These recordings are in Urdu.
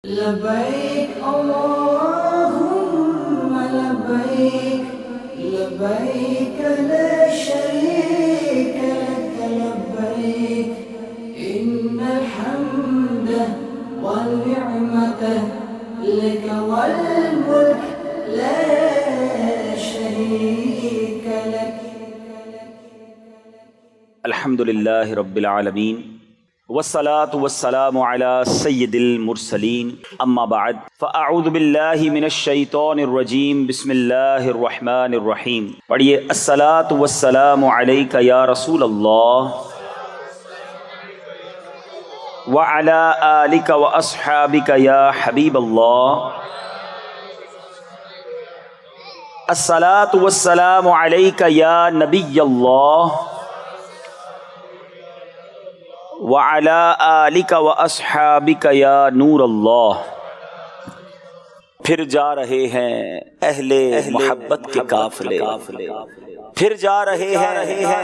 لبيك اللهم لبيك لبيك لا شريك لك لبيك إن الحمد والنعمة لك والملك لا شريك لك. الحمد للہ رب العالمین والصلاة والسلام على سید المرسلین اما بعد فاعوذ باللہ من الشیطان الرجیم بسم اللہ الرحمن الرحیم. پڑھیے الصلاة والسلام علیک یا رسول اللہ وعلی آلک واصحابک یا حبیب اللہ. الصلاة والسلام علیک یا نبی اللہ وعلی آلک واصحابک یا نور اللہ. پھر جا رہے ہیں اہل محبت کے قافلے، پھر جا رہے ہیں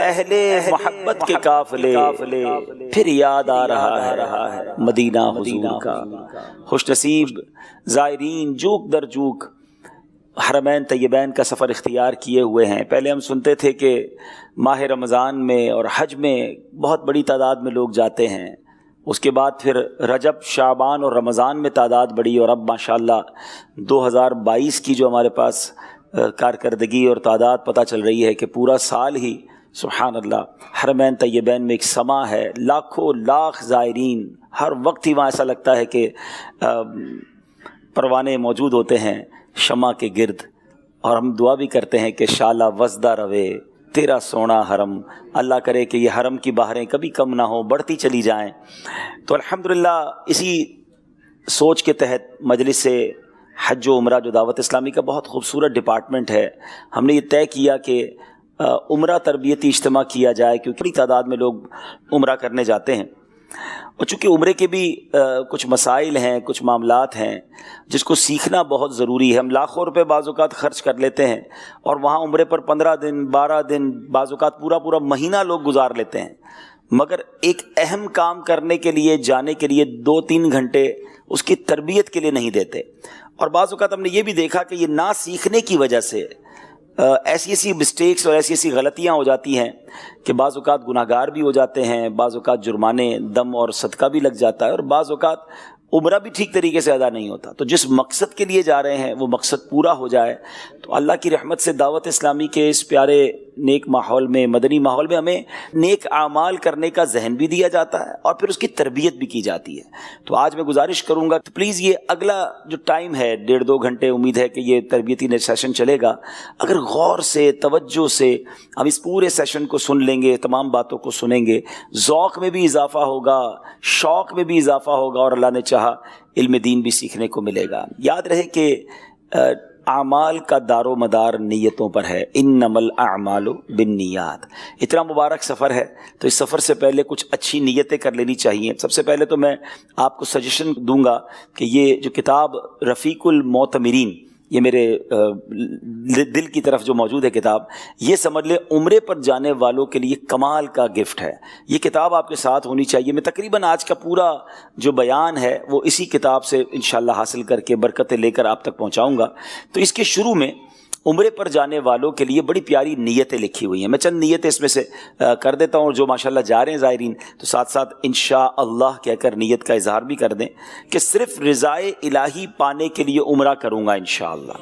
اہل محبت کے قافلے، پھر یاد آ رہا ہے مدینہ حضور کا. خوش نصیب زائرین جوک در جوک حرمین طیبین کا سفر اختیار کیے ہوئے ہیں. پہلے ہم سنتے تھے کہ ماہ رمضان میں اور حج میں بہت بڑی تعداد میں لوگ جاتے ہیں، اس کے بعد پھر رجب، شعبان اور رمضان میں تعداد بڑھی، اور اب ماشاءاللہ 2022 کی جو ہمارے پاس کارکردگی اور تعداد پتہ چل رہی ہے کہ پورا سال ہی سبحان اللہ حرمین طیبین میں ایک سما ہے. لاکھوں لاکھ زائرین ہر وقت ہی وہاں ایسا لگتا ہے کہ پروانے موجود ہوتے ہیں شمع کے گرد، اور ہم دعا بھی کرتے ہیں کہ شالہ وزدہ روے تیرا سونا حرم. اللہ کرے کہ یہ حرم کی بہاریں کبھی کم نہ ہوں، بڑھتی چلی جائیں. تو الحمدللہ اسی سوچ کے تحت مجلس حج و عمرہ جو دعوت اسلامی کا بہت خوبصورت ڈپارٹمنٹ ہے، ہم نے یہ طے کیا کہ عمرہ تربیتی اجتماع کیا جائے، کیونکہ بڑی تعداد میں لوگ عمرہ کرنے جاتے ہیں، اور چونکہ عمرے کے بھی کچھ مسائل ہیں، کچھ معاملات ہیں جس کو سیکھنا بہت ضروری ہے. ہم لاکھوں روپے بعض اوقات خرچ کر لیتے ہیں اور وہاں عمرے پر 15 دن 12 دن بعض اوقات پورا مہینہ لوگ گزار لیتے ہیں، مگر ایک اہم کام کرنے کے لیے جانے کے لیے 2-3 گھنٹے اس کی تربیت کے لیے نہیں دیتے. اور بعض اوقات ہم نے یہ بھی دیکھا کہ یہ نہ سیکھنے کی وجہ سے ایسی مسٹیکس اور ایسی غلطیاں ہو جاتی ہیں کہ بعض اوقات گناہگار بھی ہو جاتے ہیں، بعض اوقات جرمانے دم اور صدقہ بھی لگ جاتا ہے، اور بعض اوقات عمرہ بھی ٹھیک طریقے سے ادا نہیں ہوتا. تو جس مقصد کے لیے جا رہے ہیں وہ مقصد پورا ہو جائے. تو اللہ کی رحمت سے دعوت اسلامی کے اس پیارے نیک ماحول میں، مدنی ماحول میں، ہمیں نیک اعمال کرنے کا ذہن بھی دیا جاتا ہے اور پھر اس کی تربیت بھی کی جاتی ہے. تو آج میں گزارش کروں گا کہ پلیز یہ اگلا جو ٹائم ہے 1.5-2 گھنٹے، امید ہے کہ یہ تربیتی سیشن چلے گا، اگر غور سے توجہ سے ہم اس پورے سیشن کو سن لیں گے، تمام باتوں کو سنیں گے، ذوق میں بھی اضافہ ہوگا، شوق میں بھی اضافہ ہوگا، اور اللہ نے چاہا علم دین بھی سیکھنے کو ملے گا. یاد رہے کہ اعمال کا دار و مدار نیتوں پر ہے. انما الاعمال بالنیات. اتنا مبارک سفر ہے تو اس سفر سے پہلے کچھ اچھی نیتیں کر لینی چاہیے. سب سے پہلے تو میں آپ کو سجیشن دوں گا کہ یہ جو کتاب رفیق المعتمرین، یہ میرے دل کی طرف جو موجود ہے کتاب، یہ سمجھ لیں عمرے پر جانے والوں کے لیے کمال کا گفٹ ہے. یہ کتاب آپ کے ساتھ ہونی چاہیے. میں تقریباً آج کا پورا جو بیان ہے وہ اسی کتاب سے انشاءاللہ حاصل کر کے برکتیں لے کر آپ تک پہنچاؤں گا. تو اس کے شروع میں عمرے پر جانے والوں کے لیے بڑی پیاری نیتیں لکھی ہوئی ہیں. میں چند نیتیں اس میں سے کر دیتا ہوں، اور جو ماشاءاللہ جا رہے ہیں زائرین تو ساتھ ساتھ انشاءاللہ کہہ کر نیت کا اظہار بھی کر دیں کہ صرف رضائے الہی پانے کے لیے عمرہ کروں گا انشاءاللہ.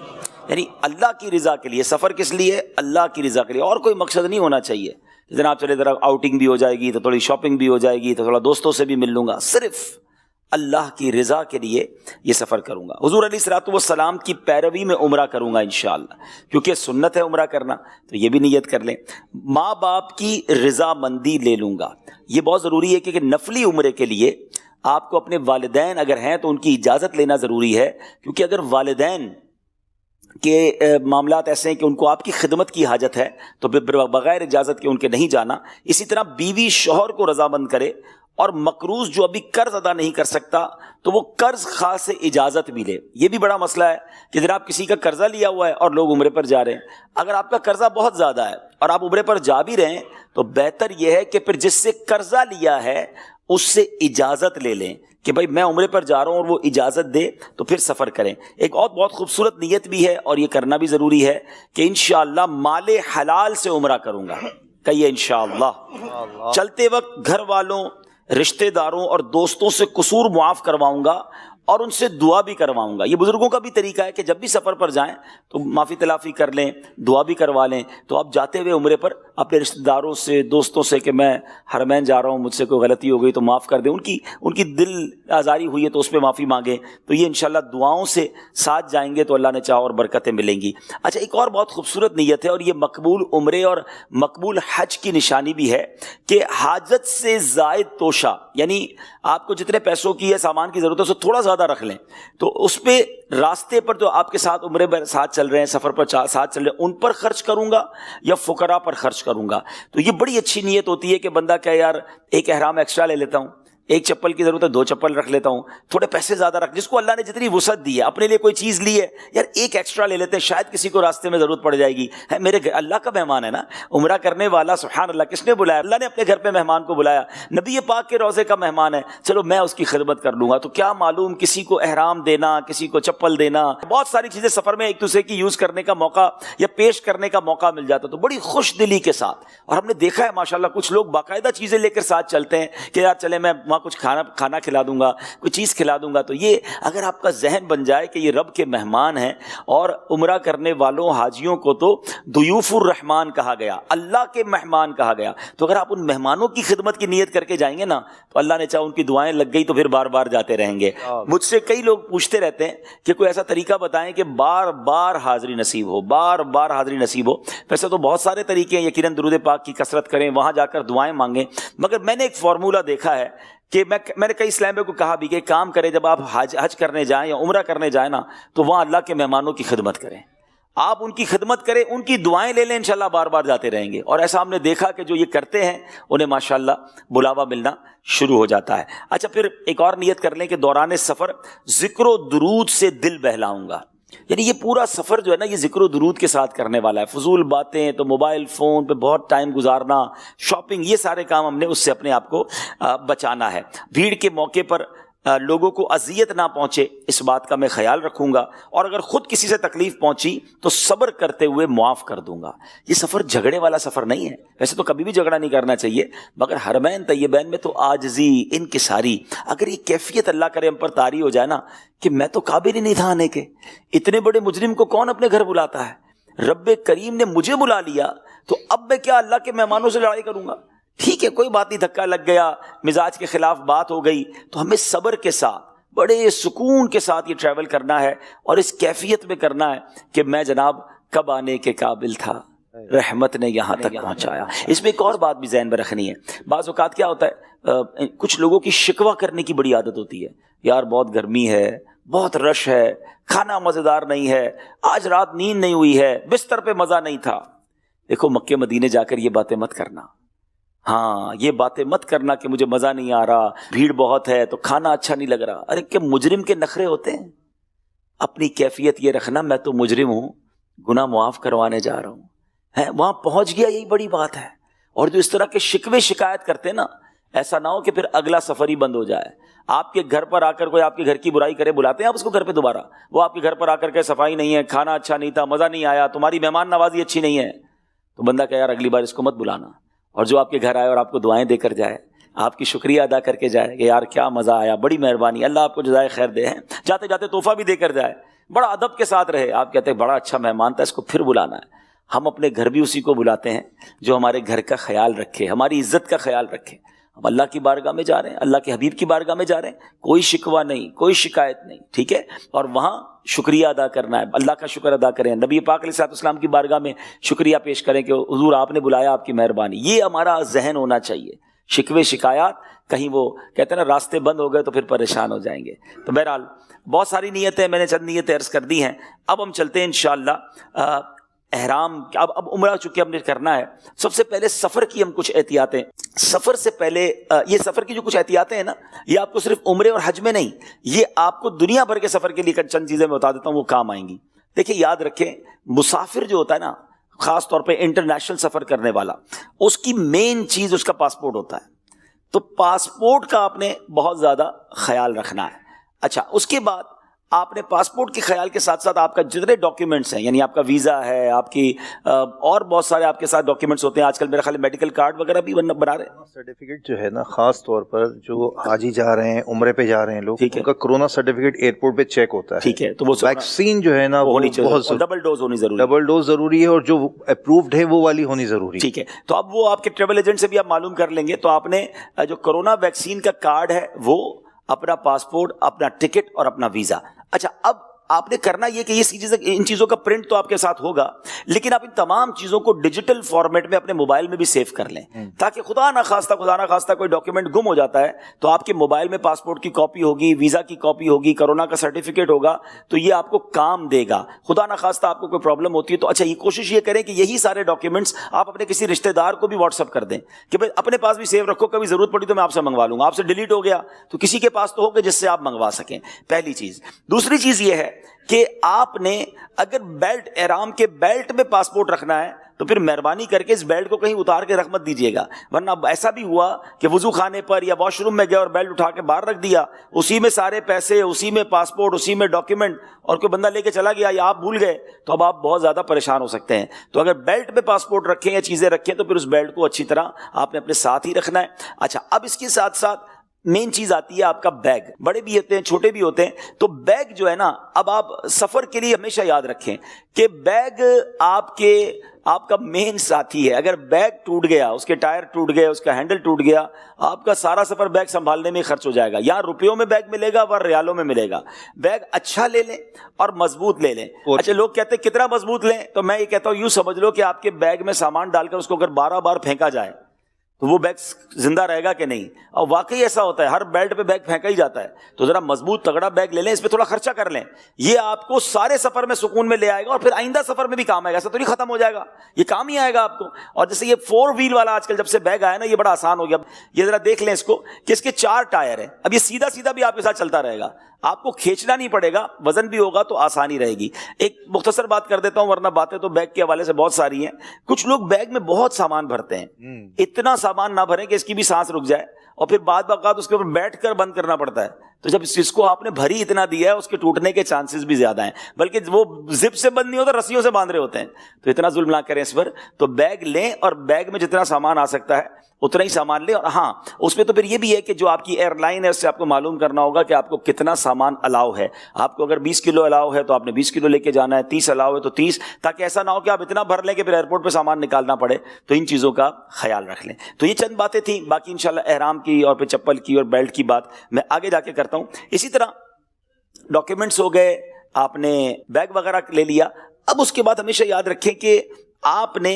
یعنی اللہ کی رضا کے لیے. سفر کس لیے؟ اللہ کی رضا کے لیے، اور کوئی مقصد نہیں ہونا چاہیے. جناب چلے ذرا آؤٹنگ بھی ہو جائے گی تو تھوڑی شاپنگ بھی ہو جائے گی تو تھوڑا دوستوں سے بھی مل لوں گا. صرف اللہ کی رضا کے لیے یہ سفر کروں گا. حضور علیہ الصلوۃ والسلام کی پیروی میں عمرہ کروں گا انشاءاللہ، کیونکہ سنت ہے عمرہ کرنا. تو یہ بھی نیت کر لیں. ماں باپ کی رضا مندی لے لوں گا. یہ بہت ضروری ہے کہ نفلی عمرے کے لیے آپ کو اپنے والدین اگر ہیں تو ان کی اجازت لینا ضروری ہے، کیونکہ اگر والدین کے معاملات ایسے ہیں کہ ان کو آپ کی خدمت کی حاجت ہے تو بغیر اجازت کے ان کے نہیں جانا. اسی طرح بیوی شوہر کو رضامند کرے، اور مقروض جو ابھی قرض ادا نہیں کر سکتا تو وہ قرض خواہ سے اجازت بھی لے. یہ بھی بڑا مسئلہ ہے کہ جناب کسی کا قرضہ لیا ہوا ہے اور لوگ عمرے پر جا رہے ہیں. اگر آپ کا قرضہ بہت زیادہ ہے اور آپ عمرے پر جا بھی رہے ہیں تو بہتر یہ ہے کہ پھر جس سے قرضہ لیا ہے اس سے اجازت لے لیں کہ بھائی میں عمرے پر جا رہا ہوں اور وہ اجازت دے تو پھر سفر کریں. ایک اور بہت خوبصورت نیت بھی ہے اور یہ کرنا بھی ضروری ہے کہ انشاءاللہ مال حلال سے عمرہ کروں گا. کہیے انشاءاللہ. چلتے وقت گھر والوں، رشتہ داروں اور دوستوں سے قصور معاف کرواؤں گا اور ان سے دعا بھی کرواؤں گا. یہ بزرگوں کا بھی طریقہ ہے کہ جب بھی سفر پر جائیں تو معافی تلافی کر لیں، دعا بھی کروا لیں. تو آپ جاتے ہوئے عمرے پر اپنے رشتہ داروں سے، دوستوں سے کہ میں حرمین جا رہا ہوں، مجھ سے کوئی غلطی ہو گئی تو معاف کر دیں، ان کی دل آزاری ہوئی ہے تو اس پہ معافی مانگیں. تو یہ انشاءاللہ دعاؤں سے ساتھ جائیں گے تو اللہ نے چاہا اور برکتیں ملیں گی. اچھا، ایک اور بہت خوبصورت نیت ہے اور یہ مقبول عمرے اور مقبول حج کی نشانی بھی ہے کہ حاجت سے زائد توشہ، یعنی آپ کو جتنے پیسوں کی یا سامان کی ضرورت ہے اس سے تھوڑا زیادہ رکھ لیں. تو اس پہ راستے پر جو آپ کے ساتھ عمرے پر ساتھ چل رہے ہیں، سفر پر ساتھ چل رہے ہیں، ان پر خرچ کروں گا یا فقراء پر خرچ کروں گا. تو یہ بڑی اچھی نیت ہوتی ہے کہ بندہ کہ یار ایک احرام ایکسٹرا لے لیتا ہوں، ایک چپل کی ضرورت ہے 2 چپل رکھ لیتا ہوں، تھوڑے پیسے زیادہ رکھ، جس کو اللہ نے جتنی وسعت دی ہے، اپنے لیے کوئی چیز لی ہے یار ایک ایکسٹرا لے لیتے ہیں، شاید کسی کو راستے میں ضرورت پڑ جائے گی. ہے میرے اللہ کا مہمان ہے نا، عمرہ کرنے والا، سبحان اللہ، کس نے بلایا؟ اللہ نے اپنے گھر پہ مہمان کو بلایا، نبی پاک کے روضے کا مہمان ہے، چلو میں اس کی خدمت کر لوں گا. تو کیا معلوم کسی کو احرام دینا، کسی کو چپل دینا، بہت ساری چیزیں سفر میں ایک دوسرے کی یوز کرنے کا موقع یا پیش کرنے کا موقع مل جاتا. تو بڑی خوش دلی کے ساتھ، اور ہم نے دیکھا ہے ماشاءاللہ کچھ لوگ باقاعدہ چیزیں لے کر ساتھ چلتے ہیں کہ یار چلے میں وہاں کچھ کھانا کھلا دوں گا، کوئی چیز کھلا دوں گا. تو یہ اگر آپ کا ذہن بن جائے کہ یہ رب کے مہمان ہیں، اور عمرہ کرنے والوں حاجیوں کو تو ضیوف الرحمان کہا گیا، اللہ کے مہمان کہا گیا. تو اگر آپ ان مہمانوں کی خدمت کی نیت کر کے جائیں گے نا تو اللہ نے چاہا ان کی دعائیں لگ گئی تو پھر بار بار جاتے رہیں گے. مجھ سے کئی لوگ پوچھتے رہتے ہیں کہ کوئی ایسا طریقہ بتائیں کہ بار بار حاضری نصیب ہو، بار بار حاضری نصیب ہو. ویسے تو بہت سارے طریقے ہیں، یقیناً درود پاک کی کثرت کریں، وہاں جا کر دعائیں مانگیں، مگر میں نے ایک فارمولہ دیکھا ہے کہ میں نے کئی اسلام کو کہا بھی کہ کام کریں، جب آپ حج کرنے جائیں یا عمرہ کرنے جائیں نا تو وہاں اللہ کے مہمانوں کی خدمت کریں، آپ ان کی خدمت کریں، ان کی دعائیں لے لیں، انشاءاللہ بار بار جاتے رہیں گے. اور ایسا ہم نے دیکھا کہ جو یہ کرتے ہیں انہیں ماشاءاللہ بلاوا ملنا شروع ہو جاتا ہے. اچھا، پھر ایک اور نیت کر لیں کہ دوران سفر ذکر و درود سے دل بہلاؤں گا. یعنی یہ پورا سفر جو ہے نا یہ ذکر و درود کے ساتھ کرنے والا ہے. فضول باتیں تو موبائل فون پہ بہت ٹائم گزارنا، شاپنگ، یہ سارے کام ہم نے اس سے اپنے آپ کو بچانا ہے. بھیڑ کے موقع پر لوگوں کو اذیت نہ پہنچے اس بات کا میں خیال رکھوں گا، اور اگر خود کسی سے تکلیف پہنچی تو صبر کرتے ہوئے معاف کر دوں گا. یہ سفر جھگڑے والا سفر نہیں ہے، ویسے تو کبھی بھی جھگڑا نہیں کرنا چاہیے، مگر حرمین طیبین میں تو عاجزی، انکساری، اگر یہ کیفیت اللہ کرے ہم پر طاری ہو جائے نا کہ میں تو قابل ہی نہیں تھا آنے کے، اتنے بڑے مجرم کو کون اپنے گھر بلاتا ہے، رب کریم نے مجھے بلا لیا تو اب میں کیا اللہ کے مہمانوں سے لڑائی کروں گا؟ ٹھیک ہے، کوئی بات نہیں، دھکا لگ گیا، مزاج کے خلاف بات ہو گئی، تو ہمیں صبر کے ساتھ بڑے سکون کے ساتھ یہ ٹریول کرنا ہے، اور اس کیفیت میں کرنا ہے کہ میں جناب کب آنے کے قابل تھا، رحمت نے یہاں تک پہنچایا. اس میں ایک اور بات بھی ذہن میں رکھنی ہے. بعض اوقات کیا ہوتا ہے، کچھ لوگوں کی شکوہ کرنے کی بڑی عادت ہوتی ہے، یار بہت گرمی ہے، بہت رش ہے، کھانا مزیدار نہیں ہے، آج رات نیند نہیں ہوئی ہے، بستر پہ مزہ نہیں تھا. دیکھو مکے مدینے جا کر یہ باتیں مت کرنا، ہاں یہ باتیں مت کرنا کہ مجھے مزہ نہیں آ رہا، بھیڑ بہت ہے تو کھانا اچھا نہیں لگ رہا. ارے کہ مجرم کے نخرے ہوتے ہیں. اپنی کیفیت یہ رکھنا میں تو مجرم ہوں، گناہ معاف کروانے جا رہا ہوں، وہاں پہنچ گیا، یہی بڑی بات ہے. اور جو اس طرح کے شکوے شکایت کرتے ہیں نا، ایسا نہ ہو کہ پھر اگلا سفر ہی بند ہو جائے. آپ کے گھر پر آ کر کوئی آپ کے گھر کی برائی کرے، بلاتے ہیں آپ اس کو گھر پہ دوبارہ، وہ آپ کے گھر پر آ کر کے صفائی نہیں ہے، کھانا اچھا نہیں تھا، مزہ نہیں آیا، تمہاری مہمان نوازی اچھی نہیں ہے، تو بندہ کہ یار اگلی بار اس کو مت بلانا. اور جو آپ کے گھر آئے اور آپ کو دعائیں دے کر جائے، آپ کی شکریہ ادا کر کے جائے کہ یار کیا مزہ آیا، بڑی مہربانی، اللہ آپ کو جزائے خیر دے، ہیں جاتے جاتے تحفہ بھی دے کر جائے، بڑا ادب کے ساتھ رہے، آپ کہتے ہیں بڑا اچھا مہمان تھا، اس کو پھر بلانا ہے. ہم اپنے گھر بھی اسی کو بلاتے ہیں جو ہمارے گھر کا خیال رکھے، ہماری عزت کا خیال رکھے. ہم اللہ کی بارگاہ میں جا رہے ہیں، اللہ کے حبیب کی بارگاہ میں جا رہے ہیں، کوئی شکوہ نہیں، کوئی شکایت نہیں، ٹھیک ہے. اور وہاں شکریہ ادا کرنا ہے، اللہ کا شکر ادا کریں، نبی پاک علیہ الصلوۃ والسلام کی بارگاہ میں شکریہ پیش کریں کہ حضور آپ نے بلایا، آپ کی مہربانی. یہ ہمارا ذہن ہونا چاہیے. شکوے شکایات کہیں وہ کہتے ہیں نا راستے بند ہو گئے تو پھر پریشان ہو جائیں گے. تو بہرحال بہت ساری نیتیں، میں نے چند نیتیں عرض کر دی ہیں. اب ہم چلتے ہیں انشاءاللہ احرام. اب عمرہ چونکہ ہم نے کرنا ہے، سب سے پہلے سفر کی ہم کچھ احتیاطیں، سفر سے پہلے یہ سفر کی جو کچھ احتیاطیں ہیں نا، یہ آپ کو صرف عمرے اور حج میں نہیں، یہ آپ کو دنیا بھر کے سفر کے لیے چند چیزیں میں بتا دیتا ہوں، وہ کام آئیں گی. دیکھیں یاد رکھیں، مسافر جو ہوتا ہے نا، خاص طور پہ انٹرنیشنل سفر کرنے والا، اس کی مین چیز اس کا پاسپورٹ ہوتا ہے. تو پاسپورٹ کا آپ نے بہت زیادہ خیال رکھنا ہے. اچھا اس کے بعد آپ نے پاسپورٹ کے خیال کے ساتھ ساتھ آپ کا جتنے ڈاکیومنٹس ہیں, یعنی آپ کا ویزا ہے, آپ کی اور بہت سارے آپ کے ساتھ ڈاکیومنٹس ہوتے ہیں. آج کل میرا خیال میڈیکل کارڈ وغیرہ بھی بنا رہے ہیں. سرٹیفکیٹ جو ہے نا, خاص طور پر جو حاجی جا رہے ہیں, عمرے پہ جا رہے ہیں لوگ, ان کا کورونا سرٹیفکیٹ ایئرپورٹ پہ چیک ہوتا ہے. ٹھیک ہے, تو وہ ویکسین جو ہے نا وہ بہت ڈبل ڈوز ہونی ضروری ہے. ڈبل ڈوز ضروری ہے, اور جو اپرووڈ ہے وہ والی ہونی ضروری ہے. ٹھیک ہے, تو اب وہ آپ کے ٹریول ایجنٹ سے بھی آپ معلوم کر لیں گے. تو آپ نے جو کورونا ویکسین کا کارڈ ہے وہ, اپنا پاسپورٹ, اپنا ٹکٹ اور اپنا ویزا. اچھا اب آپ نے کرنا یہ کہ یہ ان چیزوں کا پرنٹ تو آپ کے ساتھ ہوگا, لیکن آپ ان تمام چیزوں کو ڈیجیٹل فارمیٹ میں اپنے موبائل میں بھی سیو کر لیں, تاکہ خدا نہ خواستہ کوئی ڈاکیومنٹ گم ہو جاتا ہے تو آپ کے موبائل میں پاسپورٹ کی کاپی ہوگی, ویزا کی کاپی ہوگی, کورونا کا سرٹیفکیٹ ہوگا, تو یہ آپ کو کام دے گا. خدا نہ خواستہ آپ کو کوئی پرابلم ہوتی ہے تو اچھا یہ کوشش یہ کریں کہ یہی سارے ڈاکیومنٹس آپ اپنے کسی رشتہ دار کو بھی واٹس ایپ کر دیں کہ بھائی اپنے پاس بھی سیو رکھو, کبھی ضرورت پڑی تو میں آپ سے منگوا لوں گا. آپ سے ڈیلیٹ ہو گیا تو کسی کے پاس تو ہوگا جس سے آپ منگوا سکیں. پہلی چیز. دوسری چیز یہ ہے کہ آپ نے اگر بیلٹ, احرام کے بیلٹ میں پاسپورٹ رکھنا ہے تو پھر مہربانی کر کے اس بیلٹ کو کہیں اتار کے رکھ مت دیجیے گا, ورنہ ایسا بھی ہوا کہ وضو خانے پر یا واش روم میں گیا اور بیلٹ اٹھا کے باہر رکھ دیا, اسی میں سارے پیسے, اسی میں پاسپورٹ, اسی میں ڈاکیومنٹ, اور کوئی بندہ لے کے چلا گیا یا آپ بھول گئے تو اب آپ بہت زیادہ پریشان ہو سکتے ہیں. تو اگر بیلٹ میں پاسپورٹ رکھیں یا چیزیں رکھیں تو پھر اس بیلٹ کو اچھی طرح آپ نے اپنے ساتھ ہی رکھنا ہے. اچھا اب اس کے ساتھ ساتھ مین چیز آتی ہے آپ کا بیگ. بڑے بھی ہوتے ہیں, چھوٹے بھی ہوتے ہیں, تو بیگ جو ہے نا, اب آپ سفر کے لیے ہمیشہ یاد رکھیں کہ بیگ آپ کا مین ساتھی ہے. اگر بیگ ٹوٹ گیا, اس کے ٹائر ٹوٹ گئے, اس کا ہینڈل ٹوٹ گیا, آپ کا سارا سفر بیگ سنبھالنے میں خرچ ہو جائے گا. یہاں روپیوں میں بیگ ملے گا, ور ریالوں میں ملے گا. بیگ اچھا لے لیں اور مضبوط لے لیں. اچھا لوگ کہتے ہیں کتنا مضبوط لیں, تو میں یہ کہتا ہوں یوں سمجھ لو کہ آپ کے بیگ میں سامان ڈال کر اس کو اگر 12 بار پھینکا جائے تو وہ بیگ زندہ رہے گا کہ نہیں. اور واقعی ایسا ہوتا ہے, ہر بیلٹ پہ بیگ پھینکا ہی جاتا ہے. تو ذرا مضبوط تگڑا بیگ لے لیں, اس پہ تھوڑا خرچہ کر لیں. یہ آپ کو سارے سفر میں سکون میں لے آئے گا, اور پھر آئندہ سفر میں بھی کام آئے گا. ایسا تو نہیں ختم ہو جائے گا, یہ کام ہی آئے گا آپ کو. اور جیسے یہ 4 ویل والا آج کل جب سے بیگ آیا نا, یہ بڑا آسان ہو گیا. یہ ذرا دیکھ لیں اس کو کہ اس کے 4 ٹائر ہیں. اب یہ سیدھا سیدھا بھی آپ کے ساتھ چلتا رہے گا, آپ کو کھینچنا نہیں پڑے گا, وزن بھی ہوگا تو آسانی رہے گی. ایک مختصر بات کر دیتا ہوں, ورنہ باتیں تو بیگ کے حوالے سے بہت ساری ہیں. کچھ لوگ بیگ میں بہت سامان بھرتے ہیں, اتنا سامان نہ بھریں کہ اس کی بھی سانس رک جائے, اور پھر بعد اوقات اس کے اوپر بیٹھ کر بند کرنا پڑتا ہے. تو جب اس کو آپ نے بھری اتنا دیا ہے, اس کے ٹوٹنے کے چانسز بھی زیادہ ہیں, بلکہ وہ زپ سے بند نہیں ہوتا, رسیوں سے باندھ رہے ہوتے ہیں. تو اتنا ظلم نہ کریں اس پر. تو بیگ لیں اور بیگ میں جتنا سامان آ سکتا ہے اتنا ہی سامان لیں. اور ہاں اس میں تو پھر یہ بھی ہے کہ جو آپ کی ایئر لائن ہے اس سے آپ کو معلوم کرنا ہوگا کہ آپ کو کتنا سامان الاؤ ہے. آپ کو اگر 20 کلو الاؤ ہے تو آپ نے 20 کلو لے کے جانا ہے, 30 الاؤ ہے تو 30, تاکہ ایسا نہ ہو کہ آپ اتنا بھر لیں کہ پھر ایئرپورٹ پہ سامان نکالنا پڑے. تو ان چیزوں کا خیال رکھ لیں. تو یہ چند باتیں تھیں, باقی انشاءاللہ احرام کی اور پھر چپل کی اور بیلٹ کی بات میں آگے جا کے کرتا ہوں. اسی طرح ڈاکیومنٹس ہو گئے, آپ نے بیگ وغیرہ لے لیا. اب اس کے بعد ہمیشہ یاد رکھیں کہ آپ نے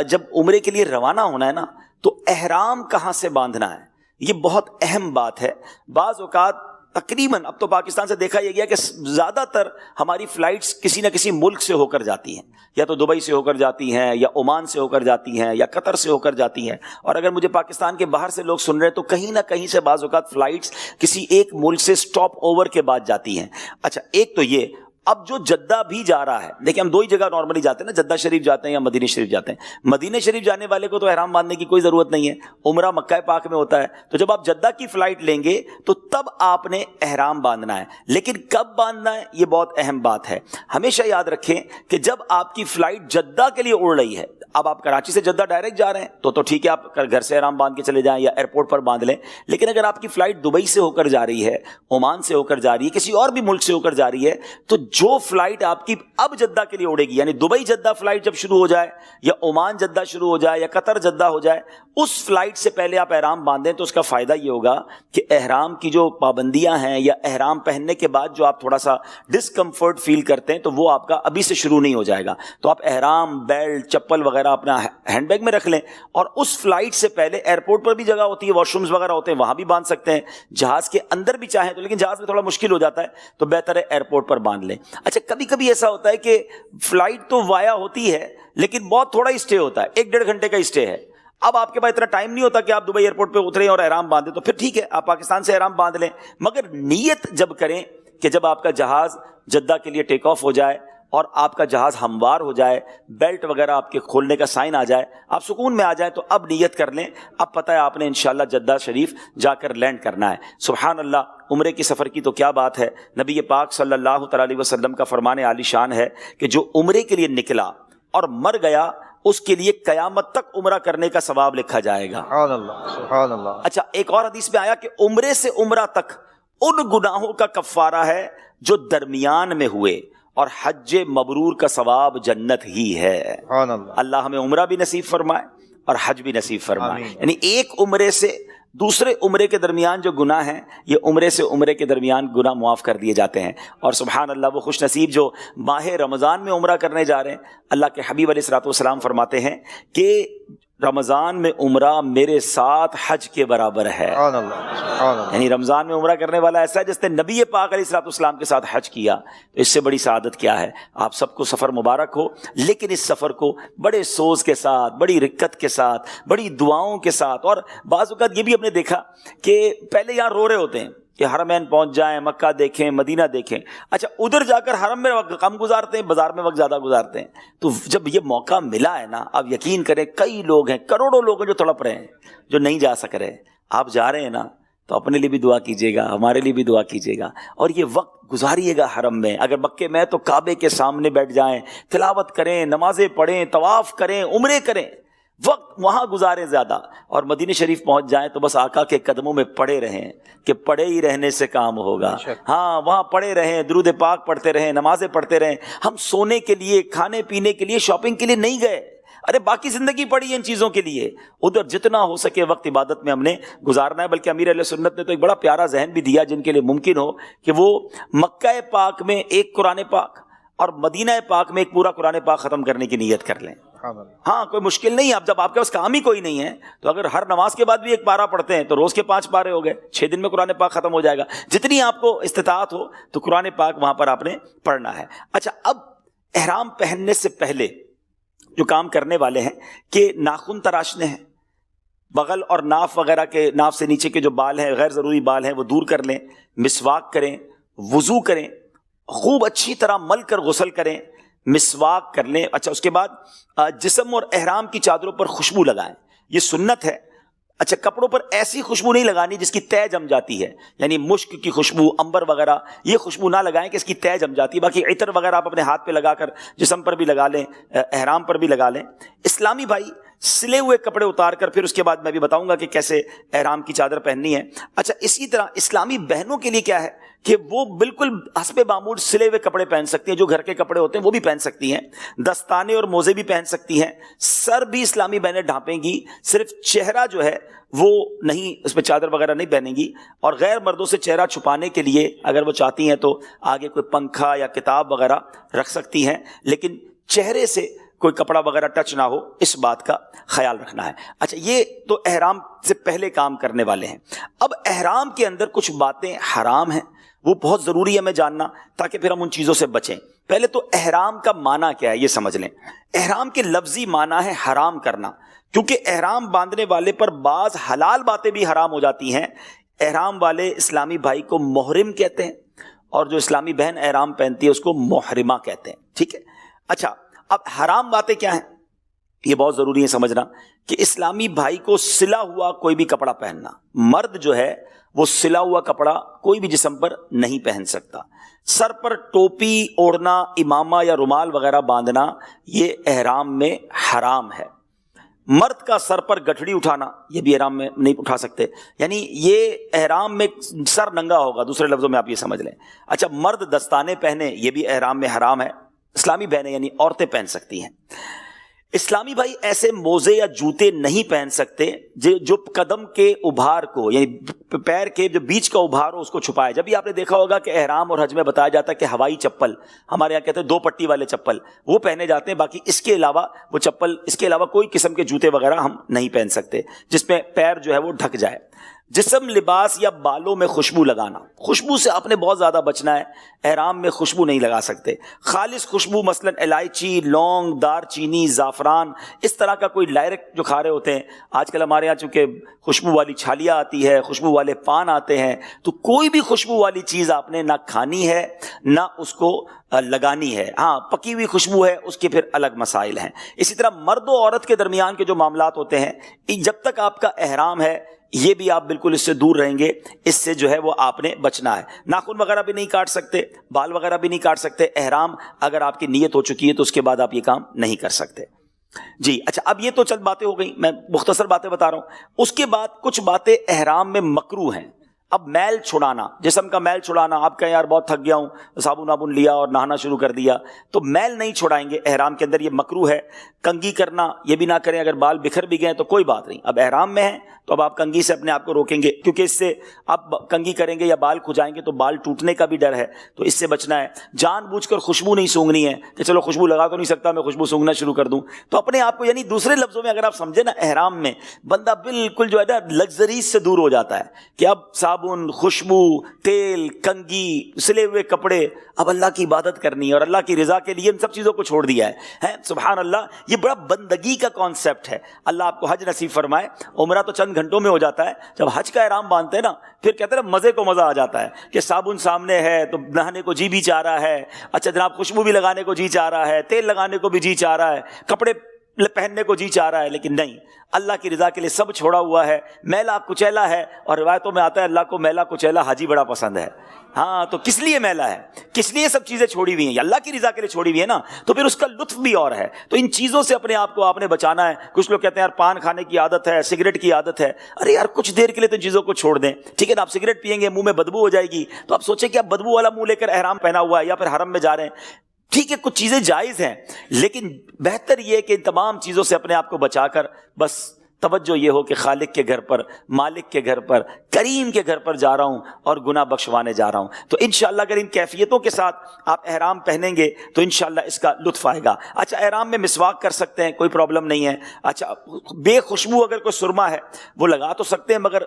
جب عمرے کے لیے روانہ ہونا ہے نا, تو احرام کہاں سے باندھنا ہے, یہ بہت اہم بات ہے. بعض اوقات تقریباً اب تو پاکستان سے دیکھا یہ گیا کہ زیادہ تر ہماری فلائٹس کسی نہ کسی ملک سے ہو کر جاتی ہیں, یا تو دبئی سے ہو کر جاتی ہیں, یا عمان سے ہو کر جاتی ہیں, یا قطر سے ہو کر جاتی ہیں. اور اگر مجھے پاکستان کے باہر سے لوگ سن رہے ہیں تو کہیں نہ کہیں سے بعض اوقات فلائٹس کسی ایک ملک سے سٹاپ اوور کے بعد جاتی ہیں. اچھا ایک تو یہ. اب جو جدہ بھی جا رہا ہے, دیکھیں ہم 2 ہی جگہ نارملی جاتے ہیں نا, جدہ شریف جاتے ہیں یا مدینہ شریف جاتے ہیں. مدینہ شریف جانے والے کو تو احرام باندھنے کی کوئی ضرورت نہیں ہے, عمرہ مکہ پاک میں ہوتا ہے. تو جب آپ جدہ کی فلائٹ لیں گے تو تب آپ نے احرام باندھنا ہے. لیکن کب باندھنا ہے یہ بہت اہم بات ہے. ہمیشہ یاد رکھیں کہ جب آپ کی فلائٹ جدہ کے لیے اڑ رہی ہے, اب آپ کراچی سے جدہ ڈائریکٹ جا رہے ہیں تو ٹھیک ہے, آپ گھر سے احرام باندھ کے چلے جائیں یا ایئرپورٹ پر باندھ لیں. لیکن اگر آپ کی فلائٹ دبئی سے ہو کر جا رہی ہے, عمان سے ہو کر جا رہی ہے, کسی اور بھی ملک سے ہو کر جا رہی ہے, تو جو فلائٹ آپ کی اب جدہ کے لیے اڑے گی, یعنی دبئی جدہ فلائٹ جب شروع ہو جائے, یا عمان جدہ شروع ہو جائے, یا قطر جدہ ہو جائے, اس فلائٹ سے پہلے آپ احرام باندھیں تو اس کا فائدہ یہ ہوگا کہ احرام کی جو پابندیاں ہیں, یا احرام پہننے کے بعد جو آپ تھوڑا سا ڈسکمفرٹ فیل کرتے ہیں, تو وہ آپ کا ابھی سے شروع نہیں ہو جائے گا. تو آپ احرام, بیلٹ, چپل وغیرہ اپنا ہینڈ بیگ میں رکھ لیں, اور اس فلائٹ سے پہلے ایئرپورٹ پر بھی جگہ ہوتی ہے, واش رومز وغیرہ ہوتے ہیں, وہاں بھی باندھ سکتے ہیں. جہاز کے اندر بھی چاہیں تو, لیکن جہاز میں تھوڑا مشکل ہو جاتا ہے, تو بہتر ہے ایئرپورٹ پر باندھ لیں. اچھا کبھی کبھی ایسا ہوتا ہے کہ فلائٹ تو وایا ہوتی ہے لیکن بہت تھوڑا اسٹے ہوتا ہے, 1-1.5 گھنٹے کا اسٹے ہے. اب آپ کے پاس اتنا ٹائم نہیں ہوتا کہ آپ دبئی ایئرپورٹ پہ اتریں اور احرام باندھیں, تو پھر ٹھیک ہے آپ پاکستان سے احرام باندھ لیں. مگر نیت جب کریں کہ جب آپ کا جہاز جدہ کے لیے ٹیک آف ہو جائے اور آپ کا جہاز ہموار ہو جائے, بیلٹ وغیرہ آپ کے کھولنے کا سائن آ جائے, آپ سکون میں آ جائیں, تو اب نیت کر لیں. اب پتہ ہے آپ نے انشاءاللہ جدہ شریف جا کر لینڈ کرنا ہے. سبحان اللہ, عمرے کی سفر کی تو کیا بات ہے. نبی پاک صلی اللہ تعالی علیہ وسلم کا فرمان عالی شان ہے کہ جو عمرے کے لیے نکلا اور مر گیا, اس کے لیے قیامت تک عمرہ کرنے کا ثواب لکھا جائے گا. سبحان اللہ, سبحان اللہ. اچھا, ایک اور حدیث میں آیا کہ عمرے سے عمرہ تک ان گناہوں کا کفارہ ہے جو درمیان میں ہوئے, اور حج مبرور کا ثواب جنت ہی ہے. سبحان اللہ. اللہ ہمیں عمرہ بھی نصیب فرمائے اور حج بھی نصیب فرمائے. یعنی ایک عمرے سے دوسرے عمرے کے درمیان جو گناہ ہیں, یہ عمرے سے عمرے کے درمیان گناہ معاف کر دیے جاتے ہیں. اور سبحان اللہ, وہ خوش نصیب جو ماہ رمضان میں عمرہ کرنے جا رہے ہیں, اللہ کے حبیب علیہ الصلوۃ والسلام فرماتے ہیں کہ رمضان میں عمرہ میرے ساتھ حج کے برابر ہے. سبحان اللہ, سبحان اللہ. یعنی رمضان میں عمرہ کرنے والا ایسا ہے جس نے نبی پاک علیہ الصلوۃ والسلام کے ساتھ حج کیا. تو اس سے بڑی سعادت کیا ہے. آپ سب کو سفر مبارک ہو, لیکن اس سفر کو بڑے سوز کے ساتھ, بڑی رکت کے ساتھ, بڑی دعاؤں کے ساتھ. اور بعض اوقات یہ بھی ہم نے دیکھا کہ پہلے یہاں رو رہے ہوتے ہیں کہ حرمین پہنچ جائیں, مکہ دیکھیں, مدینہ دیکھیں. اچھا, ادھر جا کر حرم میں وقت کم گزارتے ہیں, بازار میں وقت زیادہ گزارتے ہیں. تو جب یہ موقع ملا ہے نا, آپ یقین کریں کئی لوگ ہیں, کروڑوں لوگ ہیں جو تڑپ رہے ہیں, جو نہیں جا سک رہے. آپ جا رہے ہیں نا, تو اپنے لیے بھی دعا کیجیے گا, ہمارے لیے بھی دعا کیجیے گا, اور یہ وقت گزاریے گا حرم میں. اگر مکے میں تو کعبے کے سامنے بیٹھ جائیں, تلاوت کریں, نمازیں پڑھیں, طواف کریں, عمرے کریں, وقت وہاں گزاریں زیادہ. اور مدینہ شریف پہنچ جائیں تو بس آقا کے قدموں میں پڑے رہیں, کہ پڑے ہی رہنے سے کام ہوگا. ہاں, وہاں پڑے رہیں, درود پاک پڑھتے رہیں, نمازیں پڑھتے رہیں. ہم سونے کے لیے, کھانے پینے کے لیے, شاپنگ کے لیے نہیں گئے. ارے باقی زندگی پڑی ہے ان چیزوں کے لیے. ادھر جتنا ہو سکے وقت عبادت میں ہم نے گزارنا ہے. بلکہ امیر اہل سنت نے تو ایک بڑا پیارا ذہن بھی دیا, جن کے لیے ممکن ہو کہ وہ مکہ پاک میں ایک قرآن پاک اور مدینہ پاک میں ایک پورا قرآن پاک ختم کرنے کی نیت کر لیں. ہاں, کوئی مشکل نہیں. اب جب آپ کے پاس کام ہی کوئی نہیں ہے, تو اگر ہر نماز کے بعد بھی ایک پارہ پڑھتے ہیں تو روز کے 5 پارے ہو گئے, 6 دن میں قرآن پاک ختم ہو جائے گا. جتنی آپ کو استطاعت ہو تو قرآن پاک وہاں پر آپ نے پڑھنا ہے. اچھا, اب احرام پہننے سے پہلے جو کام کرنے والے ہیں کہ ناخن تراشنے ہیں, بغل اور ناف وغیرہ کے, ناف سے نیچے کے جو بال ہیں, غیر ضروری بال ہیں, وہ دور کر لیں. مسواک کریں, وضو کریں, خوب اچھی طرح مل کر غسل کریں, مسواک کر لیں. اچھا, اس کے بعد جسم اور احرام کی چادروں پر خوشبو لگائیں, یہ سنت ہے. اچھا, کپڑوں پر ایسی خوشبو نہیں لگانی جس کی تہ جم جاتی ہے, یعنی مشک کی خوشبو, عنبر وغیرہ, یہ خوشبو نہ لگائیں کہ اس کی تہ جم جاتی ہے. باقی عطر وغیرہ آپ اپنے ہاتھ پہ لگا کر جسم پر بھی لگا لیں, احرام پر بھی لگا لیں. اسلامی بھائی سلے ہوئے کپڑے اتار کر, پھر اس کے بعد میں بھی بتاؤں گا کہ کیسے احرام کی چادر پہننی ہے. اچھا, اسی طرح اسلامی بہنوں کے لیے کیا ہے کہ وہ بالکل حسب معمول سلے ہوئے کپڑے پہن سکتی ہیں, جو گھر کے کپڑے ہوتے ہیں وہ بھی پہن سکتی ہیں, دستانے اور موزے بھی پہن سکتی ہیں. سر بھی اسلامی بہنیں ڈھانپیں گی, صرف چہرہ جو ہے وہ نہیں, اس میں چادر وغیرہ نہیں پہنیں گی. اور غیر مردوں سے چہرہ چھپانے کے لیے اگر وہ چاہتی ہیں تو آگے کوئی پنکھا یا کتاب وغیرہ رکھ سکتی ہیں, لیکن چہرے سے کوئی کپڑا وغیرہ ٹچ نہ ہو, اس بات کا خیال رکھنا ہے. اچھا, یہ تو احرام سے پہلے کام کرنے والے ہیں. اب احرام کے اندر کچھ باتیں حرام ہیں, وہ بہت ضروری ہے ہمیں جاننا, تاکہ پھر ہم ان چیزوں سے بچیں. پہلے تو احرام کا معنی کیا ہے یہ سمجھ لیں. احرام کے لفظی معنی ہے حرام کرنا, کیونکہ احرام باندھنے والے پر بعض حلال باتیں بھی حرام ہو جاتی ہیں. احرام والے اسلامی بھائی کو محرم کہتے ہیں, اور جو اسلامی بہن احرام پہنتی ہے اس کو محرمہ کہتے ہیں. ٹھیک ہے. اچھا, اب حرام باتیں کیا ہیں یہ بہت ضروری ہے سمجھنا, کہ اسلامی بھائی کو سلا ہوا کوئی بھی کپڑا پہننا, مرد جو ہے وہ سلا ہوا کپڑا کوئی بھی جسم پر نہیں پہن سکتا. سر پر ٹوپی اوڑھنا, امامہ یا رومال وغیرہ باندھنا, یہ احرام میں حرام ہے. مرد کا سر پر گٹھڑی اٹھانا, یہ بھی احرام میں نہیں اٹھا سکتے, یعنی یہ احرام میں سر ننگا ہوگا, دوسرے لفظوں میں آپ یہ سمجھ لیں. اچھا, مرد دستانے پہنے, یہ بھی احرام میں حرام ہے. اسلامی بہنیں یعنی عورتیں پہن سکتی ہیں. اسلامی بھائی ایسے موزے یا جوتے نہیں پہن سکتے جو قدم کے ابھار کو, یعنی پیر کے جو بیچ کا ابھار ہو اس کو چھپائے. جب بھی آپ نے دیکھا ہوگا کہ احرام اور حج میں بتایا جاتا ہے کہ ہوائی چپل, ہمارے یہاں کہتے ہیں 2 پٹی والے چپل, وہ پہنے جاتے ہیں. باقی اس کے علاوہ وہ چپل, اس کے علاوہ کوئی قسم کے جوتے وغیرہ ہم نہیں پہن سکتے جس میں پیر جو ہے وہ ڈھک جائے. جسم، لباس یا بالوں میں خوشبو لگانا، خوشبو سے آپ نے بہت زیادہ بچنا ہے، احرام میں خوشبو نہیں لگا سکتے۔ خالص خوشبو مثلا الائچی، لونگ، دار چینی، زعفران، اس طرح کا کوئی ڈائریکٹ جو کھا رہے ہوتے ہیں، آج کل ہمارے ہاں چونکہ خوشبو والی چھالیاں آتی ہے، خوشبو والے پان آتے ہیں، تو کوئی بھی خوشبو والی چیز آپ نے نہ کھانی ہے نہ اس کو لگانی ہے۔ ہاں پکی ہوئی خوشبو ہے اس کے پھر الگ مسائل ہیں۔ اسی طرح مرد و عورت کے درمیان کے جو معاملات ہوتے ہیں، جب تک آپ کا احرام ہے یہ بھی آپ بالکل اس سے دور رہیں گے، اس سے جو ہے وہ آپ نے بچنا ہے۔ ناخن وغیرہ بھی نہیں کاٹ سکتے، بال وغیرہ بھی نہیں کاٹ سکتے۔ احرام اگر آپ کی نیت ہو چکی ہے تو اس کے بعد آپ یہ کام نہیں کر سکتے۔ جی اچھا، اب یہ تو چند باتیں ہو گئیں، میں مختصر باتیں بتا رہا ہوں۔ اس کے بعد کچھ باتیں احرام میں مکروہ ہیں۔ اب میل چھڑانا، جسم کا میل چھڑانا، آپ کہیں یار بہت تھک گیا ہوں، صابن وابن لیا اور نہانا شروع کر دیا، تو میل نہیں چھڑائیں گے احرام کے اندر، یہ مکروہ ہے۔ کنگھی کرنا یہ بھی نہ کریں، اگر بال بکھر بھی گئے تو کوئی بات نہیں، اب احرام میں ہیں تو اب آپ کنگھی سے اپنے آپ کو روکیں گے، کیونکہ اس سے آپ کنگھی کریں گے یا بال کھجائیں گے تو بال ٹوٹنے کا بھی ڈر ہے، تو اس سے بچنا ہے۔ جان بوجھ کر خوشبو نہیں سونگھنی ہے کہ چلو خوشبو لگا تو نہیں سکتا، میں خوشبو سونگھنا شروع کر دوں، تو اپنے آپ کو، یعنی دوسرے لفظوں میں اگر آپ سمجھیں نا، احرام میں بندہ بالکل جو ہے نا لگژریز سے دور ہو جاتا ہے کہ اب صابن، خوشبو، تیل، کنگھی، سلے ہوئے کپڑے، اب اللہ کی عبادت کرنی ہے اور اللہ کی رضا کے لیے ان سب چیزوں کو چھوڑ دیا ہے۔ سبحان اللہ، یہ بڑا بندگی کا کانسیپٹ ہے۔ اللہ آپ کو حج نصیب فرمائے۔ عمرہ تو چند گھنٹوں میں ہو جاتا ہے، جب حج کا احرام باندھتے ہیں نا پھر کہتے ہیں مزے کو مزہ آ جاتا ہے کہ صابن سامنے ہے تو نہانے کو جی بھی چاہ رہا ہے، اچھا جناب خوشبو بھی لگانے کو جی چاہ رہا ہے، تیل لگانے کو بھی جی چاہ رہا ہے، کپڑے پہننے کو جی چاہ رہا ہے، لیکن نہیں، اللہ کی رضا کے لیے سب چھوڑا ہوا ہے۔ میلا کچیلا ہے، اور روایتوں میں آتا ہے اللہ کو میلا کچیلا حاجی بڑا پسند ہے۔ ہاں تو کس لیے میلا ہے، کس لیے سب چیزیں چھوڑی ہوئی ہیں، اللہ کی رضا کے لیے چھوڑی ہوئی ہے نا، تو پھر اس کا لطف بھی اور ہے۔ تو ان چیزوں سے اپنے آپ کو آپ نے بچانا ہے۔ کچھ لوگ کہتے ہیں یار پان کھانے کی عادت ہے، سگریٹ کی عادت ہے، ارے یار کچھ دیر کے لیے تو چیزوں کو چھوڑ دیں، ٹھیک ہے نا۔ آپ سگریٹ پیئیں گے منہ میں بدبو ہو جائے گی، تو آپ سوچیں کہ آپ بدبو والا منہ لے کر احرام پہنا ہوا ہے یا پھر حرم میں جا رہے ہیں، ٹھیک ہے کچھ چیزیں جائز ہیں، لیکن بہتر یہ کہ ان تمام چیزوں سے اپنے آپ کو بچا کر بس توجہ یہ ہو کہ خالق کے گھر پر، مالک کے گھر پر، کریم کے گھر پر جا رہا ہوں اور گناہ بخشوانے جا رہا ہوں۔ تو انشاءاللہ اگر ان کیفیتوں کے ساتھ آپ احرام پہنیں گے تو انشاءاللہ اس کا لطف آئے گا۔ اچھا احرام میں مسواک کر سکتے ہیں، کوئی پرابلم نہیں ہے۔ اچھا بے خوشبو اگر کوئی سرما ہے وہ لگا تو سکتے ہیں، مگر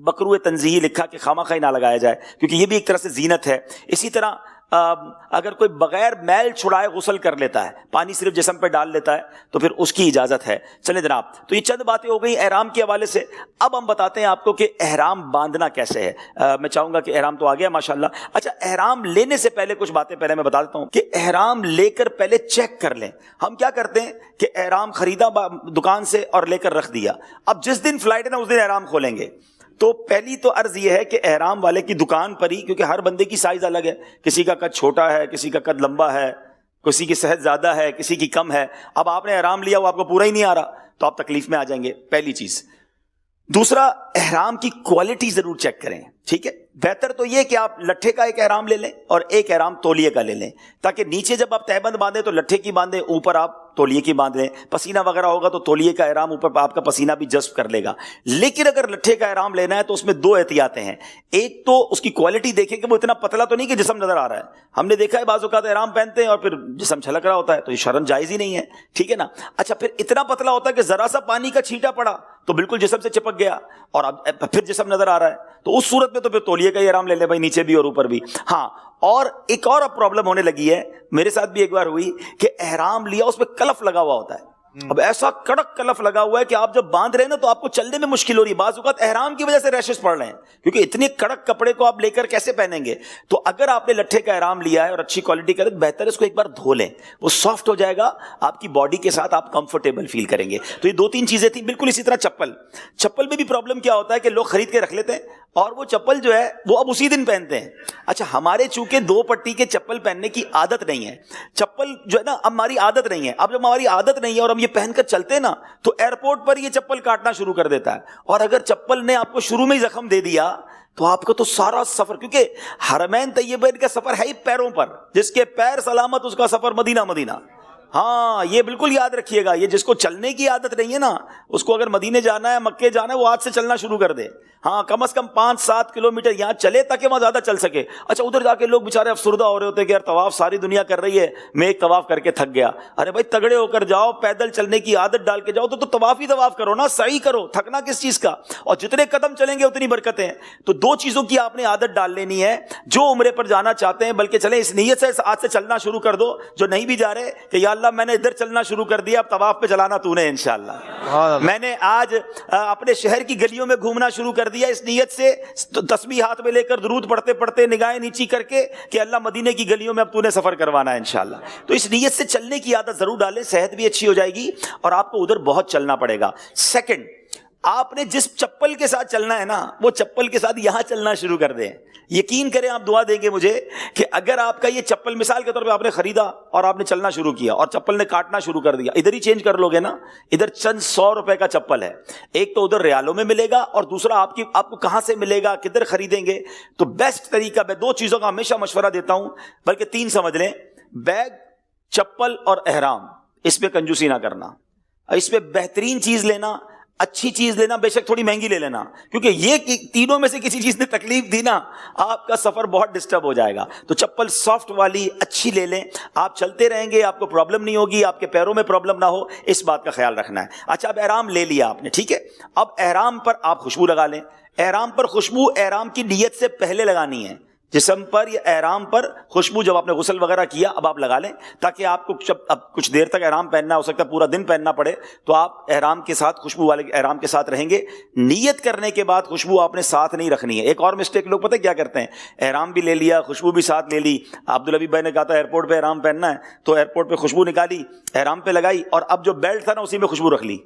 مکروہ تنزیہی لکھا کہ خواہ مخواہ نہ لگایا جائے، کیونکہ یہ بھی ایک طرح سے زینت ہے۔ اسی طرح اگر کوئی بغیر میل چھڑائے غسل کر لیتا ہے، پانی صرف جسم پہ ڈال لیتا ہے، تو پھر اس کی اجازت ہے۔ چلیں جناب، تو یہ چند باتیں ہو گئی احرام کے حوالے سے۔ اب ہم بتاتے ہیں آپ کو کہ احرام باندھنا کیسے ہے۔ میں چاہوں گا کہ احرام تو آ گیا ماشاءاللہ۔ اچھا احرام لینے سے پہلے کچھ باتیں پہلے میں بتا دیتا ہوں کہ احرام لے کر پہلے چیک کر لیں۔ ہم کیا کرتے ہیں کہ احرام خریدا دکان سے اور لے کر رکھ دیا، اب جس دن فلائٹ ہے نا اس دن احرام کھولیں گے۔ تو پہلی تو عرض یہ ہے کہ احرام والے کی دکان پر ہی، کیونکہ ہر بندے کی سائز الگ ہے، کسی کا قد چھوٹا ہے، کسی کا قد لمبا ہے، کسی کی صحت زیادہ ہے، کسی کی کم ہے، اب آپ نے احرام لیا وہ آپ کو پورا ہی نہیں آ رہا تو آپ تکلیف میں آ جائیں گے، پہلی چیز۔ دوسرا، احرام کی کوالٹی ضرور چیک کریں، ٹھیک ہے۔ بہتر تو یہ کہ آپ لٹھے کا ایک احرام لے لیں اور ایک احرام تولیے کا لے لیں، تاکہ نیچے جب آپ تہبند باندھیں تو لٹھے کی باندھیں، اوپر آپ تولیے کی باندھ لیں۔ پسینہ وغیرہ ہوگا تو تولیے کا احرام اوپر آپ کا پسینہ بھی جذب کر لے گا۔ لیکن اگر لٹھے کا احرام لینا ہے تو اس میں دو احتیاطیں ہیں۔ ایک تو اس کی کوالٹی دیکھیں کہ وہ اتنا پتلا تو نہیں کہ جسم نظر آ رہا ہے۔ ہم نے دیکھا ہے بعض اوقات احرام پہنتے ہیں اور پھر جسم چھلک رہا ہوتا ہے، تو یہ شرعاً جائز ہی نہیں ہے، ٹھیک ہے نا۔ اچھا پھر اتنا پتلا ہوتا ہے کہ ذرا سا پانی کا چھینٹا پڑا تو بالکل جسم سے چپک گیا اور اب پھر جسم نظر آ رہا ہے، تو اس صورت میں تو پھر تولیے کا ہی احرام لے لے بھائی، نیچے بھی اور اوپر بھی۔ ہاں، اور ایک اور اب پرابلم ہونے لگی ہے، میرے ساتھ بھی ایک بار ہوئی کہ احرام لیا اس پہ کلف لگا ہوا ہوتا ہے۔ اب ایسا کڑک کلف لگا ہوا ہے کہ آپ جب باندھ رہے ہیں نا تو آپ کو چلنے میں مشکل ہو رہی ہے، بعض اوقات احرام کی وجہ سے ریشز پڑ رہے ہیں، کیونکہ اتنے کڑک کپڑے کو آپ لے کر کیسے پہنیں گے۔ تو اگر آپ نے لٹھے کا احرام لیا ہے اور اچھی کوالٹی کا، بہتر ہے اس کو ایک بار دھو لیں، وہ سافٹ ہو جائے گا، آپ کی باڈی کے ساتھ آپ کمفرٹیبل فیل کریں گے۔ تو یہ دو تین چیزیں تھیں۔ بالکل اسی طرح چپل میں بھی پرابلم کیا ہوتا ہے کہ لوگ خرید کے رکھ لیتے ہیں اور وہ چپل جو ہے وہ اب اسی دن پہنتے ہیں۔ اچھا ہمارے چونکہ 2 پٹی کے چپل پہننے کی عادت نہیں ہے، چپل جو ہے نا ہماری عادت نہیں ہے، اب جب ہماری عادت نہیں ہے اور ہم یہ پہن کر چلتے ہیں نا تو ایئرپورٹ پر یہ چپل کاٹنا شروع کر دیتا ہے، اور اگر چپل نے آپ کو شروع میں ہی زخم دے دیا تو آپ کا تو سارا سفر، کیونکہ حرمین طیبین کا سفر ہے ہی پیروں پر، جس کے پیر سلامت اس کا سفر مدینہ مدینہ۔ ہاں یہ بالکل یاد رکھیے گا, یہ جس کو چلنے کی عادت نہیں ہے نا, اس کو اگر مدینے جانا ہے, مکے جانا ہے, وہ آج سے چلنا شروع کر دے. ہاں کم از کم 5-7 کلومیٹر یہاں چلے تاکہ وہاں زیادہ چل سکے. اچھا ادھر جا کے لوگ بےچارے افسردہ ہو رہے ہوتے ہیں کہ یار طواف ساری دنیا کر رہی ہے, میں ایک طواف کر کے تھک گیا. ارے بھائی تگڑے ہو کر جاؤ, پیدل چلنے کی عادت ڈال کے جاؤ تو طواف ہی طواف کرو نا, سعی کرو, تھکنا کس چیز کا. اور جتنے قدم چلیں گے اتنی برکتیں ہیں. تو 2 چیزوں کی آپ نے عادت ڈال لینی ہے. جو عمرے پر جانا چاہتے ہیں بلکہ چلیں اس نیت سے آج سے چلنا شروع کر دو. جو نہیں بھی جا رہے کہ یا اللہ میں نے ادھر چلنا شروع کر دیا, اب طواف پہ چلانا تو نے انشاءاللہ. میں نے آج اپنے شہر کی گلیوں میں گھومنا شروع کر دیا اس نیت سے, تسبیح ہاتھ میں لے کر درود پڑھتے پڑھتے نگاہیں نیچی کر کے کہ اللہ مدینے کی گلیوں میں اب تو نے سفر کروانا ہے انشاءاللہ. تو اس نیت سے چلنے کی عادت ضرور ڈالیں, صحت بھی اچھی ہو جائے گی اور آپ کو ادھر بہت چلنا پڑے گا. سیکنڈ, آپ نے جس چپل کے ساتھ چلنا ہے نا, وہ چپل کے ساتھ یہاں چلنا شروع کر دیں. یقین کریں, آپ دعا دیں گے مجھے کہ اگر آپ کا یہ چپل مثال کے طور پہ آپ نے خریدا اور آپ نے چلنا شروع کیا اور چپل نے کاٹنا شروع کر دیا, ادھر ہی چینج کر لو گے نا, ادھر چند 100 روپے کا چپل ہے, ایک تو ادھر ریالوں میں ملے گا اور دوسرا آپ کو کہاں سے ملے گا, کدھر خریدیں گے. تو بیسٹ طریقہ, میں 2 چیزوں کا ہمیشہ مشورہ دیتا ہوں, بلکہ 3 سمجھ لیں, بیگ, چپل اور احرام. اس پہ کنجوسی نہ کرنا, اس پہ بہترین چیز لینا, اچھی چیز لینا, بے شک تھوڑی مہنگی لے لینا, کیونکہ یہ تینوں میں سے کسی چیز نے تکلیف دی نا, آپ کا سفر بہت ڈسٹرب ہو جائے گا. تو چپل سافٹ والی اچھی لے لیں, آپ چلتے رہیں گے, آپ کو پرابلم نہیں ہوگی, آپ کے پیروں میں پرابلم نہ ہو, اس بات کا خیال رکھنا ہے. اچھا اب احرام لے لیا آپ نے, ٹھیک ہے, اب احرام پر آپ خوشبو لگا لیں. احرام پر خوشبو احرام کی نیت سے پہلے لگانی ہے. جسم پر یا احرام پر خوشبو جب آپ نے غسل وغیرہ کیا اب آپ لگا لیں, تاکہ آپ کو جب اب کچھ دیر تک احرام پہننا, ہو سکتا ہے پورا دن پہننا پڑے, تو آپ احرام کے ساتھ خوشبو والے احرام کے ساتھ رہیں گے. نیت کرنے کے بعد خوشبو آپ نے ساتھ نہیں رکھنی ہے. ایک اور مسٹیک لوگ پتہ کیا کرتے ہیں, احرام بھی لے لیا, خوشبو بھی ساتھ لے لی. عبدالحبیب بھائی نے کہا تھا ایئرپورٹ پہ احرام پہننا ہے, تو ایئرپورٹ پہ خوشبو نکالی, احرام پہ لگائی, اور اب جو بیلٹ تھا نا اسی میں خوشبو رکھ لی,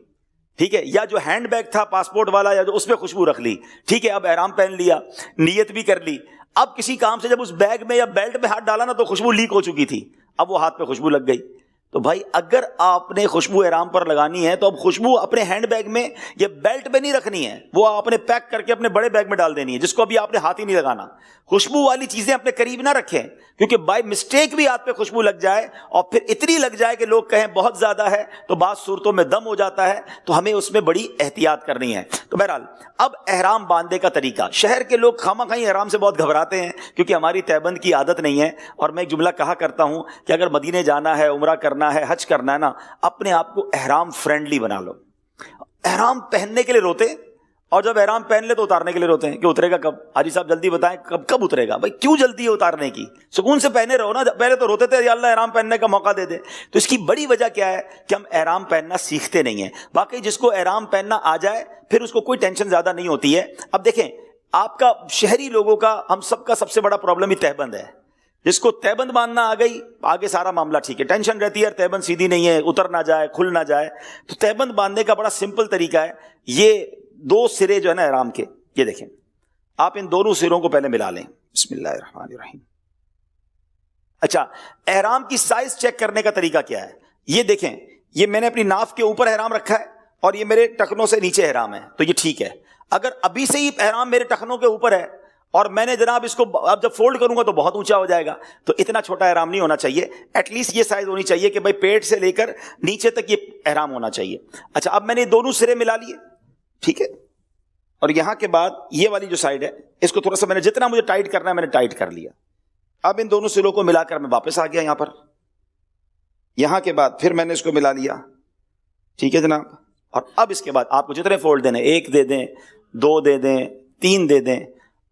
ٹھیک ہے, یا جو ہینڈ بیگ تھا پاسپورٹ والا یا جو اس پہ خوشبو رکھ لی, ٹھیک ہے. اب احرام پہن لیا, نیت بھی کر لی, اب کسی کام سے جب اس بیگ میں یا بیلٹ میں ہاتھ ڈالا نا تو خوشبو لیک ہو چکی تھی, اب وہ ہاتھ پہ خوشبو لگ گئی. تو بھائی اگر آپ نے خوشبو احرام پر لگانی ہے تو اب خوشبو اپنے ہینڈ بیگ میں یا بیلٹ میں نہیں رکھنی ہے, وہ آپ نے پیک کر کے اپنے بڑے بیگ میں ڈال دینی ہے, جس کو ابھی آپ نے ہاتھ ہی نہیں لگانا. خوشبو والی چیزیں اپنے قریب نہ رکھیں, کیونکہ بائی مسٹیک بھی ہاتھ پہ خوشبو لگ جائے اور پھر اتنی لگ جائے کہ لوگ کہیں بہت زیادہ ہے, تو بعض صورتوں میں دم ہو جاتا ہے, تو ہمیں اس میں بڑی احتیاط کرنی ہے. تو بہرحال اب احرام باندھنے کا طریقہ, شہر کے لوگ خواہ مخواہ احرام سے بہت گھبراتے ہیں کیونکہ ہماری تہبند کی عادت نہیں ہے. اور میں ایک جملہ کہا کرتا ہوں کہ اگر مدینے جانا ہے, عمرہ کرنا ہے, حج کرنا ہے نا, اپنے آپ کو احرام فرینڈلی بنا لو. احرام پہننے کے لیے روتے, اور جب احرام پہن لے تو اتارنے کے لیے روتے ہیں کہ اترے گا کب, حاجی صاحب جلدی بتائیں کب اترے گا. بھائی کیوں جلدی ہے اتارنے کی, سکون سے پہنے رہو نا. پہلے تو روتے تھے یا اللہ احرام پہننے کا موقع دے دے. تو اس کی بڑی وجہ کیا ہے کہ ہم احرام پہننا سیکھتے نہیں ہیں. باقی جس کو احرام پہننا آ جائے پھر اس کو کوئی ٹینشن زیادہ نہیں ہوتی ہے. اب دیکھیں, آپ کا شہری لوگوں کا, ہم سب کا سب سے بڑا پرابلم ہی تہبند ہے. جس کو تہبند باندھنا آ گئی, آگے سارا معاملہ ٹھیک ہے. ٹینشن رہتی ہے تہبند سیدھی نہیں ہے, اتر نہ جائے, کھل نہ جائے. تو تہبند باندھنے کا بڑا سمپل طریقہ ہے, یہ 2 سرے جو ہے نا احرام کے, یہ دیکھیں, آپ ان دونوں سروں کو پہلے ملا لیں. بسم اللہ الرحمن الرحیم. اچھا, احرام کی سائز چیک کرنے کا طریقہ کیا ہے, یہ دیکھیں, یہ میں نے اپنی ناف کے اوپر احرام رکھا ہے اور یہ میرے ٹخنوں سے نیچے احرام ہے, تو یہ ٹھیک ہے. اگر ابھی سے ہی احرام میرے ٹخنوں کے اوپر ہے اور میں نے جناب اس کو اب جب فولڈ کروں گا تو بہت اونچا ہو جائے گا, تو اتنا چھوٹا احرام نہیں ہونا چاہیے. ایٹ لیسٹ یہ سائز ہونی چاہیے کہ بھائی پیٹ سے لے کر نیچے تک یہ احرام ہونا چاہیے. اچھا, اب میں نے دونوں سرے ملا لیے, ٹھیک ہے, اور یہاں کے بعد یہ والی جو سائڈ ہے اس کو تھوڑا سا میں نے جتنا مجھے ٹائٹ کرنا ہے میں نے ٹائٹ کر لیا. اب ان دونوں سروں کو ملا کر میں واپس آ گیا یہاں پر. یہاں کے بعد پھر میں نے اس کو ملا لیا, ٹھیک ہے جناب. اور اب اس کے بعد آپ کو جتنے فولڈ دینے, 1 دے دیں, 2 دے دیں, 3 دے دیں.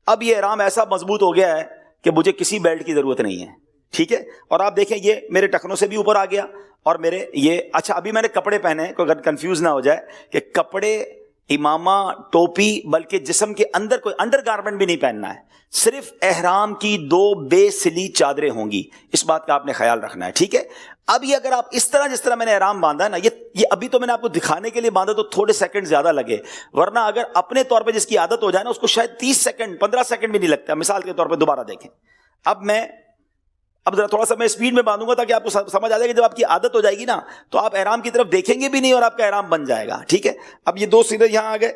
اب یہ احرام ایسا مضبوط ہو گیا ہے کہ مجھے کسی بیلٹ کی ضرورت نہیں ہے, ٹھیک ہے. اور آپ دیکھیں یہ میرے ٹخنوں سے بھی اوپر آ گیا اور میرے یہ, اچھا ابھی میں نے کپڑے پہنے, کوئی کنفیوز نہ ہو جائے کہ کپڑے, امامہ, ٹوپی, بلکہ جسم کے اندر کوئی انڈر گارمنٹ بھی نہیں پہننا ہے. صرف احرام کی 2 بے سلی چادریں ہوں گی, اس بات کا آپ نے خیال رکھنا ہے, ٹھیک ہے. اب یہ اگر آپ اس طرح جس طرح میں نے احرام باندھا ہے نا, یہ ابھی تو میں نے آپ کو دکھانے کے لیے باندھا تو تھوڑے سیکنڈ زیادہ لگے, ورنہ اگر اپنے طور پہ جس کی عادت ہو جائے نا اس کو شاید 30 سیکنڈ 15 سیکنڈ بھی نہیں لگتا. مثال کے طور پہ دوبارہ دیکھیں, اب ذرا تھوڑا سا میں اسپیڈ میں باندھوں گا تاکہ آپ کو سمجھ آ جائے کہ جب آپ کی عادت ہو جائے گی نا تو آپ احرام کی طرف دیکھیں گے بھی نہیں اور آپ کا احرام بن جائے گا, ٹھیک ہے. اب یہ 2 سرے یہاں آ گئے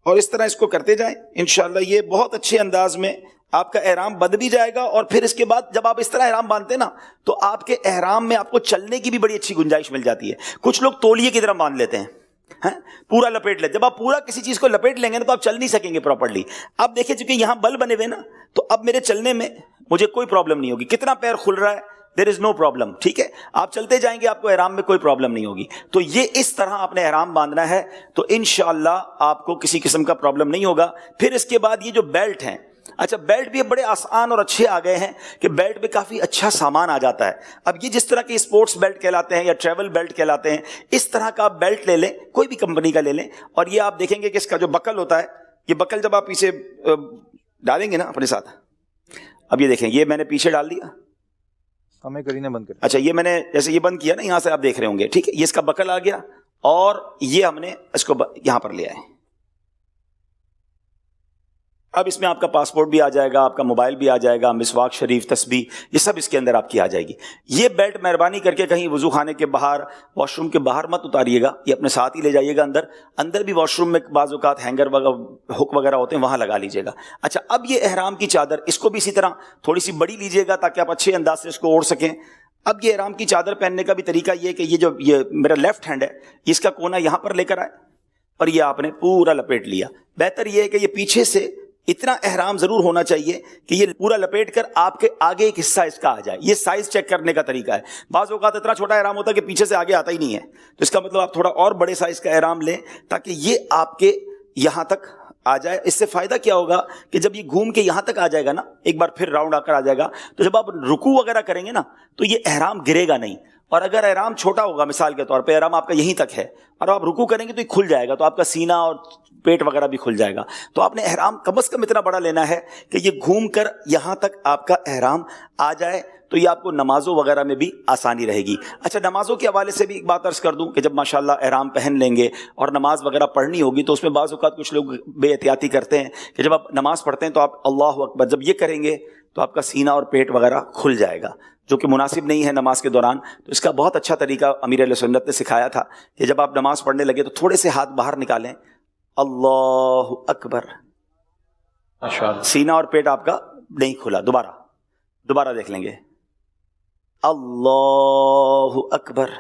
اور اس طرح اس کو کرتے جائیں انشاءاللہ. یہ بہت اچھے انداز میں آپ کا احرام بندھ بھی جائے گا، اور پھر اس کے بعد جب آپ اس طرح احرام باندھتے ہیں نا تو آپ کے احرام میں آپ کو چلنے کی بھی بڑی اچھی گنجائش مل جاتی ہے. کچھ لوگ تولیے کی طرح باندھ لیتے ہیں، پورا لپیٹ لیتے. جب آپ پورا کسی چیز کو لپیٹ لیں گے نا تو آپ چل نہیں سکیں گے پراپرلی. اب دیکھیں چونکہ یہاں بل بنے ہوئے نا تو اب میرے چلنے میں مجھے کوئی پرابلم نہیں ہوگی. کتنا پیر کھل رہا ہے، دیر از نو پرابلم. ٹھیک ہے، آپ چلتے جائیں گے، آپ کو احرام میں کوئی پرابلم نہیں ہوگی. تو یہ اس طرح آپ نے احرام باندھنا ہے تو انشاءاللہ آپ کو کسی قسم کا پرابلم نہیں ہوگا. پھر اس کے بعد یہ جو بیلٹ ہیں، اچھا بیلٹ بھی بڑے آسان اور اچھے آ گئے ہیں کہ بیلٹ میں کافی اچھا سامان آ جاتا ہے. اب یہ جس طرح کے اسپورٹس بیلٹ کہلاتے ہیں یا ٹریول بیلٹ کہلاتے ہیں، اس طرح کا آپ بیلٹ لے لیں، کوئی بھی کمپنی کا لے لیں. اور یہ آپ دیکھیں گے کہ اس کا جو بکل ہوتا ہے، یہ بکل جب آپ پیچھے ڈالیں گے نا اپنے ساتھ، اب یہ دیکھیں یہ میں نے پیچھے ڈال دیا، ہمیں کرینے بند کر. اچھا یہ میں نے جیسے یہ بند کیا نا، یہاں سے آپ دیکھ رہے ہوں گے، ٹھیک ہے، یہ اس کا بکل آ گیا اور یہ ہم نے اس کو یہاں پر لیا ہے. اب اس میں آپ کا پاسپورٹ بھی آ جائے گا، آپ کا موبائل بھی آ جائے گا، مسواک شریف، تسبیح، یہ سب اس کے اندر آپ کی آ جائے گی. یہ بیلٹ مہربانی کر کے کہیں وضو خانے کے باہر، واش روم کے باہر مت اتاریے گا، یہ اپنے ساتھ ہی لے جائیے گا. اندر بھی واش روم میں بعض اوقات ہینگر وغیرہ ہک وغیرہ ہوتے ہیں، وہاں لگا لیجیے گا. اچھا اب یہ احرام کی چادر، اس کو بھی اسی طرح تھوڑی سی بڑی لیجیے گا تاکہ آپ اچھے انداز سے اس کو اوڑھ سکیں. اب یہ احرام کی چادر پہننے کا بھی طریقہ یہ کہ یہ میرا لیفٹ ہینڈ ہے، اس کا کونا یہاں پر لے کر آئے اور یہ آپ نے پورا لپیٹ لیا. بہتر یہ ہے کہ یہ پیچھے سے اتنا احرام ضرور ہونا چاہیے کہ یہ پورا لپیٹ کر آپ کے آگے ایک حصہ اس کا آ جائے. یہ سائز چیک کرنے کا طریقہ ہے. بعض اوقات اتنا چھوٹا احرام ہوتا ہے کہ پیچھے سے آگے آتا ہی نہیں ہے، تو اس کا مطلب آپ تھوڑا اور بڑے سائز کا احرام لیں تاکہ یہ آپ کے یہاں تک آ جائے. اس سے فائدہ کیا ہوگا کہ جب یہ گھوم کے یہاں تک آ جائے گا نا، ایک بار پھر راؤنڈ آ کر آ جائے گا، تو جب آپ رکوع وغیرہ کریں گے نا تو یہ احرام گرے گا نہیں. اور اگر احرام چھوٹا ہوگا، مثال کے طور پہ احرام آپ کا یہیں تک ہے اور آپ رکوع کریں گے تو یہ کھل جائے گا، تو آپ کا سینہ اور پیٹ وغیرہ بھی کھل جائے گا. تو آپ نے احرام کم از کم اتنا بڑا لینا ہے کہ یہ گھوم کر یہاں تک آپ کا احرام آ جائے، تو یہ آپ کو نمازوں وغیرہ میں بھی آسانی رہے گی. اچھا نمازوں کے حوالے سے بھی ایک بات عرض کر دوں کہ جب ماشاءاللہ احرام پہن لیں گے اور نماز وغیرہ پڑھنی ہوگی تو اس میں بعض اوقات کچھ لوگ بے احتیاطی کرتے ہیں کہ جب آپ نماز پڑھتے ہیں تو آپ اللہ اکبر جب یہ کریں گے تو آپ کا سینہ اور پیٹ وغیرہ کھل جائے گا، جو کہ مناسب نہیں ہے نماز کے دوران. تو اس کا بہت اچھا طریقہ امیر اہل سنت نے سکھایا تھا کہ جب آپ نماز پڑھنے لگے تو تھوڑے سے ہاتھ باہر نکالیں، اللہ اکبر، سینہ اور پیٹ آپ کا نہیں کھلا. دوبارہ دیکھ لیں گے، اللہ اکبر.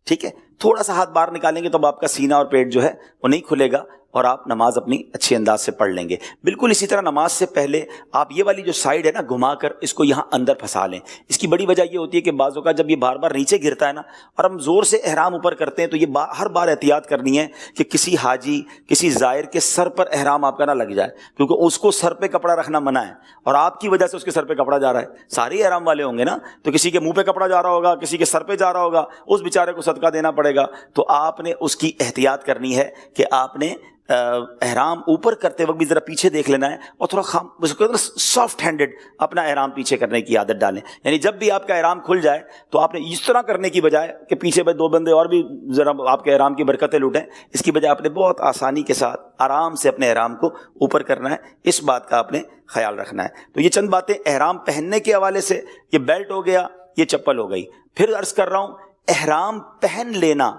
ٹھیک ہے، تھوڑا سا ہاتھ باہر نکالیں گے تو آپ کا سینہ اور پیٹ جو ہے وہ نہیں کھلے گا اور آپ نماز اپنی اچھے انداز سے پڑھ لیں گے. بالکل اسی طرح نماز سے پہلے آپ یہ والی جو سائڈ ہے نا گھما کر اس کو یہاں اندر پھنسا لیں. اس کی بڑی وجہ یہ ہوتی ہے کہ بعض اوقات جب یہ بار بار نیچے گرتا ہے نا اور ہم زور سے احرام اوپر کرتے ہیں تو یہ ہر بار احتیاط کرنی ہے کہ کسی حاجی، کسی زائر کے سر پر احرام آپ کا نہ لگ جائے، کیونکہ اس کو سر پہ کپڑا رکھنا منع ہے اور آپ کی وجہ سے اس کے سر پہ کپڑا جا رہا ہے. سارے احرام والے ہوں گے نا، تو کسی کے منہ پہ کپڑا جا رہا ہوگا، کسی کے سر پہ جا رہا ہوگا، اس بیچارے کو صدقہ دینا پڑے گا. تو آپ نے اس کی احتیاط کرنی ہے کہ آپ نے احرام اوپر کرتے وقت بھی ذرا پیچھے دیکھ لینا ہے اور تھوڑا سافٹ ہینڈڈ اپنا احرام پیچھے کرنے کی عادت ڈالیں. یعنی جب بھی آپ کا احرام کھل جائے تو آپ نے اس طرح کرنے کی بجائے کہ پیچھے دو بندے اور بھی ذرا آپ کے احرام کی برکتیں لوٹیں، اس کی بجائے آپ نے بہت آسانی کے ساتھ آرام سے اپنے احرام کو اوپر کرنا ہے. اس بات کا آپ نے خیال رکھنا ہے. تو یہ چند باتیں احرام پہننے کے حوالے سے. یہ بیلٹ ہو گیا، یہ چپل ہو گئی. پھر عرض کر رہا ہوں احرام پہن لینا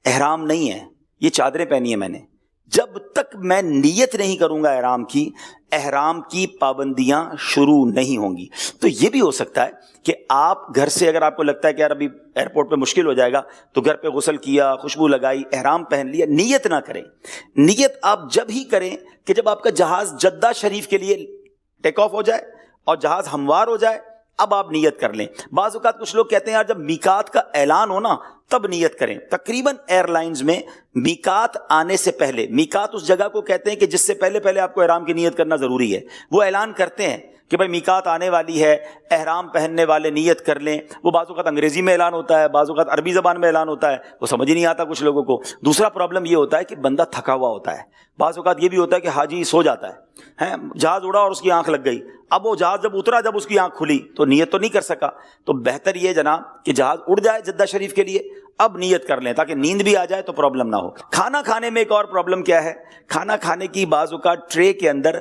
احرام نہیں ہے. یہ چادریں پہنی ہیں میں نے، جب تک میں نیت نہیں کروں گا احرام کی پابندیاں شروع نہیں ہوں گی. تو یہ بھی ہو سکتا ہے کہ آپ گھر سے اگر آپ کو لگتا ہے کہ یار ابھی ایئرپورٹ پہ مشکل ہو جائے گا تو گھر پہ غسل کیا، خوشبو لگائی، احرام پہن لیا، نیت نہ کریں. نیت آپ جب ہی کریں کہ جب آپ کا جہاز جدہ شریف کے لیے ٹیک آف ہو جائے اور جہاز ہموار ہو جائے، اب آپ نیت کر لیں. بعض اوقات کچھ لوگ کہتے ہیں یار جب میقات کا اعلان ہو نا تب نیت کریں. تقریباً ایئر لائنز میں میقات آنے سے پہلے، میقات اس جگہ کو کہتے ہیں کہ جس سے پہلے آپ کو احرام کی نیت کرنا ضروری ہے. وہ اعلان کرتے ہیں کہ بھائی میقات آنے والی ہے، احرام پہننے والے نیت کر لیں. وہ بعض اوقات انگریزی میں اعلان ہوتا ہے، بعض اوقات عربی زبان میں اعلان ہوتا ہے، وہ سمجھ ہی نہیں آتا کچھ لوگوں کو. دوسرا پرابلم یہ ہوتا ہے کہ بندہ تھکا ہوا ہوتا ہے. بعض اوقات یہ بھی ہوتا ہے کہ حاجی سو جاتا ہے، جہاز اڑا اور اس کی آنکھ لگ گئی. اب وہ جہاز جب اترا، جب اس کی آنکھ کھلی تو نیت تو نہیں کر سکا. تو بہتر یہ جناب کہ جہاز اڑ جائے جدہ شریف کے لیے، اب نیت کر لیں تاکہ نیند بھی آ جائے تو پرابلم نہ ہو. کھانا کھانے میں ایک اور پرابلم کیا ہے، کھانا کھانے کی بعض اوقات ٹرے کے اندر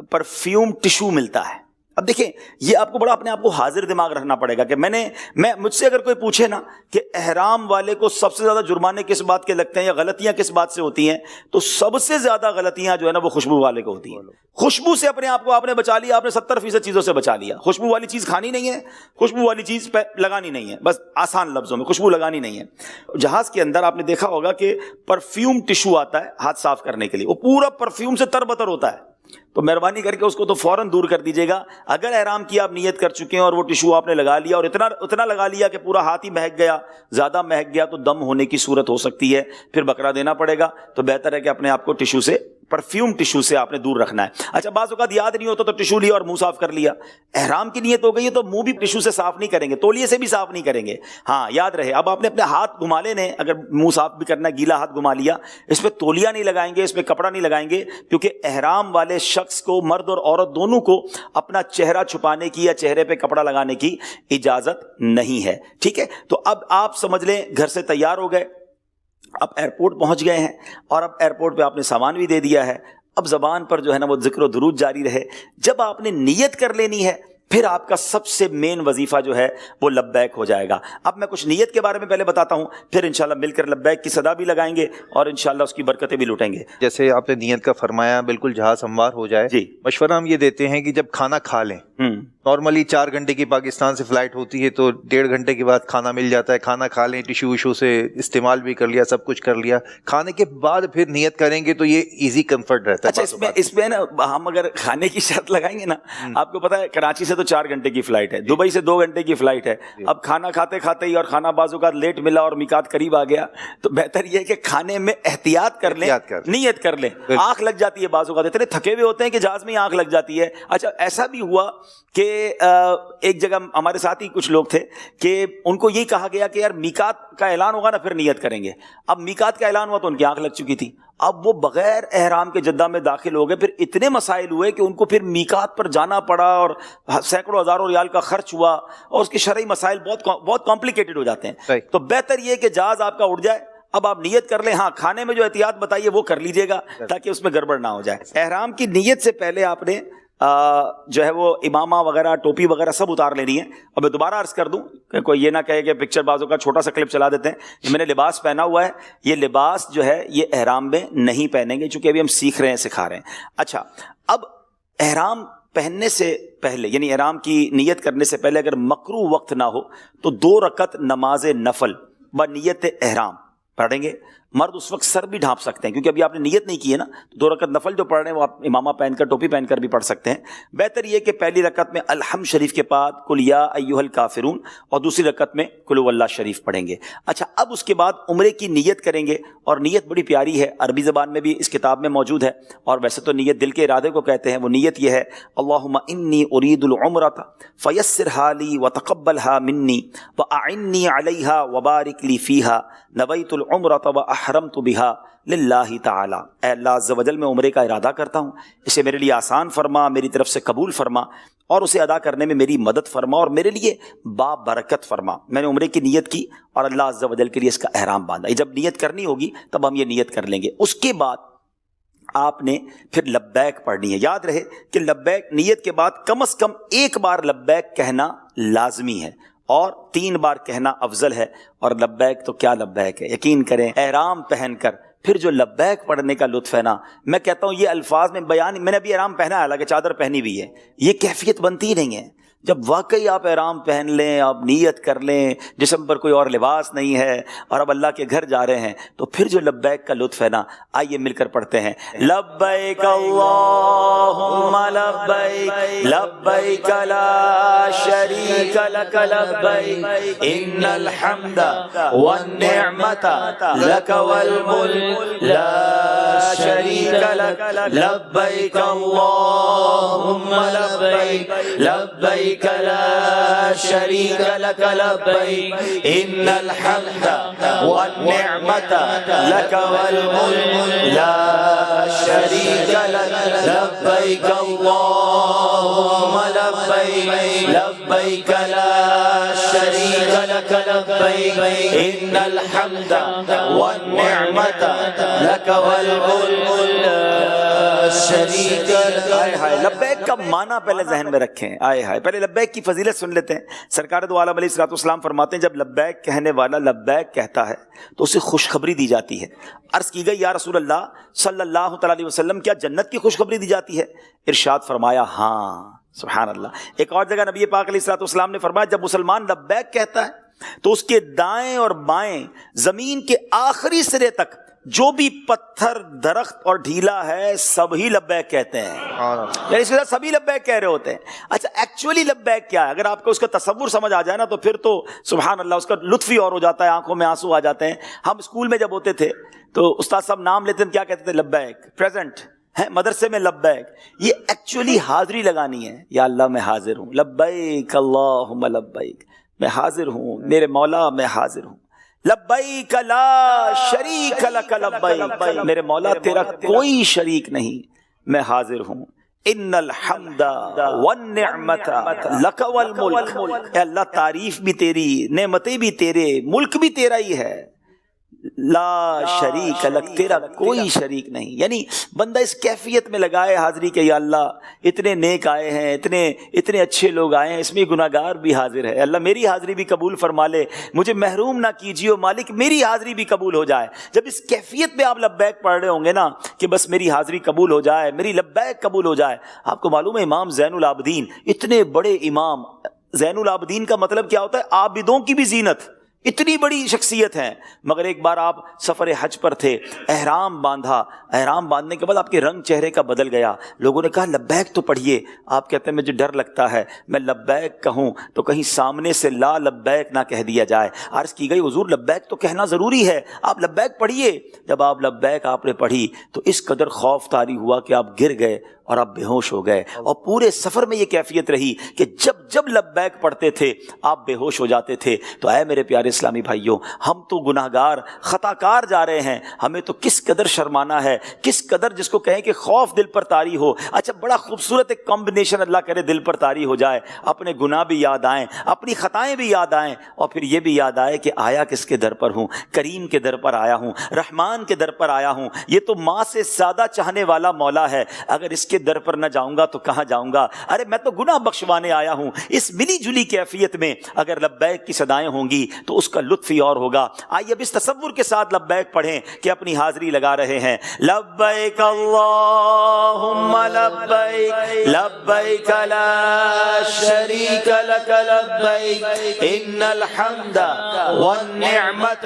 پرفیوم ٹشو ملتا ہے. اب دیکھیں یہ آپ کو بڑا اپنے آپ کو حاضر دماغ رکھنا پڑے گا کہ مجھ سے اگر کوئی پوچھے نا کہ احرام والے کو سب سے زیادہ جرمانے کس بات کے لگتے ہیں یا غلطیاں کس بات سے ہوتی ہیں، تو سب سے زیادہ غلطیاں جو ہے نا وہ خوشبو والے کو ہوتی ہیں. خوشبو سے اپنے آپ کو آپ نے بچا لیا، آپ نے 70% چیزوں سے بچا لیا. خوشبو والی چیز کھانی نہیں ہے، خوشبو والی چیز لگانی نہیں ہے، بس آسان لفظوں میں خوشبو لگانی نہیں ہے. جہاز کے اندر آپ نے دیکھا ہوگا کہ پرفیوم ٹشو آتا ہے ہاتھ صاف کرنے کے لیے، وہ پورا پرفیوم سے تر بتر ہوتا ہے. تو مہربانی کر کے اس کو تو فوراً دور کر دیجیے گا. اگر احرام کی آپ نیت کر چکے ہیں اور وہ ٹشو آپ نے لگا لیا اور اتنا لگا لیا کہ پورا ہاتھ ہی مہک گیا، زیادہ مہک گیا، تو دم ہونے کی صورت ہو سکتی ہے، پھر بکرا دینا پڑے گا. تو بہتر ہے کہ اپنے آپ کو ٹشو سے، پرفیوم ٹشو سے آپ نے دور رکھنا ہے. اچھا بعض اوقات یاد نہیں ہوتا تو ٹشو لیا اور منہ صاف کر لیا. احرام کی نیت ہو گئی ہے تو منہ بھی ٹشو سے صاف نہیں کریں گے، تولیے سے بھی صاف نہیں کریں گے. ہاں یاد رہے، اب آپ نے اپنے ہاتھ گھما لینے، اگر منہ صاف بھی کرنا ہے گیلا ہاتھ گھما لیا، اس پہ تولیہ نہیں لگائیں گے، اس پہ کپڑا نہیں لگائیں گے، کیونکہ احرام والے شخص کو، مرد اور عورت دونوں کو، اپنا چہرہ چھپانے کی یا چہرے پہ کپڑا لگانے کی اجازت نہیں ہے. ٹھیک ہے، تو اب آپ سمجھ لیں گھر سے تیار ہو گئے، اب ایئرپورٹ پہنچ گئے ہیں، اور اب ایئرپورٹ پہ آپ نے سامان بھی دے دیا ہے. اب زبان پر جو ہے نا وہ ذکر و درود جاری رہے. جب آپ نے نیت کر لینی ہے، پھر آپ کا سب سے مین وظیفہ جو ہے وہ لبیک ہو جائے گا. اب میں کچھ نیت کے بارے میں پہلے بتاتا ہوں، پھر انشاءاللہ مل کر لبیک کی صدا بھی لگائیں گے اور انشاءاللہ اس کی برکتیں بھی لوٹیں گے. جیسے آپ نے نیت کا فرمایا بالکل جہاز ہموار ہو جائے. جی مشورہ ہم یہ دیتے ہیں کہ جب کھانا کھا لیں، نارملی 4 گھنٹے کی پاکستان سے فلائٹ ہوتی ہے تو 1.5 گھنٹے کے بعد کھانا مل جاتا ہے. کھانا کھا لیں، ٹشو وشو سے استعمال بھی کر لیا، سب کچھ کر لیا. کھانے کے بعد پھر نیت کریں گے تو یہ ایزی کمفرٹ رہتا ہے. اچھا اس میں نا ہم اگر کھانے کی شرط لگائیں گے نا، آپ کو پتا ہے کراچی سے تو 4 گھنٹے کی فلائٹ ہے، دبئی سے 2 گھنٹے کی فلائٹ ہے. اب کھانا کھاتے کھاتے ہی اور کھانا بعض اوقات لیٹ ملا اور میقات قریب آ گیا، تو بہتر یہ ہے کہ کھانے میں احتیاط کر لیں، نیت کر لیں. آنکھ لگ جاتی ہے بعض اوقات، اتنے تھکے ہوئے ہوتے ہیں کہ جہاز میں آنکھ لگ جاتی ہے. اچھا ایسا بھی ہوا کہ ایک جگہ ہمارے ساتھ ہی کچھ لوگ تھے کہ ان کو یہی کہا گیا کہ یار میقات کا اعلان ہوگا نا پھر نیت کریں گے. اب میقات کا اعلان ہوا تو ان کی آنکھ لگ چکی تھی. اب وہ بغیر احرام کے جدہ میں داخل ہو گئے. پھر اتنے مسائل ہوئے کہ ان کو پھر میقات پر جانا پڑا اور سینکڑوں ہزاروں ریال کا خرچ ہوا، اور اس کے شرعی مسائل بہت کمپلیکیٹڈ ہو جاتے ہیں. تو بہتر یہ کہ جہاز آپ کا اڑ جائے، اب آپ نیت کر لیں. ہاں کھانے میں جو احتیاط بتائیے وہ کر لیجئے گا تاکہ اس میں گڑبڑ نہ ہو جائے. احرام کی نیت سے پہلے آپ نے جو ہے وہ امامہ وغیرہ، ٹوپی وغیرہ سب اتار لینی ہے. اور میں دوبارہ عرض کر دوں کہ کوئی یہ نہ کہے کہ پکچر بازوں کا چھوٹا سا کلپ چلا دیتے ہیں. میں نے لباس پہنا ہوا ہے، یہ لباس جو ہے یہ احرام میں نہیں پہنیں گے، چونکہ ابھی ہم سیکھ رہے ہیں، سکھا رہے ہیں. اچھا اب احرام پہننے سے پہلے، یعنی احرام کی نیت کرنے سے پہلے اگر مکروہ وقت نہ ہو تو 2 رکعت نماز نفل بنیت احرام پڑھیں گے. مرد اس وقت سر بھی ڈھانپ سکتے ہیں کیونکہ ابھی آپ نے نیت نہیں کی ہے نا. 2 رکعت نفل جو پڑھ رہے ہیں وہ آپ امامہ پہن کر، ٹوپی پہن کر بھی پڑھ سکتے ہیں. بہتر یہ کہ پہلی رکعت میں الحمد شریف کے بعد قل یا ایھا الکافرون اور دوسری رکعت میں قل هو اللہ شریف پڑھیں گے. اچھا اب اس کے بعد عمرے کی نیت کریں گے، اور نیت بڑی پیاری ہے، عربی زبان میں بھی اس کتاب میں موجود ہے. اور ویسے تو نیت دل کے ارادے کو کہتے ہیں. وہ نیت یہ ہے اللہم انی ارید العمرۃ فیسرھا لی وتقبلھا منی واعنی علیھا وبارک لی فیھا نویت العمرۃ واحرمت بھا للہ تعالی. اے اللہ عز و جل میں عمرے کا ارادہ کرتا ہوں، اسے میرے لیے آسان فرما، میری طرف سے قبول فرما، اور اسے ادا کرنے میں میری مدد فرما اور میرے لیے بابرکت فرما. میں نے عمرے کی نیت کی اور اللہ عز و جل کے لیے اس کا احرام باندھا. جب نیت کرنی ہوگی تب ہم یہ نیت کر لیں گے. اس کے بعد آپ نے پھر لبیک پڑھنی ہے. یاد رہے کہ لبیک نیت کے بعد کم از کم 1 بار لبیک کہنا لازمی ہے اور 3 بار کہنا افضل ہے. اور لبیک تو کیا لبیک ہے، یقین کریں احرام پہن کر پھر جو لبیک پڑھنے کا لطف ہے نا، میں کہتا ہوں یہ الفاظ میں بیان، میں نے ابھی احرام پہنا ہے حالانکہ چادر پہنی بھی ہے، یہ کیفیت بنتی ہی نہیں ہے. جب واقعی آپ احرام پہن لیں، آپ نیت کر لیں، جسم پر کوئی اور لباس نہیں ہے اور اب اللہ کے گھر جا رہے ہیں، تو پھر جو لبیک کا لطف ہے نا، آئیے مل کر پڑھتے ہیں. لبیک اللہم لبیک لبیک لا شریک لک لبیک ان الحمد والنعمت لک والملک لا شریک لک لبیک اللہم لبیک لبیک لا شریک لک لبیک ان الحمد والنعمت لک والملک لا شریک لک لبیک اللہم لبیک لبیک لا شریک لک لبیک ان الحمد والنعمت لک والملک شریک لک. آئے ہائے، لبیک کا معنی پہلے ذہن میں رکھیں. آئے ہائے، پہلے لبیک کی فضیلت سن لیتے ہیں. سرکار دو عالم علیہ الصلوۃ والسلام فرماتے ہیں جب لبیک کہنے والا لبیک کہتا ہے تو اسے خوشخبری دی جاتی ہے. عرض کی گئی یا رسول اللہ صلی اللہ تعالی علیہ وسلم کیا جنت کی خوشخبری دی جاتی ہے؟ ارشاد فرمایا ہاں. سبحان اللہ. ایک اور جگہ نبی پاک علیہ الصلوۃ والسلام نے فرمایا جب مسلمان لبیک کہتا ہے تو اس کے دائیں اور بائیں زمین کے آخری سرے تک جو بھی پتھر، درخت اور ڈھیلا ہے سبھی لبیک کہتے ہیں. یعنی اس کے ساتھ سبھی لبیک کہہ رہے ہوتے ہیں. اچھا ایکچولی لبیک کیا ہے؟ اگر آپ کو اس کا تصور سمجھ آ جائے نا تو پھر تو سبحان اللہ اس کا لطف ہی اور ہو جاتا ہے، آنکھوں میں آنسو آ جاتے ہیں. ہم اسکول میں جب ہوتے تھے تو استاد صاحب نام لیتے ہیں کیا کہتے تھے؟ لبیک. پریزنٹ ہے مدرسے میں لبیک. یہ ایکچولی حاضری لگانی ہے. یا اللہ میں حاضر ہوں، لبیک اللہم لبیک، میں حاضر ہوں میرے مولا، میں حاضر ہوں. لبیک لا شریک لک لبیک، میرے مولا تیرا کوئی شریک نہیں، میں حاضر ہوں. ان الحمد والنعمت لک والملک، اے اللہ تعریف بھی تیری، نعمتیں بھی تیرے، ملک بھی تیرا ہی ہے. لا شریک لک، تیرا کوئی شریک نہیں. یعنی بندہ اس کیفیت میں لگائے حاضری کہ یا اللہ اتنے نیک آئے ہیں، اتنے اچھے لوگ آئے ہیں، اس میں گناہگار بھی حاضر ہے. اللہ میری حاضری بھی قبول فرما لے، مجھے محروم نہ کیجیے مالک، میری حاضری بھی قبول ہو جائے. جب اس کیفیت میں آپ لبیک پڑھ رہے ہوں گے نا کہ بس میری حاضری قبول ہو جائے، میری لبیک قبول ہو جائے. آپ کو معلوم ہے امام زین العابدین، اتنے بڑے امام، زین العابدین کا مطلب کیا ہوتا ہے؟ عابدوں کی بھی زینت. اتنی بڑی شخصیت ہیں. مگر ایک بار آپ سفر حج پر تھے، احرام باندھا، احرام باندھنے کے بعد آپ کے رنگ چہرے کا بدل گیا. لوگوں نے کہا لبیک تو پڑھیے. آپ کہتے ہیں مجھے ڈر لگتا ہے میں لبیک کہوں تو کہیں سامنے سے لا لبیک نہ کہہ دیا جائے. عرض کی گئی حضور لبیک تو کہنا ضروری ہے، آپ لبیک پڑھیے. جب آپ لبیک آپ نے پڑھی تو اس قدر خوف طاری ہوا کہ آپ گر گئے اور آپ بے ہوش ہو گئے. اور پورے سفر میں یہ کیفیت رہی کہ جب جب لبیک پڑھتے تھے آپ بے ہوش ہو جاتے تھے. تو اے میرے پیارے اسلامی بھائیوں، ہم تو گناہگار خطا کار جا رہے ہیں، ہمیں تو کس قدر شرمانا ہے، کس قدر جس کو کہیں کہ خوف دل پر طاری ہو. اچھا بڑا خوبصورت ایک کمبینیشن اللہ کرے دل پر طاری ہو جائے، اپنے گناہ بھی یاد آئیں، اپنی خطائیں بھی یاد آئیں، اور پھر یہ بھی یاد آئے کہ آیا کس کے در پر ہوں؟ کریم کے در پر آیا ہوں، رحمان کے در پر آیا ہوں. یہ تو ماں سے زیادہ چاہنے والا مولا ہے، اگر اس کے در پر نہ جاؤں گا تو کہاں جاؤں گا؟ ارے میں تو گناہ بخشوانے آیا ہوں. اس ملی جلی کیفیت میں اگر لبیک کی صدائیں ہوں گی تو اس کا لطف ہی اور ہوگا. آئیے اب اس تصور کے ساتھ لبیک پڑھیں کہ اپنی حاضری لگا رہے ہیں. لبیک اللہم لبیک، لبیک لا شریک لک لبیک، ان الحمد والنعمت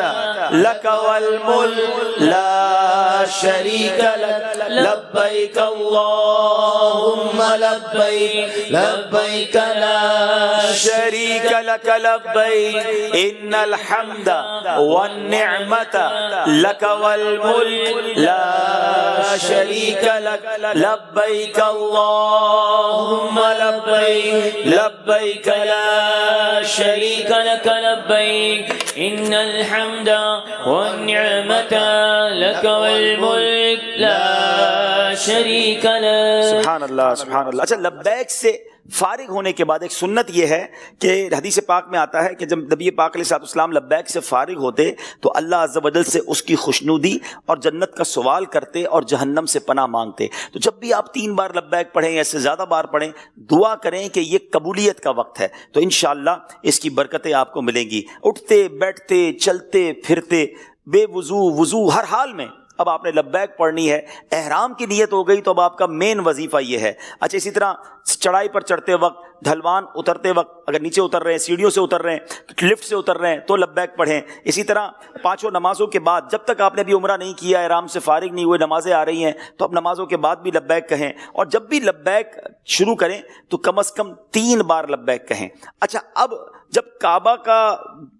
لک والملک لا شریک لک. لبیک اللہم لبیک، لبیک لا شریک لک لبیک، ان الحمد والنعمت لک والملک لا شریک لک. لبیک اللہم لبیک، لبیک لا شریک لک لبیک، ان الحمد والنعمت لک والملک لا شریک لک. سبحان اللہ سبحان اللہ. اچھا لبیک سے فارغ ہونے کے بعد ایک سنت یہ ہے کہ حدیث پاک میں آتا ہے کہ جب نبی پاک علیہ الصلوۃ والسلام لبیک سے فارغ ہوتے تو اللہ عز و جل سے اس کی خوشنودی اور جنت کا سوال کرتے اور جہنم سے پناہ مانگتے. تو جب بھی آپ 3 بار لبیک پڑھیں یا اس سے زیادہ بار پڑھیں، دعا کریں کہ یہ قبولیت کا وقت ہے، تو انشاءاللہ اس کی برکتیں آپ کو ملیں گی. اٹھتے بیٹھتے چلتے پھرتے، بے وضو ہر حال میں اب آپ نے لبیک پڑھنی ہے. احرام کی نیت ہو گئی تو اب آپ کا مین وظیفہ یہ ہے. اچھا اسی طرح چڑھائی پر چڑھتے وقت، ڈھلوان اترتے وقت، اگر نیچے اتر رہے ہیں، سیڑھیوں سے اتر رہے ہیں، لفٹ سے اتر رہے ہیں تو لبیک پڑھیں. اسی طرح 5 نمازوں کے بعد، جب تک آپ نے بھی عمرہ نہیں کیا، احرام سے فارغ نہیں ہوئے، نمازیں آ رہی ہیں تو اب نمازوں کے بعد بھی لبیک کہیں. اور جب بھی لبیک شروع کریں تو کم از کم 3 بار لبیک کہیں. اچھا اب جب کعبہ کا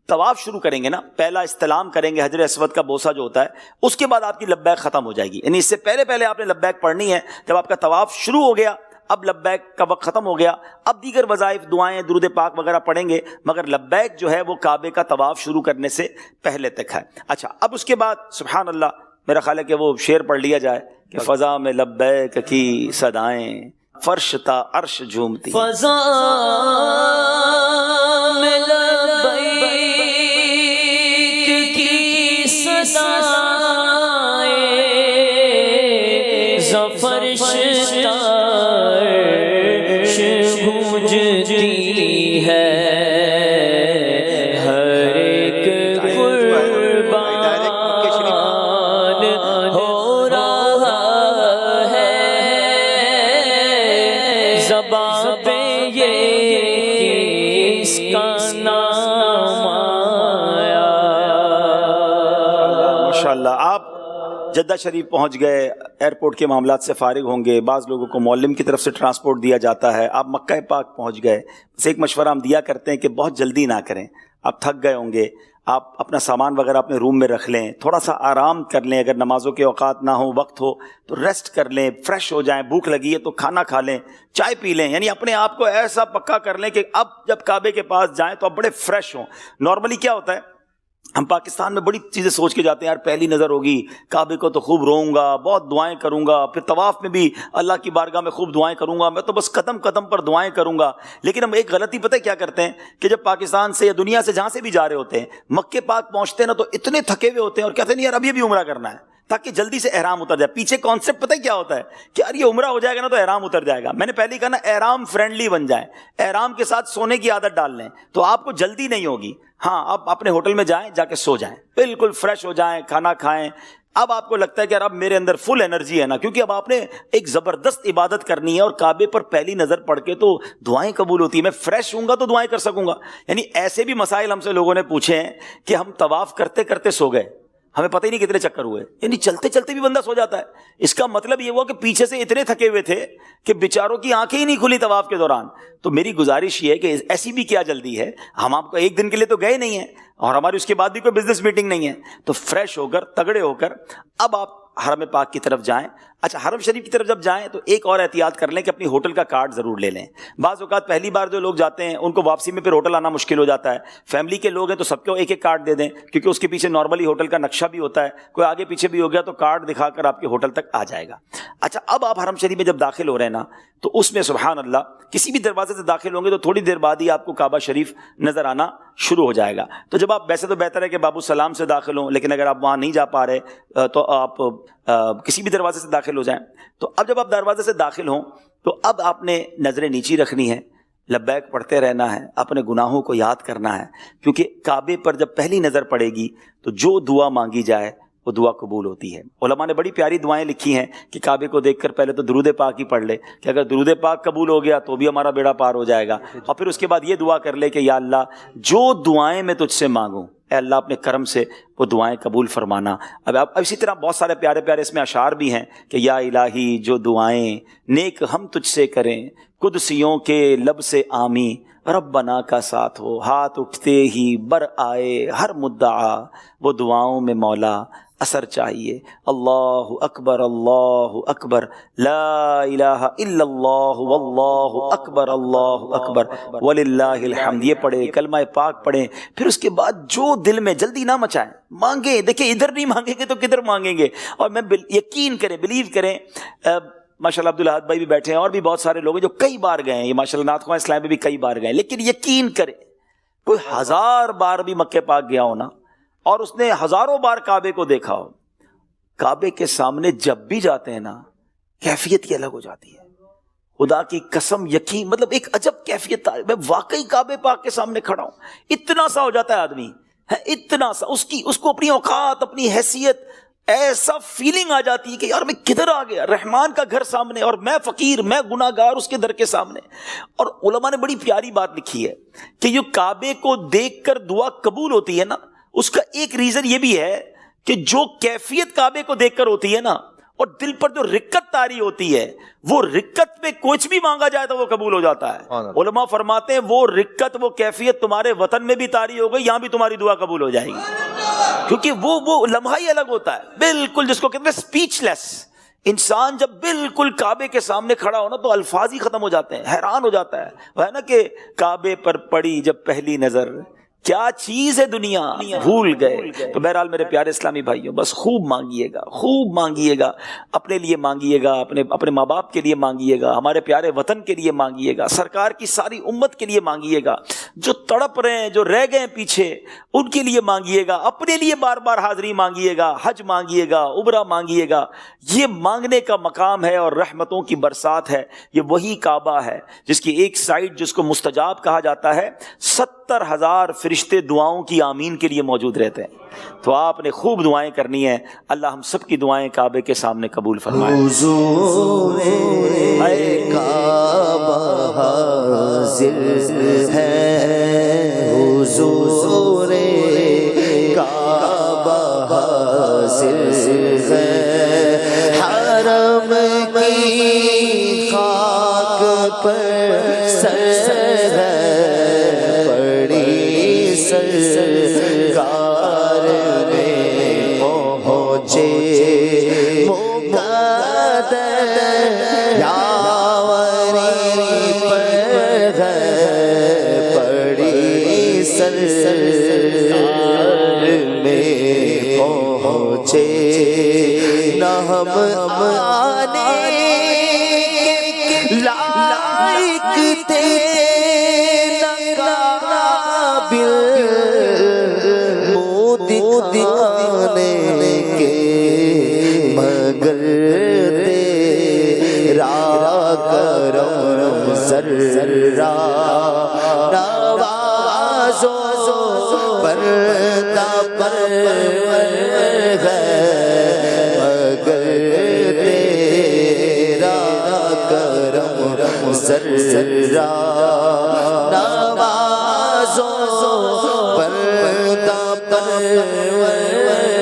طواف شروع کریں گے نا، پہلا استلام کریں گے، حجر اسود کا بوسہ جو ہوتا ہے، اس کے بعد آپ کی لبیک ختم ہو جائے گی. یعنی اس سے پہلے آپ نے لبیک پڑھنی ہے. جب آپ کا طواف شروع ہو گیا، اب لبیک کا وقت ختم ہو گیا، اب دیگر وظائف، دعائیں، درود پاک وغیرہ پڑھیں گے، مگر لبیک جو ہے وہ کعبے کا طواف شروع کرنے سے پہلے تک ہے. اچھا اب اس کے بعد سبحان اللہ، میرا خیال ہے کہ وہ شعر پڑھ لیا جائے کہ فضا میں لبیک کی صدائیں، فرش تا عرش جھومتی. فضا میں لبیک کی صدائیں، فرش گونجتی ہے ہر ایک قربان ہو رہا ہے زبان پہ یہ کس کا نام آیا. ماشاءاللہ. آپ جدہ شریف پہنچ گئے، ایئرپورٹ کے معاملات سے فارغ ہوں گے، بعض لوگوں کو معلم کی طرف سے ٹرانسپورٹ دیا جاتا ہے، آپ مکہ پاک پہنچ گئے. بس ایک مشورہ ہم دیا کرتے ہیں کہ بہت جلدی نہ کریں. آپ تھک گئے ہوں گے، آپ اپنا سامان وغیرہ اپنے روم میں رکھ لیں، تھوڑا سا آرام کر لیں. اگر نمازوں کے اوقات نہ ہوں، وقت ہو تو ریسٹ کر لیں، فریش ہو جائیں. بھوک لگی ہے تو کھانا کھا لیں، چائے پی لیں. یعنی اپنے آپ کو ایسا پکا کر لیں کہ اب جب کعبے کے پاس جائیں تو اب بڑے فریش ہوں. نارملی کیا ہوتا ہے، ہم پاکستان میں بڑی چیزیں سوچ کے جاتے ہیں، یار پہلی نظر ہوگی کعبے کو تو خوب روؤں گا، بہت دعائیں کروں گا، پھر طواف میں بھی اللہ کی بارگاہ میں خوب دعائیں کروں گا، میں تو بس قدم قدم پر دعائیں کروں گا. لیکن ہم ایک غلطی پتہ ہے کیا کرتے ہیں کہ جب پاکستان سے یا دنیا سے جہاں سے بھی جا رہے ہوتے ہیں، مکے پاک پہنچتے ہیں نا تو اتنے تھکے ہوئے ہوتے ہیں اور کہتے ہیں یار ابھی بھی عمرہ کرنا ہے تاکہ جلدی سے احرام اتر جائے. پیچھے کانسیپٹ پتہ ہے کیا ہوتا ہے کہ یار یہ عمرہ ہو جائے گا نا تو احرام اتر جائے گا. میں نے پہلے ہی کہا نا احرام فرینڈلی بن جائیں، احرام کے ساتھ سونے کی عادت ڈال لیں تو آپ کو جلدی نہیں ہوگی. ہاں آپ اپنے ہوٹل میں جائیں، جا کے سو جائیں، بالکل فریش ہو جائیں، کھانا کھائیں. اب آپ کو لگتا ہے کہ یار اب میرے اندر فل انرجی ہے نا، کیونکہ اب آپ نے ایک زبردست عبادت کرنی ہے اور کعبے پر پہلی نظر پڑھ کے تو دعائیں قبول ہوتی ہیں. میں فریش ہوں گا تو دعائیں کر سکوں گا. یعنی ایسے بھی مسائل ہم سے لوگوں نے پوچھے ہیں کہ ہم طواف کرتے کرتے سو گئے، ہمیں پتہ ہی نہیں کتنے چکر ہوئے. یعنی چلتے چلتے بھی بندہ سو جاتا ہے. اس کا مطلب یہ ہوا کہ پیچھے سے اتنے تھکے ہوئے تھے کہ بیچاروں کی آنکھیں ہی نہیں کھلی طواف کے دوران. تو میری گزارش یہ ہے کہ ایسی بھی کیا جلدی ہے، ہم آپ کو ایک دن کے لیے تو گئے نہیں ہیں اور ہماری اس کے بعد بھی کوئی بزنس میٹنگ نہیں ہے. تو فریش ہو کر، تگڑے ہو کر اب آپ حرم پاک کی طرف جائیں. اچھا، حرم شریف کی طرف جب جائیں تو ایک اور احتیاط کر لیں کہ اپنی ہوٹل کا کارڈ ضرور لے لیں. بعض اوقات پہلی بار جو لوگ جاتے ہیں ان کو واپسی میں پھر ہوٹل آنا مشکل ہو جاتا ہے. فیملی کے لوگ ہیں تو سب کو ایک ایک کارڈ دے دیں، کیونکہ اس کے پیچھے نارملی ہوٹل کا نقشہ بھی ہوتا ہے. کوئی آگے پیچھے بھی ہو گیا تو کارڈ دکھا کر آپ کے ہوٹل تک آ جائے گا. اچھا، اب آپ حرم شریف میں جب داخل ہو رہے ہیں نا تو اس میں سبحان اللہ کسی بھی دروازے سے داخل ہوں گے تو تھوڑی دیر بعد ہی آپ کو کعبہ شریف نظر آنا شروع ہو جائے گا. تو جب آپ، ویسے تو بہتر ہے کہ باب السلام سے داخل ہوں، لیکن اگر آپ وہاں نہیں جا پا رہے تو آپ کسی بھی دروازے سے داخل ہو جائیں. تو اب جب آپ دروازے سے داخل ہوں تو اب آپ نے نظریں نیچی رکھنی ہے، لبیک پڑھتے رہنا ہے، اپنے گناہوں کو یاد کرنا ہے، کیونکہ کعبے پر جب پہلی نظر پڑے گی تو جو دعا مانگی جائے وہ دعا قبول ہوتی ہے. علماء نے بڑی پیاری دعائیں لکھی ہیں کہ کعبے کو دیکھ کر پہلے تو درود پاک ہی پڑھ لے کہ اگر درود پاک قبول ہو گیا تو بھی ہمارا بیڑا پار ہو جائے گا. اور پھر اس کے بعد یہ دعا کر لے کہ یا اللہ جو دعائیں میں تجھ سے مانگوں، اے اللہ اپنے کرم سے وہ دعائیں قبول فرمانا. اب اسی طرح بہت سارے پیارے پیارے اس میں اشعار بھی ہیں کہ یا الہی جو دعائیں نیک ہم تجھ سے کریں، قدسیوں کے لب سے آمی ربنا کا ساتھ ہو، ہاتھ اٹھتے ہی بر آئے ہر مدعا، وہ دعاؤں میں مولا اثر چاہیے. اللہ اکبر لا الہ الا اللہ واللہ اکبر وللہ الحمد. یہ پڑھیں، کلمہ پاک پڑھیں، پھر اس کے بعد جو دل میں، جلدی نہ مچائیں، مانگیں. دیکھیں ادھر نہیں مانگیں گے تو کدھر مانگیں گے. اور میں یقین کریں، بلیو کریں، ماشاءاللہ عبدالحاد بھائی بھی بیٹھے ہیں اور بھی بہت سارے لوگ ہیں جو کئی بار گئے ہیں، یہ ماشاءاللہ نعت خواہ اسلام میں بھی کئی بار گئے ہیں، لیکن یقین کریں کوئی 1000 بار بھی مکہ پاک گیا ہو نا اور اس نے ہزاروں بار کعبے کو دیکھا ہو، کعبے کے سامنے جب بھی جاتے ہیں نا کیفیت ہی الگ ہو جاتی ہے. خدا کی قسم، یقین، مطلب ایک عجب کیفیت. میں واقعی کعبے پاک کے سامنے کھڑا ہوں، اتنا سا ہو جاتا ہے آدمی، اتنا سا اس کو اپنی اوقات، اپنی حیثیت، ایسا فیلنگ آ جاتی ہے کہ یار میں کدھر آ گیا، رحمان کا گھر سامنے اور میں فقیر، میں گناہ گار اس کے در کے سامنے. اور علماء نے بڑی پیاری بات لکھی ہے کہ جو کعبے کو دیکھ کر دعا قبول ہوتی ہے نا، اس کا ایک ریزن یہ بھی ہے کہ جو کیفیت کعبے کو دیکھ کر ہوتی ہے نا اور دل پر جو رکت طاری ہوتی ہے، وہ رکت پہ کچھ بھی مانگا جائے تو وہ قبول ہو جاتا ہے. علماء فرماتے ہیں وہ رکت، وہ کیفیت تمہارے وطن میں بھی طاری ہو گئی، یہاں بھی تمہاری دعا قبول ہو جائے گی، کیونکہ وہ لمحہ ہی الگ ہوتا ہے بالکل، جس کو کہتے ہیں اسپیچ لیس. انسان جب بالکل کعبے کے سامنے کھڑا ہونا تو الفاظ ہی ختم ہو جاتے ہیں، حیران ہو جاتا ہے. وہ ہے نا کہ کعبے پر پڑی جب پہلی نظر، کیا چیز ہے دنیا، بھول گئے۔ تو بہرحال میرے پیارے اسلامی بھائیوں، بس خوب مانگیے گا، خوب مانگیے گا، اپنے لیے مانگیے گا، اپنے ماں باپ کے لیے مانگیے گا، ہمارے پیارے وطن کے لیے مانگیے گا، سرکار کی ساری امت کے لیے مانگیے گا، جو تڑپ رہے ہیں، جو رہ گئے ہیں پیچھے، ان کے لیے مانگیے گا، اپنے لیے بار بار حاضری مانگیے گا، حج مانگیے گا، عمرہ مانگیے گا۔ یہ مانگنے کا مقام ہے اور رحمتوں کی برسات ہے۔ یہ وہی کعبہ ہے جس کی ایک سائڈ جس کو مستجاب کہا جاتا ہے، 70,000 فرشتے دعاؤں کی آمین کے لیے موجود رہتے ہیں۔ تو آپ نے خوب دعائیں کرنی ہیں، اللہ ہم سب کی دعائیں کعبے کے سامنے قبول فرمائے۔ حضور کعبہ حاضر ہے، حضور کعبہ حاضر ہے، حرم کی خاک پر سر ہے پڑی، سرکار میں پہنچے مقدر یاوری پر ہے پڑی، سرکار میں پہنچے نہ ہم آنے کے لائق تھے نہ قابل منہ دکھانے کے، مگر تیرا کرم ذرہ نوازو پردہ پرور ہے، مگر تیرا کرم ذرہ نوازو پردہ پرور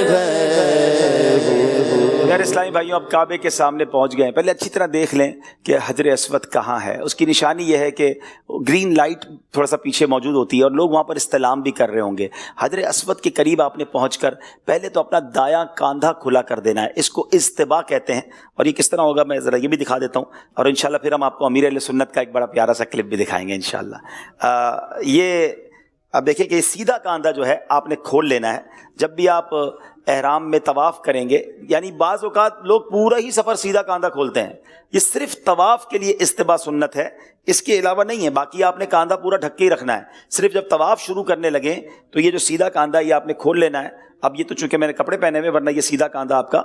ہے۔ میرے اسلامی بھائیوں، اب کعبے کے سامنے پہنچ گئے ہیں۔ پہلے اچھی طرح دیکھ لیں کہ حجر اسود کہاں ہے۔ اس کی نشانی یہ ہے کہ گرین لائٹ تھوڑا سا پیچھے موجود ہوتی ہے اور لوگ وہاں پر استلام بھی کر رہے ہوں گے۔ حجر اسود کے قریب آپ نے پہنچ کر پہلے تو اپنا دایاں کاندھا کھلا کر دینا ہے، اس کو اجتباء کہتے ہیں۔ اور یہ کس طرح ہوگا میں ذرا یہ بھی دکھا دیتا ہوں، اور انشاءاللہ پھر ہم آپ کو امیر اہل سنت کا ایک بڑا پیارا سا کلپ بھی دکھائیں گے انشاءاللہ۔ یہ اب دیکھیں کہ سیدھا کاندھا جو ہے آپ نے کھول لینا ہے۔ جب بھی آپ احرام میں طواف کریں گے، یعنی بعض اوقات لوگ پورا ہی سفر سیدھا کاندھا کھولتے ہیں، یہ صرف طواف کے لیے اجتباء سنت ہے، اس کے علاوہ نہیں ہے۔ باقی آپ نے کاندھا پورا ڈھک کے ہی رکھنا ہے، صرف جب طواف شروع کرنے لگیں تو یہ جو سیدھا کاندھا یہ آپ نے کھول لینا ہے۔ اب یہ تو چونکہ میں نے کپڑے پہنے ہوئے، ورنہ یہ سیدھا کاندھا آپ کا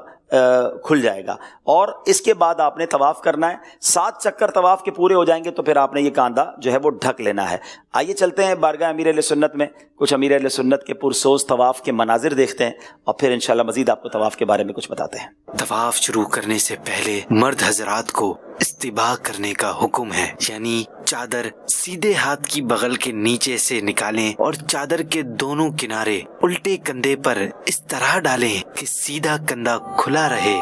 کھل جائے گا، اور اس کے بعد آپ نے طواف کرنا ہے۔ 7 چکر طواف کے پورے ہو جائیں گے تو پھر آپ نے یہ کاندھا جو ہے وہ ڈھک لینا ہے۔ آئیے چلتے ہیں بارگاہ امیر اہل سنت میں، کچھ امیر اہل سنت کے پرسوز طواف کے مناظر دیکھتے ہیں، اور پھر انشاءاللہ مزید آپ کو طواف کے بارے میں کچھ بتاتے ہیں۔ طواف شروع کرنے سے پہلے مرد حضرات کو استباء کرنے کا حکم ہے، یعنی چادر سیدھے ہاتھ کی بغل کے نیچے سے نکالیں اور چادر کے دونوں کنارے الٹے کندھے پر اس طرح ڈالیں کہ سیدھا کندھا کھلا رہے۔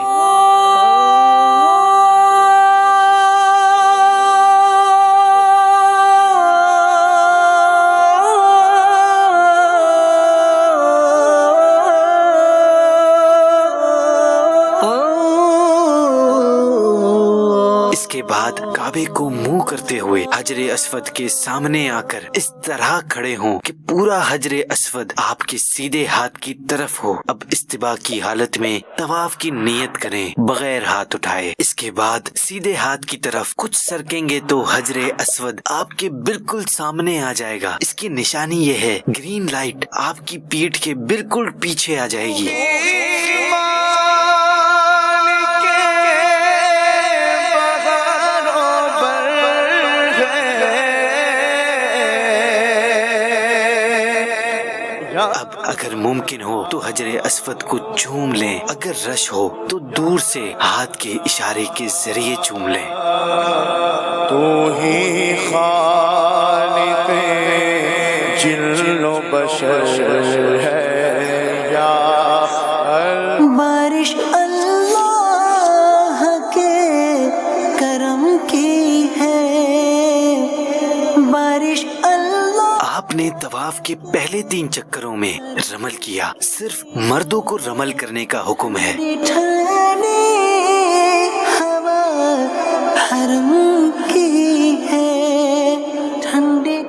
اس کے بعد کعبے کو منہ کرتے ہوئے حجر اسود کے سامنے آ کر اس طرح کھڑے ہوں کہ پورا حجر اسود آپ کے سیدھے ہاتھ کی طرف ہو۔ اب استباء کی حالت میں طواف کی نیت کریں بغیر ہاتھ اٹھائے۔ اس کے بعد سیدھے ہاتھ کی طرف کچھ سرکیں گے تو حجر اسود آپ کے بالکل سامنے آ جائے گا۔ اس کی نشانی یہ ہے، گرین لائٹ آپ کی پیٹھ کے بالکل پیچھے آ جائے گی۔ اب اگر ممکن ہو تو حجر اسود کو چوم لیں، اگر رش ہو تو دور سے ہاتھ کے اشارے کے ذریعے چوم لیں۔ تو ہی خالق جن و بشر ہے یا بارش اللہ کے کرم کی ہے، بارش آپ نے طواف کے پہلے 3 چکروں میں رمل کیا۔ صرف مردوں کو رمل کرنے کا حکم ہے۔ ٹھنڈی ہوا حرم کی ہے، ٹھنڈی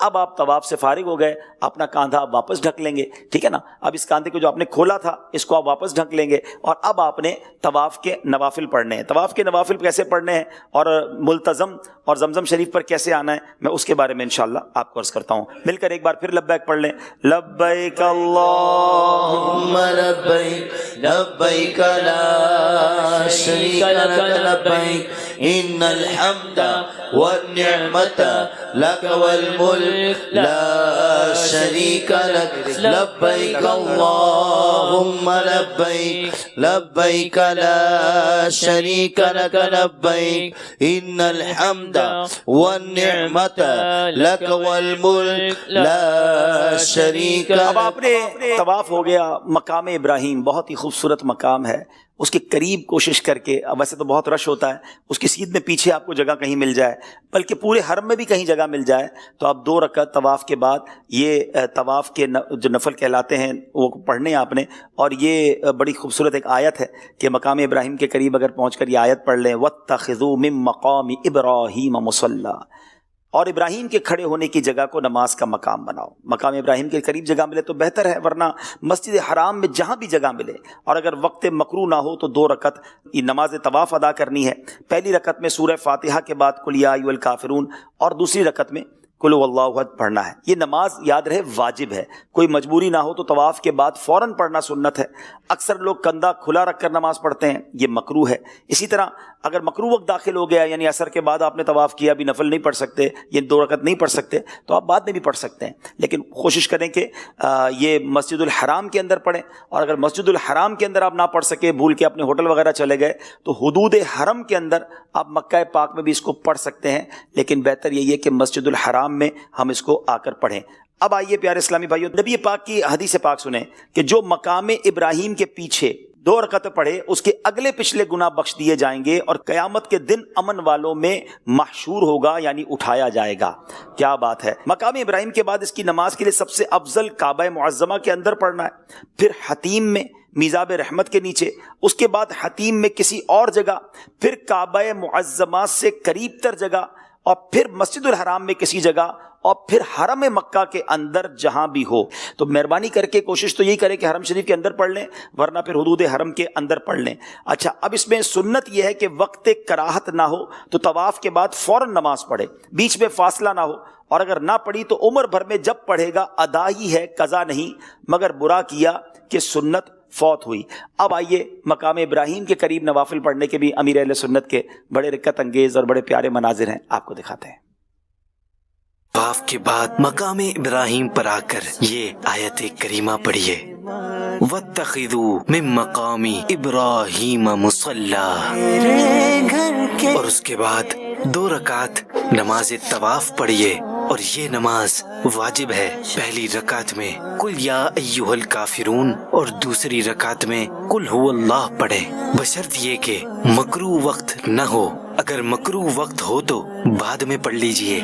اب آپ طواف سے فارغ ہو گئے، اپنا کاندھا آپ واپس ڈھک لیں گے، ٹھیک ہے نا. اب اس کاندھے کو جو آپ نے کھولا تھا اس کو آپ واپس ڈھک لیں گے، اور اب آپ نے طواف کے نوافل پڑھنے ہیں. طواف کے نوافل کیسے پڑھنے ہیں اور ملتزم اور زمزم شریف پر کیسے آنا ہے، میں اس کے بارے میں انشاءاللہ آپ کو عرض کرتا ہوں. مل کر ایک بار پھر لبیک پڑھ لیں. لبیک اللہم لبیک لبیک لا شریک لک لبیک ان الحمد والنعمت لک والملک لا شریک لک لبیک اللہم لبیک لبیک لا شریک لک لبیک ان الحمد والنعمت لک والملک لا شریک لک. اب آپ نے طواف ہو گیا. مقام ابراہیم بہت ہی خوبصورت مقام ہے، اس کے قریب کوشش کر کے، اب ویسے تو بہت رش ہوتا ہے، اس کی سیدھ میں پیچھے آپ کو جگہ کہیں مل جائے، بلکہ پورے حرم میں بھی کہیں جگہ مل جائے تو آپ 2 رکعت طواف کے بعد یہ طواف کے جو نفل کہلاتے ہیں وہ پڑھنے آپ نے. اور یہ بڑی خوبصورت ایک آیت ہے کہ مقام ابراہیم کے قریب اگر پہنچ کر یہ آیت پڑھ لیں وَاتَّخِذُوا مِن مَقَامِ إِبْرَاهِيمَ مُصَلًّى، اور ابراہیم کے کھڑے ہونے کی جگہ کو نماز کا مقام بناؤ. مقام ابراہیم کے قریب جگہ ملے تو بہتر ہے، ورنہ مسجد حرام میں جہاں بھی جگہ ملے، اور اگر وقت مکروہ نہ ہو تو 2 رکعت یہ نماز طواف ادا کرنی ہے. پہلی رکعت میں سورہ فاتحہ کے بعد قل یا ایھا الکافرون، اور دوسری رکعت میں قل هو اللہ احد پڑھنا ہے. یہ نماز یاد رہے واجب ہے، کوئی مجبوری نہ ہو تو طواف کے بعد فوراً پڑھنا سنت ہے. اکثر لوگ کندھا کھلا رکھ کر نماز پڑھتے ہیں، یہ مکروہ ہے. اسی طرح اگر مکروہ وقت داخل ہو گیا، یعنی عصر کے بعد آپ نے طواف کیا، بھی نفل نہیں پڑھ سکتے، یہ 2 رکعت نہیں پڑھ سکتے، تو آپ بعد میں بھی پڑھ سکتے ہیں، لیکن کوشش کریں کہ یہ مسجد الحرام کے اندر پڑھیں. اور اگر مسجد الحرام کے اندر آپ نہ پڑھ سکے، بھول کے اپنے ہوٹل وغیرہ چلے گئے، تو حدود حرم کے اندر آپ مکہ پاک میں بھی اس کو پڑھ سکتے ہیں، لیکن بہتر یہی ہے کہ مسجد الحرام میں ہم اس کو آ کر پڑھیں. اب آئیے پیارے اسلامی بھائیوں، نبی پاک کی حدیث پاک سنیں کہ جو مقام ابراہیم کے پیچھے 2 رکعتیں پڑھے اس کے اگلے پچھلے گناہ بخش دیے جائیں گے، اور قیامت کے دن امن والوں میں محشور ہوگا، یعنی اٹھایا جائے گا. کیا بات ہے. مقام ابراہیم کے بعد اس کی نماز کے لیے سب سے افضل کعبہ معظمہ کے اندر پڑھنا ہے، پھر حتیم میں میزاب رحمت کے نیچے، اس کے بعد حتیم میں کسی اور جگہ، پھر کعبہ معظمہ سے قریب تر جگہ، اور پھر مسجد الحرام میں کسی جگہ، اور پھر حرم مکہ کے اندر جہاں بھی ہو. تو مہربانی کر کے کوشش تو یہی کریں کہ حرم شریف کے اندر پڑھ لیں، ورنہ پھر حدود حرم کے اندر پڑھ لیں. اچھا، اب اس میں سنت یہ ہے کہ وقت کراہت نہ ہو تو طواف کے بعد فوراً نماز پڑھے، بیچ میں فاصلہ نہ ہو، اور اگر نہ پڑھی تو عمر بھر میں جب پڑھے گا ادا ہی ہے، قضا نہیں، مگر برا کیا کہ سنت فوت ہوئی. اب آئیے مقام ابراہیم کے قریب نوافل پڑھنے کے بھی امیر اہل سنت کے بڑے رکعت انگیز اور بڑے پیارے مناظر ہیں، آپ کو دکھاتے ہیں. طواف کے بعد مقام ابراہیم پر آ کر یہ آیت کریمہ پڑھیے، وَاتَّخِذُوا مِن مَّقَامِ إِبْرَاهِيمَ مُصَلًّى، اور اس کے بعد 2 رکعت نماز طواف پڑھیے. اور یہ نماز واجب ہے. پہلی رکعت میں قل یا ایھا الکافرون اور دوسری رکعت میں قل هو اللہ پڑھیں، بشرط یہ کہ مکروہ وقت نہ ہو. اگر مکروہ وقت ہو تو بعد میں پڑھ لیجئے.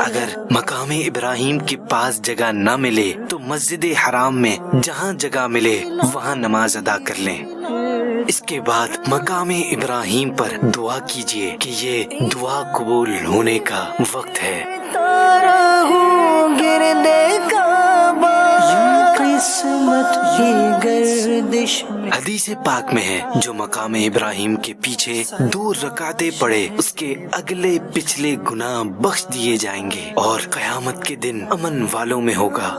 اگر مقام ابراہیم کے پاس جگہ نہ ملے تو مسجد حرام میں جہاں جگہ ملے وہاں نماز ادا کر لیں. اس کے بعد مقام ابراہیم پر دعا کیجئے کہ یہ دعا قبول ہونے کا وقت ہے. حدیث پاک میں ہے جو مقام ابراہیم کے پیچھے 2 رکعتیں پڑھے اس کے اگلے پچھلے گناہ بخش دیے جائیں گے اور قیامت کے دن امن والوں میں ہوگا.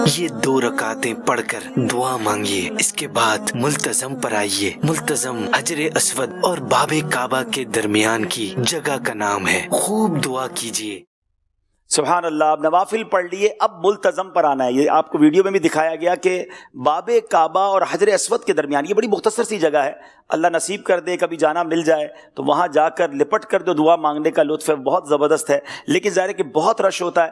یہ 2 رکعتیں پڑھ کر دعا مانگیے. اس کے بعد ملتزم پر آئیے. ملتزم حجر اسود اور باب کعبہ کے درمیان کی جگہ کا نام ہے. خوب دعا کیجیے. سبحان اللہ. اب نوافل پڑھ لیے، اب ملتزم پر آنا ہے. یہ آپ کو ویڈیو میں بھی دکھایا گیا کہ باب کعبہ اور حجر اسود کے درمیان یہ بڑی مختصر سی جگہ ہے. اللہ نصیب کر دے کبھی جانا مل جائے تو وہاں جا کر لپٹ کر جو دعا مانگنے کا لطف ہے بہت زبردست ہے. لیکن ظاہر ہے کہ بہت رش ہوتا ہے،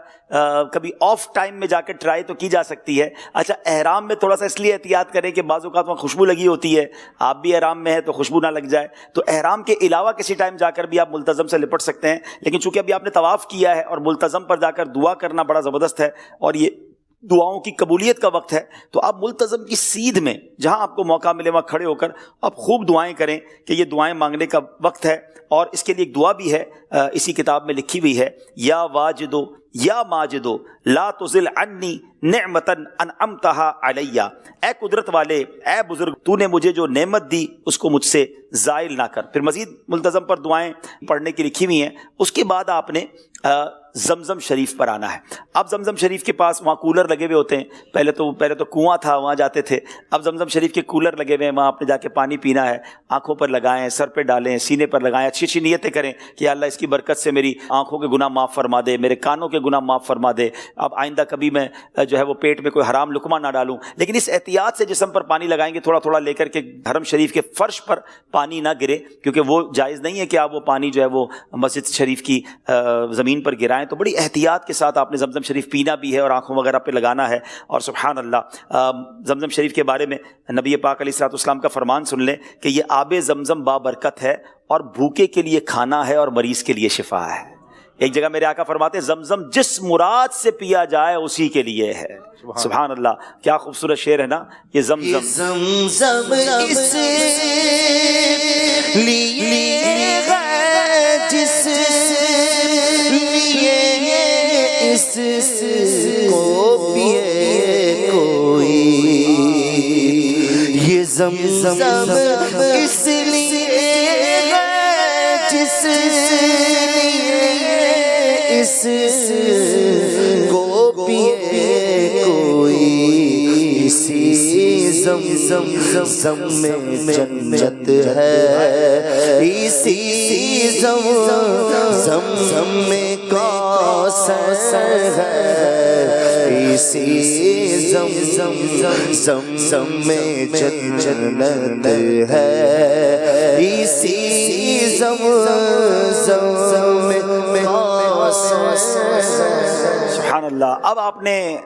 کبھی آف ٹائم میں جا کے ٹرائی تو کی جا سکتی ہے. اچھا، احرام میں تھوڑا سا اس لیے احتیاط کریں کہ بعض اوقات وہاں خوشبو لگی ہوتی ہے، آپ بھی احرام میں ہیں تو خوشبو نہ لگ جائے. تو احرام کے علاوہ کسی ٹائم جا کر بھی آپ ملتزم سے لپٹ سکتے ہیں. لیکن چونکہ ابھی آپ نے طواف کیا ہے اور ملتزم پر جا کر دعا کرنا بڑا زبردست ہے، اور یہ دعاؤں کی قبولیت کا وقت ہے، تو آپ ملتزم کی سیدھ میں جہاں آپ کو موقع ملے وہاں کھڑے ہو کر آپ خوب دعائیں کریں کہ یہ دعائیں مانگنے کا وقت ہے. اور اس کے لیے ایک دعا بھی ہے اسی کتاب میں لکھی ہوئی ہے، یا واجدو یا ماجدو لا تزل عنی نعمتا انعمتہا علیہ، اے قدرت والے، اے بزرگ، تو نے مجھے جو نعمت دی اس کو مجھ سے زائل نہ کر. پھر مزید ملتزم پر دعائیں پڑھنے کی لکھی ہوئی ہیں. اس کے بعد آپ نے زمزم شریف پر آنا ہے. اب زمزم شریف کے پاس وہاں کولر لگے ہوئے ہوتے ہیں، پہلے تو کنواں تھا وہاں جاتے تھے، اب زمزم شریف کے کولر لگے ہوئے ہیں، وہاں آپ نے جا کے پانی پینا ہے. آنکھوں پر لگائیں، سر پہ ڈالیں، سینے پر لگائیں، اچھی اچھی نیتیں کریں کہ اللہ اس کی برکت سے میری آنکھوں کے گناہ معاف فرما دے، میرے کانوں کے گناہ معاف فرما دے، اب آئندہ کبھی میں جو ہے وہ پیٹ میں کوئی حرام لقمہ نہ ڈالوں. لیکن اس احتیاط سے جسم پر پانی لگائیں گے، تھوڑا تھوڑا لے کر کے حرم شریف کے فرش پر پانی نہ گرے، کیونکہ وہ جائز نہیں ہے کہ آپ وہ پانی جو ہے وہ مسجد شریف کی زمین پر گرائیں. تو بڑی احتیاط کے ساتھ آپ نے زمزم شریف پینا بھی ہے اور آنکھوں وغیرہ پہ لگانا ہے. اور سبحان اللہ، زمزم شریف کے بارے میں نبی پاک علیہ الصلوۃ والسلام کا فرمان سن لیں کہ یہ آب زمزم بابرکت ہے اور بھوکے کے لیے کھانا ہے اور مریض کے لیے شفا ہے. ایک جگہ میرے آقا فرماتے ہیں زمزم جس مراد سے پیا جائے اسی کے لیے ہے. سبحان اللہ، کیا خوبصورت شعر ہے نا یہ زمزم. زمزم اس لیے ہے جس لیے اس کو پیے کوئی، یہ زمزم اس لیے ہے جس لیے اس کو پیے کوئی، اسی زمزم میں جنت ہے، اسی زمزم میں کوثر ہے، اسی زمزم میں جنت ہے، اسی زمزم میں کوثر. سبحان اللہ. اب آپ نے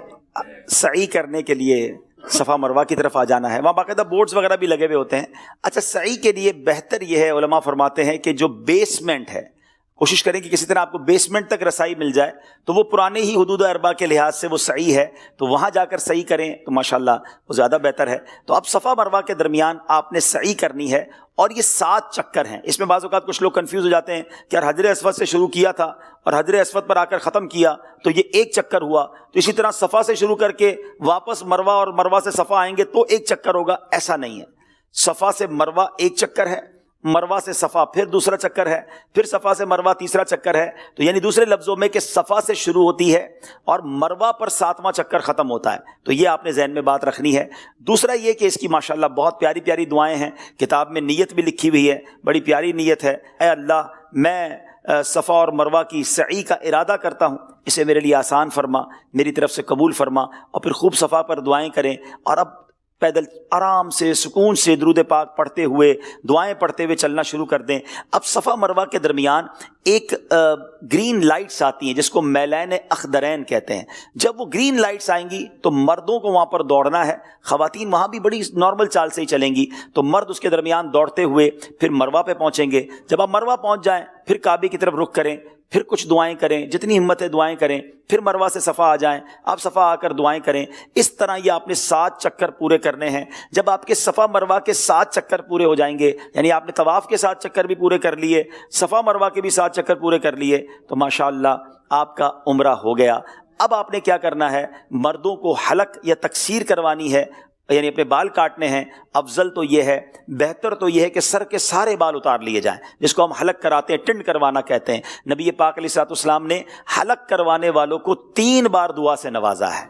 سعی کرنے کے لیے صفا مروہ کی طرف آ جانا ہے. وہاں باقاعدہ بورڈز وغیرہ بھی لگے ہوئے ہوتے ہیں. اچھا، سعی کے لیے بہتر یہ ہے، علماء فرماتے ہیں کہ جو بیسمنٹ ہے کوشش کریں کہ کسی طرح آپ کو بیسمنٹ تک رسائی مل جائے، تو وہ پرانے ہی حدود اربع کے لحاظ سے وہ صحیح ہے، تو وہاں جا کر صحیح کریں تو ماشاءاللہ وہ زیادہ بہتر ہے. تو اب صفا مروہ کے درمیان آپ نے صحیح کرنی ہے، اور یہ 7 چکر ہیں. اس میں بعض اوقات کچھ لوگ کنفیوز ہو جاتے ہیں کہ یار حجر اسود سے شروع کیا تھا اور حجر اسود پر آ کر ختم کیا تو یہ 1 چکر ہوا، تو اسی طرح صفا سے شروع کر کے واپس مروہ اور مروہ سے صفا آئیں گے تو 1 چکر ہوگا. ایسا نہیں ہے. صفا سے مروہ 1 چکر ہے، مروہ سے صفا پھر دوسرا چکر ہے، پھر صفا سے مروہ تیسرا چکر ہے. تو یعنی دوسرے لفظوں میں کہ صفا سے شروع ہوتی ہے اور مروہ پر 7واں چکر ختم ہوتا ہے. تو یہ آپ نے ذہن میں بات رکھنی ہے. دوسرا یہ کہ اس کی ماشاءاللہ بہت پیاری پیاری دعائیں ہیں، کتاب میں نیت بھی لکھی ہوئی ہے، بڑی پیاری نیت ہے. اے اللہ، میں صفا اور مروہ کی سعی کا ارادہ کرتا ہوں، اسے میرے لیے آسان فرما، میری طرف سے قبول فرما. اور پھر خوب صفا پر دعائیں کریں، اور اب پیدل آرام سے سکون سے درود پاک پڑھتے ہوئے دعائیں پڑھتے ہوئے چلنا شروع کر دیں. اب صفا مروہ کے درمیان ایک گرین لائٹس آتی ہیں جس کو میلین اخضرین کہتے ہیں. جب وہ گرین لائٹس آئیں گی تو مردوں کو وہاں پر دوڑنا ہے، خواتین وہاں بھی بڑی نارمل چال سے ہی چلیں گی. تو مرد اس کے درمیان دوڑتے ہوئے پھر مروہ پہ پہنچیں گے. جب آپ مروہ پہنچ جائیں پھر کعبے کی طرف رخ کریں، پھر کچھ دعائیں کریں، جتنی ہمت ہے دعائیں کریں، پھر مروہ سے صفا آ جائیں، آپ صفا آ کر دعائیں کریں. اس طرح یہ آپ نے 7 چکر پورے کرنے ہیں. جب آپ کے صفا مروہ کے 7 چکر پورے ہو جائیں گے، یعنی آپ نے طواف کے 7 چکر بھی پورے کر لیے، صفا مروہ کے بھی 7 چکر پورے کر لیے، تو ماشاءاللہ آپ کا عمرہ ہو گیا. اب آپ نے کیا کرنا ہے، مردوں کو حلق یا تقصیر کروانی ہے، یعنی اپنے بال کاٹنے ہیں. افضل تو یہ ہے، بہتر تو یہ ہے کہ سر کے سارے بال اتار لیے جائیں، جس کو ہم حلق کراتے ہیں، ٹنڈ کروانا کہتے ہیں. نبی پاک علیہ الصلوۃ والسلام نے حلق کروانے والوں کو 3 بار دعا سے نوازا ہے.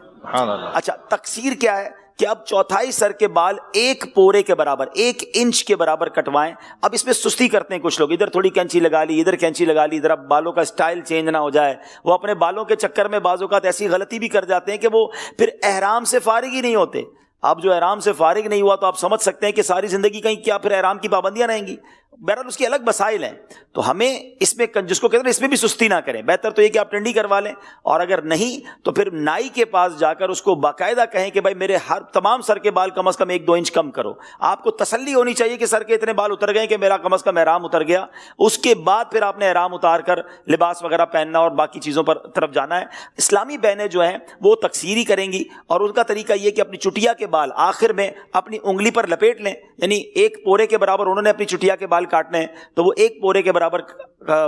اچھا، تقصیر کیا ہے کہ اب 1/4 سر کے بال 1 پورے کے برابر، 1 انچ کے برابر کٹوائیں. اب اس میں سستی کرتے ہیں کچھ لوگ، ادھر تھوڑی کینچی لگا لی، ادھر کینچی لگا لی، ادھر اب بالوں کا سٹائل چینج نہ ہو جائے. وہ اپنے بالوں کے چکر میں بعض اوقات ایسی غلطی بھی کر جاتے ہیں کہ وہ پھر احرام سے فارغ ہی نہیں ہوتے. آپ جو احرام سے فارغ نہیں ہوا تو آپ سمجھ سکتے ہیں کہ ساری زندگی کہیں کیا پھر احرام کی پابندیاں رہیں گی. بہرحال اس کی الگ مسائل ہیں. تو ہمیں اس میں جس کو کہتے ہیں اس میں بھی سستی نہ کریں. بہتر تو یہ کہ آپ ٹنڈی کروا لیں, اور اگر نہیں تو پھر نائی کے پاس جا کر اس کو باقاعدہ کہیں کہ بھائی میرے ہر تمام سر کے بال کم از کم 1-2 انچ کم کرو. آپ کو تسلی ہونی چاہیے کہ سر کے اتنے بال اتر گئے کہ میرا کم از کم احرام اتر گیا. اس کے بعد پھر آپ نے احرام اتار کر لباس وغیرہ پہننا اور باقی چیزوں پر طرف جانا ہے. اسلامی بہنیں جو ہیں وہ تقصیری کریں گی, اور ان کا طریقہ یہ کہ اپنی چٹیا کے بال آخر میں اپنی انگلی پر لپیٹ لیں, یعنی ایک پورے کے برابر انہوں نے اپنی چٹیا کے بال کاٹنے ہیں تو وہ ایک پورے کے برابر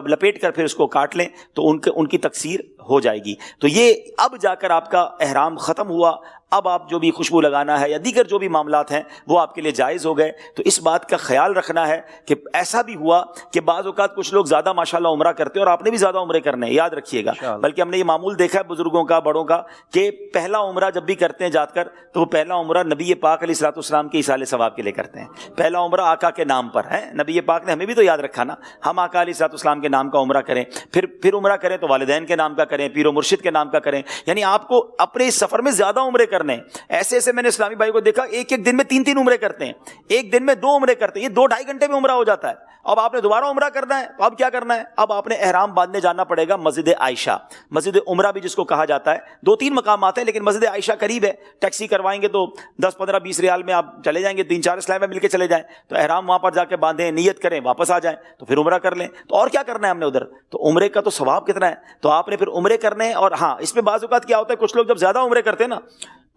لپیٹ کر پھر اس کو کاٹ لیں, تو ان کی تقصیر ہو جائے گی. تو یہ اب جا کر آپ کا احرام ختم ہوا, اب آپ جو بھی خوشبو لگانا ہے یا دیگر جو بھی معاملات ہیں وہ آپ کے لیے جائز ہو گئے. تو اس بات کا خیال رکھنا ہے کہ ایسا بھی ہوا کہ بعض اوقات کچھ لوگ زیادہ ماشاءاللہ عمرہ کرتے ہیں اور آپ نے بھی زیادہ عمرے کرنے ہیں, یاد رکھیے گا. بلکہ ہم نے یہ معمول دیکھا ہے بزرگوں کا, بڑوں کا, کہ پہلا عمرہ جب بھی کرتے ہیں جا کر تو وہ پہلا عمرہ نبی پاک علیہ الصلوۃ والسلام کے ایصال ثواب کے لیے کرتے ہیں. پہلا عمرہ آقا کے نام پر ہے, نبی پاک نے ہمیں بھی تو یاد رکھا نا, ہم آقا علیہ الصلوۃ والسلام کے نام کا عمرہ کریں, پھر عمرہ کریں تو والدین کے نام کا کریں, پیر و مرشد کے نام کا کریں. یعنی آپ کو اپنے اس سفر میں زیادہ عمرے کرنے. ایسے میں نے اسلامی بھائی کو دیکھا ایک دن میں 3 عمرے کرتے ہیں, ایک دن میں 2 عمرے کرتے ہیں, یہ 2-2.5 گھنٹے میں عمرہ ہو جاتا ہے. اب آپ نے دوبارہ عمرہ کرنا ہے تو اب کیا کرنا ہے, اب آپ نے احرام باندھنے جانا پڑے گا مسجد عائشہ, مسجد عمرہ بھی جس کو کہا جاتا ہے. 2-3 مقامات ہیں لیکن مسجد عائشہ قریب ہے, ٹیکسی کروائیں گے تو 10-15-20 ریال میں آپ چلے جائیں گے, 3-4 اسلام میں مل کے چلے جائیں, تو احرام وہاں پر جا کے باندھیں, نیت کریں, واپس آ جائیں تو پھر عمرہ کر لیں. تو اور کیا کرنا ہے ہم نے ادھر, تو عمرے کا تو ثواب کتنا ہے, تو آپ نے پھر عمرے کرنے ہیں. اور ہاں اس میں بعض اوقات کیا ہوتا ہے, کچھ لوگ جب زیادہ عمرے کرتے ہیں نا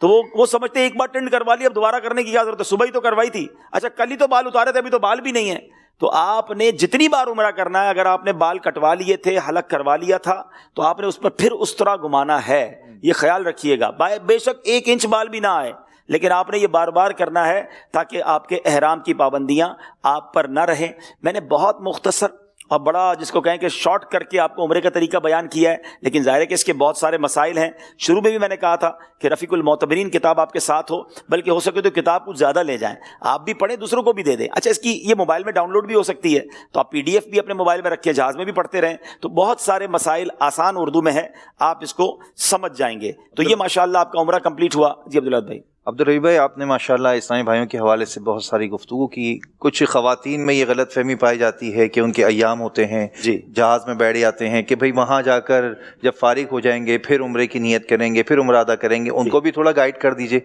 تو وہ سمجھتے ہیں ایک بار ٹینڈ کروا لی اب دوبارہ کرنے کی کیا ضرورت ہے, صبح ہی تو کروائی تھی, اچھا کل ہی تو بال اتارے تھے ابھی تو بال بھی نہیں ہیں. تو آپ نے جتنی بار عمرہ کرنا ہے, اگر آپ نے بال کٹوا لیے تھے, حلق کروا لیا تھا, تو آپ نے اس پر پھر اس طرح گھمانا ہے. یہ خیال رکھیے گا, بے شک 1 انچ بال بھی نہ آئے, لیکن آپ نے یہ بار بار کرنا ہے تاکہ آپ کے احرام کی پابندیاں آپ پر نہ رہیں. میں نے بہت مختصر اور بڑا جس کو کہیں کہ شارٹ کر کے آپ کو عمرے کا طریقہ بیان کیا ہے, لیکن ظاہر ہے کہ اس کے بہت سارے مسائل ہیں. شروع میں بھی میں نے کہا تھا کہ رفیق المعتبرین کتاب آپ کے ساتھ ہو, بلکہ ہو سکے تو کتاب کچھ زیادہ لے جائیں, آپ بھی پڑھیں دوسروں کو بھی دے دیں. اچھا اس کی یہ موبائل میں ڈاؤن لوڈ بھی ہو سکتی ہے, تو آپ PDF بھی اپنے موبائل میں رکھیں, جہاز میں بھی پڑھتے رہیں, تو بہت سارے مسائل آسان اردو میں ہے, آپ اس کو سمجھ جائیں گے. تو یہ ماشاءاللہ آپ کا عمرہ کمپلیٹ ہوا. جی عبداللہ بھائی. عبدالرحیم بھائی, آپ نے ماشاءاللہ اسلامی بھائیوں کے حوالے سے بہت ساری گفتگو کی. کچھ خواتین میں یہ غلط فہمی پائی جاتی ہے کہ ان کے ایام ہوتے ہیں, جہاز میں بیٹھ جاتے ہیں کہ بھئی وہاں جا کر جب فارغ ہو جائیں گے پھر عمرے کی نیت کریں گے, پھر عمرہ ادا کریں گے, ان کو بھی تھوڑا گائیڈ کر دیجئے.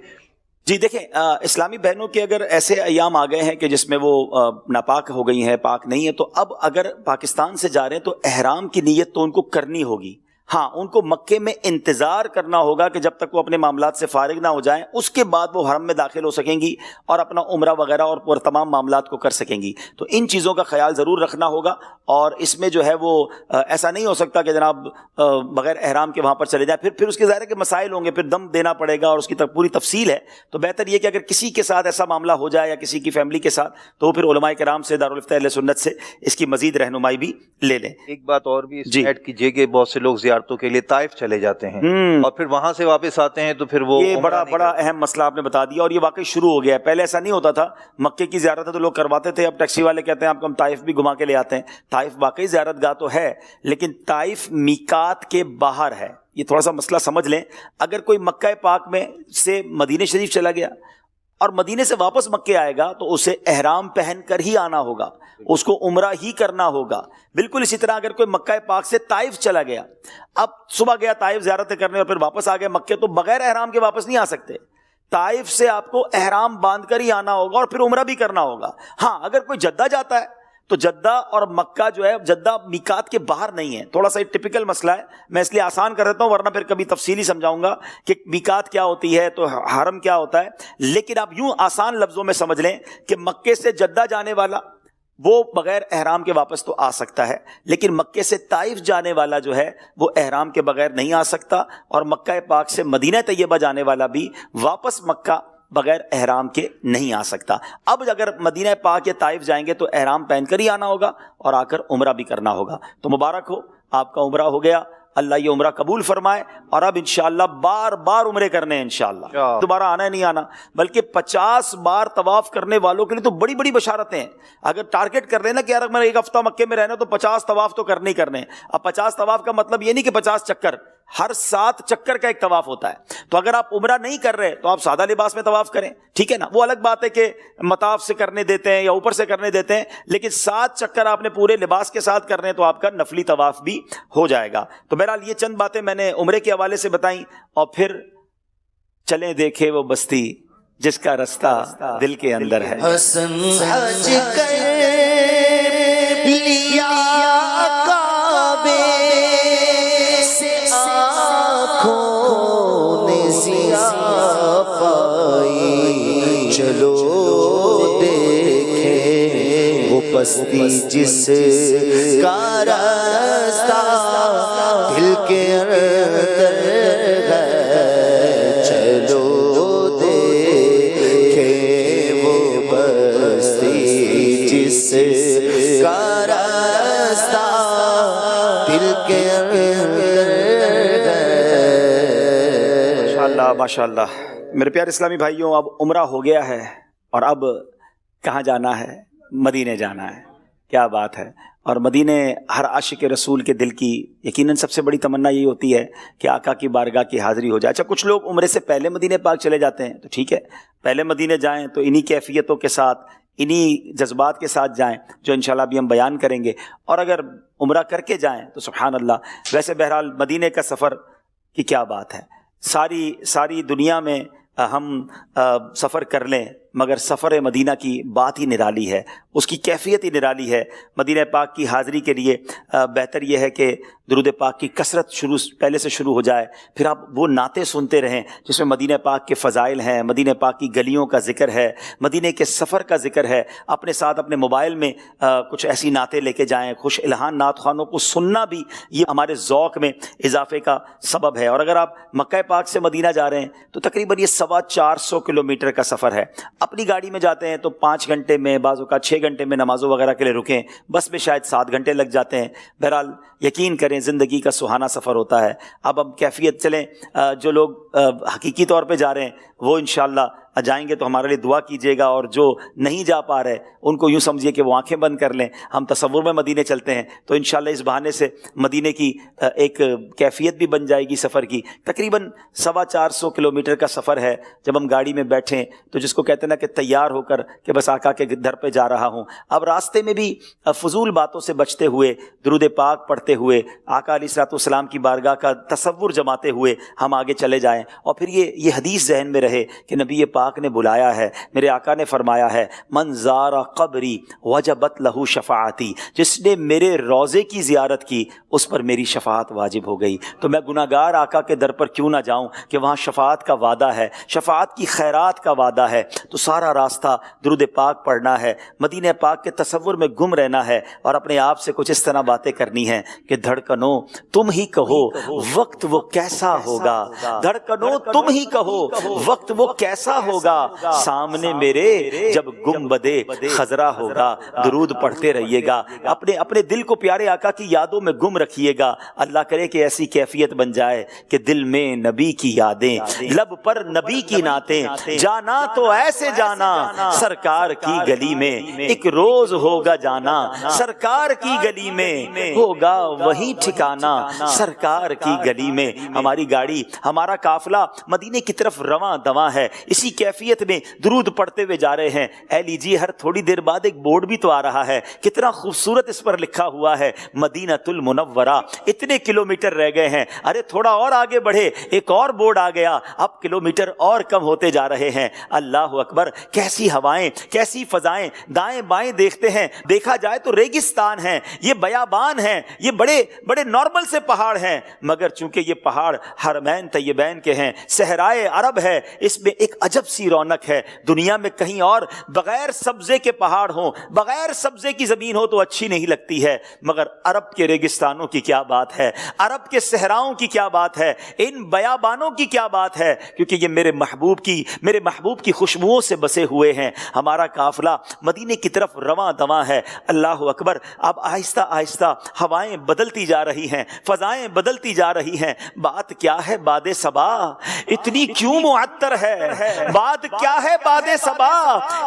جی دیکھیں, اسلامی بہنوں کے اگر ایسے ایام آ گئے ہیں کہ جس میں وہ ناپاک ہو گئی ہیں, پاک نہیں ہے, تو اب اگر پاکستان سے جا رہے ہیں تو احرام کی نیت تو ان کو کرنی ہوگی. ہاں ان کو مکے میں انتظار کرنا ہوگا کہ جب تک وہ اپنے معاملات سے فارغ نہ ہو جائیں, اس کے بعد وہ حرم میں داخل ہو سکیں گی اور اپنا عمرہ وغیرہ اور تمام معاملات کو کر سکیں گی. تو ان چیزوں کا خیال ضرور رکھنا ہوگا, اور اس میں جو ہے وہ ایسا نہیں ہو سکتا کہ جناب بغیر احرام کے وہاں پر چلے جائیں. پھر اس کے ظاہر ہے کہ مسائل ہوں گے, پھر دم دینا پڑے گا اور اس کی پوری تفصیل ہے. تو بہتر یہ کہ اگر کسی کے ساتھ ایسا معاملہ ہو جائے یا کسی کی فیملی کے ساتھ, تو پھر علماء کرام سے, دارالفتہ اہل سنت سے اس کی مزید رہنمائی بھی لے لیں. ایک بات اور بھی ایڈ کیجیے کہ بہت سے لوگ زیارتوں کے لیے طائف چلے جاتے ہیں اور پھر وہاں سے واپس آتے ہیں, تو پھر وہ یہ بڑا اہم مسئلہ آپ نے بتا دیا, اور یہ واقعی شروع ہو گیا ہے. پہلے ایسا نہیں ہوتا تھا, مکے کی زیارت تو لوگ کرواتے تھے, اب ٹیکسی والے کہتے ہیں آپ کو ہم طائف بھی گھما کے لے آتے ہیں. طائف واقعی زیارت گاہ تو ہے, لیکن طائف میقات کے باہر ہے. یہ تھوڑا سا مسئلہ سمجھ لیں. اگر کوئی مکہ پاک میں سے مدینہ شریف چلا گیا اور مدینے سے واپس مکے آئے گا, تو اسے احرام پہن کر ہی آنا ہوگا, اس کو عمرہ ہی کرنا ہوگا. بالکل اسی طرح اگر کوئی مکہ پاک سے طائف چلا گیا, اب صبح گیا طائف زیارتیں کرنے اور پھر واپس آ گیا مکے, تو بغیر احرام کے واپس نہیں آ سکتے. طائف سے آپ کو احرام باندھ کر ہی آنا ہوگا اور پھر عمرہ بھی کرنا ہوگا. ہاں اگر کوئی جدہ جاتا ہے تو جدہ اور مکہ جو ہے, جدہ میقات کے باہر نہیں ہے. تھوڑا سا ایک ٹپیکل مسئلہ ہے, میں اس لیے آسان کر دیتا ہوں, ورنہ پھر کبھی تفصیلی سمجھاؤں گا کہ میقات کیا ہوتی ہے تو حرم کیا ہوتا ہے. لیکن آپ یوں آسان لفظوں میں سمجھ لیں کہ مکے سے جدہ جانے والا وہ بغیر احرام کے واپس تو آ سکتا ہے, لیکن مکے سے طائف جانے والا جو ہے وہ احرام کے بغیر نہیں آ سکتا, اور مکہ پاک سے مدینہ طیبہ جانے والا بھی واپس مکہ بغیر احرام کے نہیں آ سکتا. اب اگر مدینہ پاک یا طائف جائیں گے تو احرام پہن کر ہی آنا ہوگا اور آ کر عمرہ بھی کرنا ہوگا. تو مبارک ہو, آپ کا عمرہ ہو گیا, اللہ یہ عمرہ قبول فرمائے, اور اب انشاءاللہ بار بار عمرے کرنے ہیں انشاءاللہ, دوبارہ آنا ہے نہیں آنا, بلکہ 50 بار طواف کرنے والوں کے لیے تو بڑی بڑی بشارتیں ہیں. اگر ٹارگٹ کر رہے نا کہ یار میں 1 ہفتہ مکے میں رہنا تو 50 طواف تو کرنے ہی کرنے ہیں. اب 50 طواف کا مطلب یہ نہیں کہ 50 چکر, ہر 7 چکر کا ایک طواف ہوتا ہے. تو اگر آپ عمرہ نہیں کر رہے تو آپ سادہ لباس میں طواف کریں, ٹھیک ہے نا. وہ الگ بات ہے کہ مطاف سے کرنے دیتے ہیں یا اوپر سے کرنے دیتے ہیں, لیکن 7 چکر آپ نے پورے لباس کے ساتھ کرنے ہیں تو آپ کا نفلی طواف بھی ہو جائے گا. تو بہرحال یہ چند باتیں میں نے عمرے کے حوالے سے بتائیں. اور پھر چلیں دیکھے وہ بستی جس کا رستہ دل کے اندر ہے. حسن حج کر لیا کعبے سے آنکھوں نے سیاہ پائی, چلو دیکھیں وہ بستی جس کا راستہ دل کے اندر ہے, چلو دیکھیں وہ بستی جس کا راستہ دل کے اندر ہے. ماشاءاللہ ماشاءاللہ. میرے پیارے اسلامی بھائیوں, اب عمرہ ہو گیا ہے اور اب کہاں جانا ہے؟ مدینے جانا ہے. کیا بات ہے. اور مدینے ہر عاشق رسول کے دل کی یقیناً سب سے بڑی تمنا یہی ہوتی ہے کہ آقا کی بارگاہ کی حاضری ہو جائے. اچھا, کچھ لوگ عمرے سے پہلے مدینے پاک چلے جاتے ہیں, تو ٹھیک ہے, پہلے مدینے جائیں تو انہی کیفیتوں کے ساتھ, انہی جذبات کے ساتھ جائیں جو انشاءاللہ ابھی ہم بیان کریں گے. اور اگر عمرہ کر کے جائیں تو سبحان اللہ. ویسے بہرحال مدینے کا سفر کی کیا بات ہے. ساری دنیا میں ہم سفر کر لیں مگر سفر مدینہ کی بات ہی نرالی ہے, اس کی کیفیت ہی نرالی ہے. مدینہ پاک کی حاضری کے لیے بہتر یہ ہے کہ درود پاک کی کثرت پہلے سے شروع ہو جائے, پھر آپ وہ نعتیں سنتے رہیں جس میں مدینہ پاک کے فضائل ہیں, مدینہ پاک کی گلیوں کا ذکر ہے, مدینہ کے سفر کا ذکر ہے. اپنے ساتھ اپنے موبائل میں کچھ ایسی نعتیں لے کے جائیں. خوش الہان نعت خوانوں کو سننا بھی یہ ہمارے ذوق میں اضافے کا سبب ہے. اور اگر آپ مکہ پاک سے مدینہ جا رہے ہیں تو تقریباً یہ 450 کلومیٹر کا سفر ہے. اپنی گاڑی میں جاتے ہیں تو 5 گھنٹے میں, بعض اوقات 6 گھنٹے میں نمازوں وغیرہ کے لیے رکیں, بس میں شاید 7 گھنٹے لگ جاتے ہیں. بہرحال یقین کریں زندگی کا سہانا سفر ہوتا ہے. اب ہم کیفیت چلیں, جو لوگ حقیقی طور پہ جا رہے ہیں وہ انشاءاللہ جائیں گے تو ہمارے لیے دعا کیجیے گا, اور جو نہیں جا پا رہے ان کو یوں سمجھیے کہ وہ آنکھیں بند کر لیں. ہم تصور میں مدینے چلتے ہیں تو انشاءاللہ اس بہانے سے مدینے کی ایک کیفیت بھی بن جائے گی سفر کی. تقریباً 450 کلومیٹر کا سفر ہے. جب ہم گاڑی میں بیٹھیں تو جس کو کہتے ہیں نا کہ تیار ہو کر کہ بس آقا کے در پہ جا رہا ہوں, اب راستے میں بھی فضول باتوں سے بچتے ہوئے, درود پاک پڑھتے ہوئے, آقا علیہ الصلوۃ والسلام کی بارگاہ کا تصور جماتے ہوئے ہم آگے چلے جائیں. اور پھر یہ حدیث ذہن میں رہے کہ نبی پاک نے بلایا ہے, میرے آقا نے فرمایا ہے, من زار قبری وجبت لہو شفاعتی, جس نے میرے روضے کی زیارت کی اس پر میری شفاعت واجب ہو گئی. تو میں گناہگار آقا کے در پر کیوں نہ جاؤں کہ وہاں شفاعت کا وعدہ ہے, شفاعت کی خیرات کا وعدہ ہے. تو سارا راستہ درود پاک پڑھنا ہے, مدینہ پاک کے تصور میں گم رہنا ہے, اور اپنے آپ سے کچھ اس طرح باتیں کرنی ہیں کہ دھڑکنوں تم ہی کہو وقت وہ کیسا ہوگا, دھڑکنوں تم ہی کہو وقت وہ کیسا ہوگا, سامنے میرے جب گنبدے خضرا ہوگا. درود پڑھتے رہیے گا, اپنے دل کو پیارے آقا کی یادوں میں گم رکھیے گا. اللہ کرے کہ ایسی کیفیت بن جائے کہ دل میں نبی کی یادیں, لب پر نبی کی نعتیں, جانا تو ایسے جانا سرکار کی گلی میں, ایک روز ہوگا جانا سرکار کی گلی میں, ہوگا وہی ٹھکانا سرکار کی گلی میں. ہماری گاڑی, ہمارا قافلہ مدینے کی طرف رواں دواں ہے. اسی کیفیت میں درود پڑھتے ہوئے جا رہے ہیں. اے لیجیے, ہر تھوڑی دیر بعد ایک بورڈ بھی تو آ رہا ہے, کتنا خوبصورت اس پر لکھا ہوا ہے مدینۃ المنورہ. اتنے کلومیٹر رہ گئے ہیں, ارے تھوڑا اور آگے بڑھے, ایک اور بورڈ آ گیا, اب کلومیٹر اور کم ہوتے جا رہے ہیں. اللہ اکبر, کیسی ہوائیں, کیسی فضائیں, دائیں بائیں دیکھتے ہیں, دیکھا جائے تو ریگستان ہیں, یہ بیابان ہیں, یہ بڑے بڑے نارمل سے پہاڑ ہیں, مگر چونکہ یہ پہاڑ حرمین طیبین کے ہیں, صحرائے عرب ہے, اس میں ایک عجب سی رونق ہے. دنیا میں کہیں اور بغیر سبزے کے پہاڑ ہوں, بغیر سبزے کی زمین ہو تو اچھی نہیں لگتی ہے, مگر عرب کے ریگستانوں کی کیا بات ہے, عرب کے صحراؤں کی کیا بات ہے, ان بیابانوں کی کیا بات ہے, کیونکہ یہ میرے محبوب کی خوشبوؤں سے بسے ہوئے ہیں. ہمارا قافلہ مدینے کی طرف رواں دواں ہے. اللہ اکبر. اب آہستہ آہستہ ہوائیں بدلتی جا رہی ہیں, فضائیں بدلتی جا رہی ہیں. بات کیا ہے باد صبا, اتنی کیوں معطر ہے, باد کیا ہے باد صبا،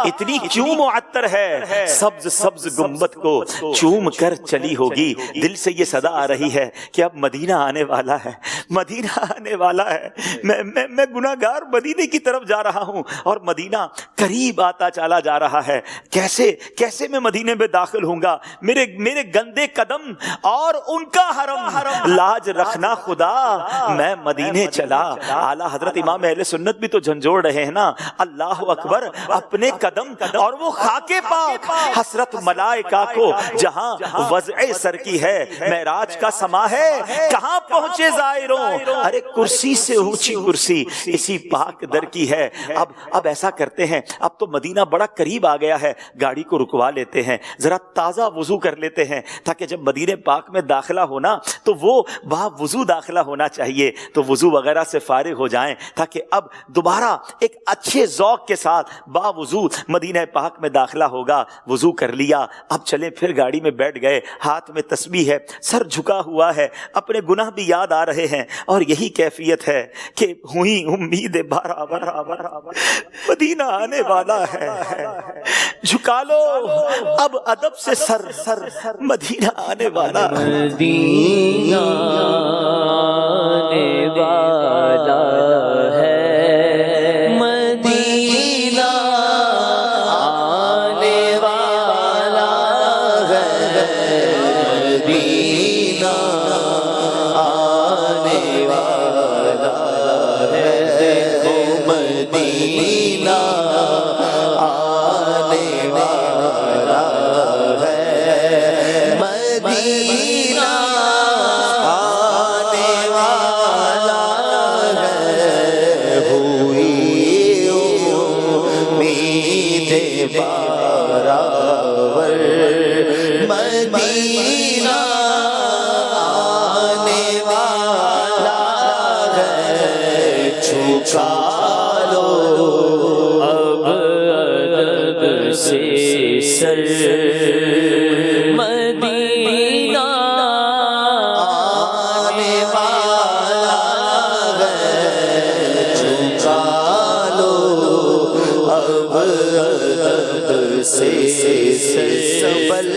اتنی کیوں معطر ہے، سبز سبز گنبد کو چوم کر چلی ہوگی۔ دل سے یہ صدا آ رہی ہے کہ اب مدینہ آنے والا ہے، مدینہ آنے والا ہے۔ میں گناہگار مدینے کی طرف جا رہا ہوں اور مدینہ قریب آتا چلا جا رہا ہے۔ کیسے میں مدینے میں داخل ہوں گا؟ میرے گندے قدم اور ان کا حرم، لاج رکھنا خدا میں مدینے چلا۔ اعلیٰ حضرت امام اہل سنت بھی تو جھنجھوڑ رہے ہیں نا، اللہ اکبر، اپنے قدم اور وہ خاک پاک، حسرت ملائکہ کو جہاں وضع سر کی ہے، معراج کا سما ہے، کہاں پہنچے زائروں، ارے کرسی سے اونچی کرسی اسی پاک در کی ہے۔ اب ایسا کرتے ہیں، اب تو مدینہ بڑا قریب آ گیا ہے، گاڑی کو رکوا لیتے ہیں، ذرا تازہ وضو کر لیتے ہیں، تاکہ جب مدینہ پاک میں داخلہ ہونا تو وہ با وضو داخلہ ہونا چاہیے، تو وضو وغیرہ سے فارغ ہو جائیں، تاکہ اب دوبارہ ایک اچھے ذوق کے ساتھ با وضو مدینہ پاک میں داخلہ ہوگا۔ وضو کر لیا، اب چلیں پھر گاڑی میں بیٹھ گئے، ہاتھ میں تسبیح ہے، سر جھکا ہوا ہے، اپنے گناہ بھی یاد آ رہے ہیں، اور یہی کیفیت ہے کہ ہوئی امید برابر مدینہ آنے والا ہے۔ جھکا لو اب ادب سے سر، مدینہ آنے والا ہے، مدینہ آنے والا ہے، مدینہ آنے والا ہے، مدینہ آنے والا ہے، دیکھو مدینہ آنے والا ہے، مدینہ آنے والا ہے، ہوئی امید برابر، مدینہ آنے والا ہے، جھکا لو اب ادب سے سر، مدینہ آنے والا ہے، جھکا لو اب ادب سے سبل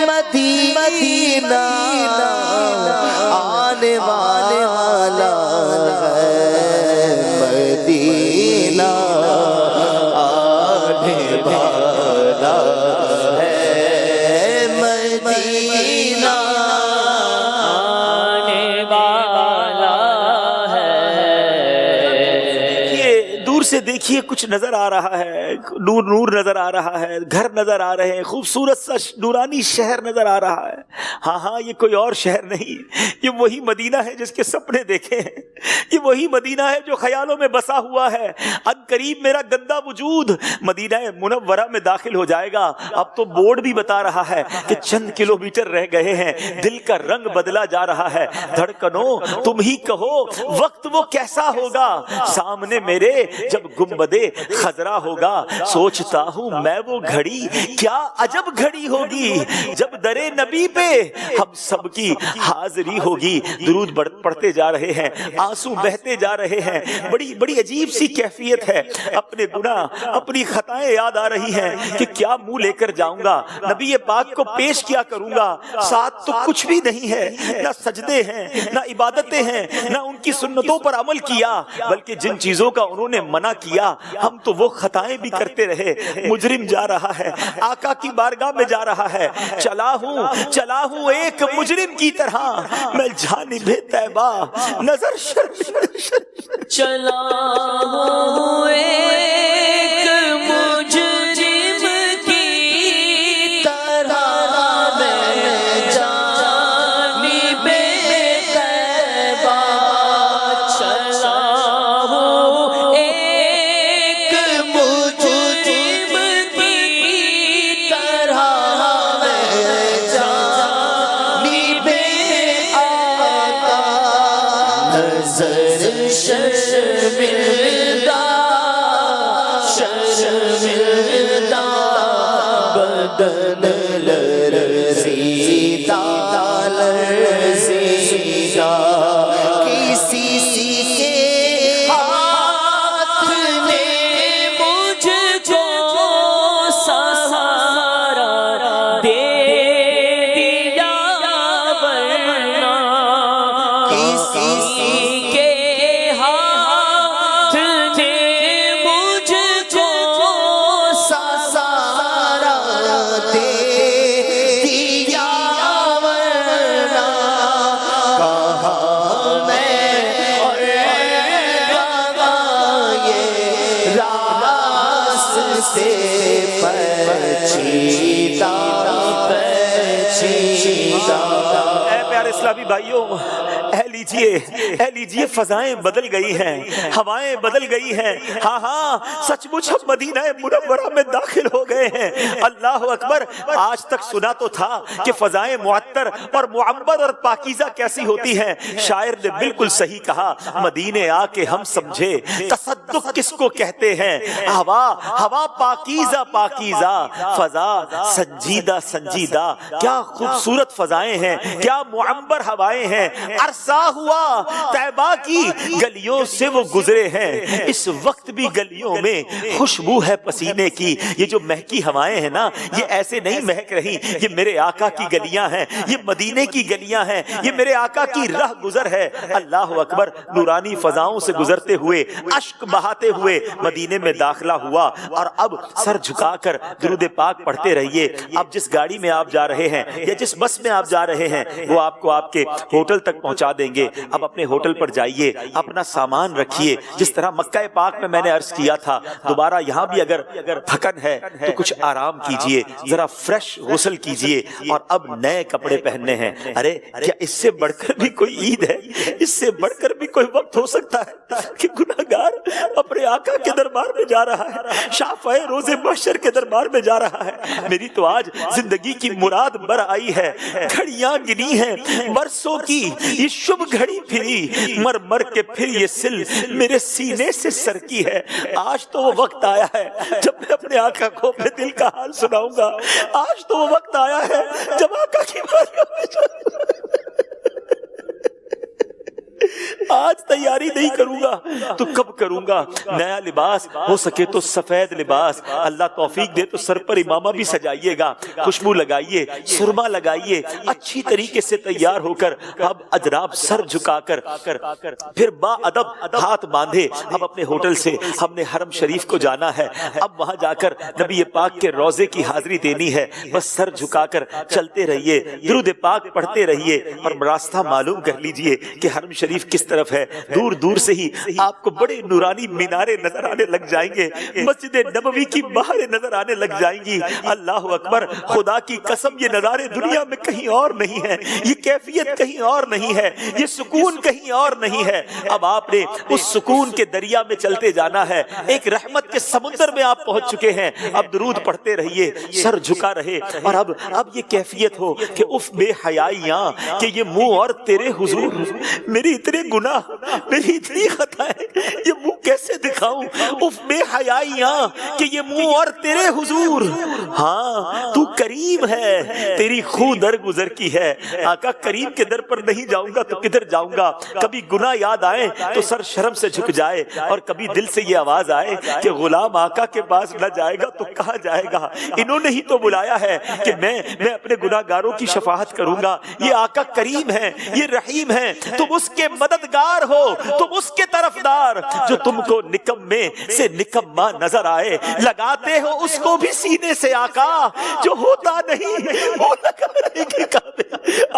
مدینہ آنے والا ہے، مدینہ آنے والا ہے، مدینہ آنے والا ہے۔ دیکھیے دور سے، دیکھیے کچھ نظر آ رہا ہے، نور نظر آ رہا ہے، گھر نظر آ رہے ہیں، خوبصورت سا نورانی شہر نظر آ رہا ہے۔ ہاں یہ کوئی اور شہر نہیں، یہ وہی مدینہ ہے جس کے سپنے دیکھے ہیں، یہ وہی مدینہ ہے جو خیالوں میں بسا ہوا ہے۔ اب قریب میرا گندا وجود مدینہ منورہ میں داخل ہو جائے گا۔ اب تو بورڈ بھی بتا رہا ہے کہ چند کلومیٹر رہ گئے ہیں، دل کا رنگ بدلا جا رہا ہے۔ دھڑکنوں تم ہی کہو وقت وہ کیسا ہوگا، سامنے میرے جب گنبدے خضرا ہوگا، سوچتا ہوں میں وہ گھڑی کیا عجب گھڑی ہوگی، جب درے نبی پہ ہم سب کی حاضری ہوگی۔ درود پڑھتے جا رہے ہیں، آنسو بہتے جا رہے ہیں، بڑی عجیب سی کیفیت ہے، اپنے گناہ اپنی خطائیں یاد آ رہی ہیں کہ کیا منہ لے کر جاؤں گا، نبی پاک کو پیش کیا کروں گا، ساتھ تو کچھ بھی نہیں ہے، نہ سجدے ہیں نہ عبادتیں ہیں، نہ ان کی سنتوں پر عمل کیا، بلکہ جن چیزوں کا انہوں نے منع کیا ہم تو وہ خطائیں بھی کرتے رہے۔ مجرم جا رہا ہے، آقا کی بارگاہ میں جا رہا ہے، چلا ہوں ایک مجرم کی طرح میں جانب طیبہ نظر چلا ہوں ایک مجرم کی طرح میں جانب طیبہ، چلا ہوں ایک مجرم کی طرح میں جانب آقا، نظر شرمندہ بدن لرزیدہ لرزیدہ کسی کے ہاتھ نے مجھ کو سارا دے دیا ورنہ کہاں میں اور کہاں یہ راست سے پیچیدہ پیچیدہ۔ اے پیارے اسلامی بھائیوں، اے لیجئے فضائیں بدل گئی ہیں، ہوائیں بدل گئی ہیں۔ ہاں ہاں سچ مچ ہم مدینہ منورہ میں داخل ہو گئے ہیں۔ اللہ اکبر۔ آج تک سنا تو تھا کہ فضائیں معطر اور معمر اور پاکیزہ کیسی ہوتی ہیں۔ شاعر نے بالکل صحیح کہا، مدینے آ کے ہم سمجھے تصدق کس کو کہتے ہیں۔ ہوا پاکیزہ پاکیزہ، فضا سنجیدہ سنجیدہ۔ کیا خوبصورت فضائیں ہیں، کیا معمر ہوائیں ہیں۔ عرصہ ہوا طیبہ کی گلیوں سے وہ گزرے ہیں، اس وقت بھی گلیوں میں خوشبو ہے پسینے کی۔ یہ جو مہکی ہوائیں ہیں نا، یہ ایسے نہیں مہک رہی، یہ میرے آقا کی گلیاں ہیں، یہ مدینے کی گلیاں ہیں، یہ میرے آقا کی راہ گزر ہے۔ اللہ اکبر۔ نورانی فضاؤں سے گزرتے ہوئے، اشک بہاتے ہوئے مدینے میں داخلہ ہوا، اور اب سر جھکا کر درود پاک پڑھتے رہیے۔ اب جس گاڑی میں آپ جا رہے ہیں یا جس بس میں آپ جا رہے ہیں، وہ آپ کو آپ کے ہوٹل تک پہنچا دیں گے۔ اب اپنے ہوٹل پر جائیے، اپنا سامان رکھیے، جس طرح مکہ پاک میں نے عرض کیا تھا، دوبارہ یہاں بھی اگر تھکن ہے تو کچھ آرام کیجئے، ذرا فریش غسل کیجئے، اور اب نئے کپڑے پہننے ہیں۔ ارے کیا اس سے بڑھ کر بھی کوئی عید ہے؟ اس سے بڑھ کر بھی کوئی وقت ہو سکتا ہے کہ گناہگار اپنے آقا کے دربار میں جا رہا ہے، شافع روز محشر کے دربار میں جا رہا ہے۔ میری تو آج زندگی کی مراد بر آئی ہے، گھڑیاں گنی ہیں برسوں کی، یہ شب گھڑی پھری، مر مر کے پھر یہ سل میرے سینے سے سرکی ہے۔ آج تو وہ وقت آیا ہے جب میں اپنے آقا کو اپنے دل کا حال سناؤں گا۔ آج تو وہ وقت آیا ہے جب آقا کی بارگاہ میں آج تیاری نہیں کروں گا تو کب کروں گا؟ نیا لباس ہو سکے تو سفید لباس، اللہ توفیق دے تو سر پر امامہ بھی سجائیے گا، خوشبو لگائیے، سرما لگائیے، اچھی طریقے سے تیار ہو کر اب اجراب سر جھکا کر پھر با ادب ہاتھ باندھے اب اپنے ہوٹل سے ہم نے حرم شریف کو جانا ہے۔ اب وہاں جا کر نبی پاک کے روزے کی حاضری دینی ہے۔ بس سر جھکا کر چلتے رہیے، درود پاک پڑھتے رہیے، اور راستہ معلوم کر لیجئے کہ حرم شریف کس طرف ہے۔ دور دور سے ہی آپ کو بڑے نورانی میناریں نظر آنے لگ جائیں گے، مسجد نبوی کی باہریں نظر آنے لگ جائیں گی۔ اللہ اکبر۔ خدا کی قسم یہ نظارے دنیا میں کہیں اور نہیں ہے، یہ کیفیت کہیں اور نہیں ہے، یہ سکون کہیں اور نہیں ہے۔ اب آپ نے اس سکون کے دریا میں چلتے جانا ہے، ایک رحمت کے سمندر میں آپ پہنچ چکے ہیں۔ اب درود پڑھتے رہیے، سر جھکا رہے، اور اب یہ کیفیت ہو کہ اف بے حیائیاں کہ یہ منہ اور تیرے حضور، میری اتنے گناہ، میری اتنی خطائیں، یہ منہ کیسے دکھاؤں؟ اف بے حیائیاں کہ یہ منہ اور تیرے حضور، ہاں تو کریم ہے، تیری خو در گزر کی ہے۔ آقا کریم کے در پر نہیں جاؤں گا تو کدھر جاؤں گا؟ کبھی گناہ یاد آئے تو سر شرم سے جھک جائے، اور کبھی دل سے یہ آواز آئے کہ غلام آقا کے پاس نہ جائے گا تو کہاں جائے گا؟ انہوں نے ہی تو بلایا ہے کہ میں اپنے گناہگاروں کی شفاعت کروں گا۔ یہ آقا کریم ہے، یہ رحیم ہے، تم اس کے مددگار ہو، تم اس کے طرفدار جو تم کو نکمے سے نکما نظر آئے، لگاتے ہو اس کو بھی سینے سے آقا جو ہوتا نہیں وہ لگانے کے قابل۔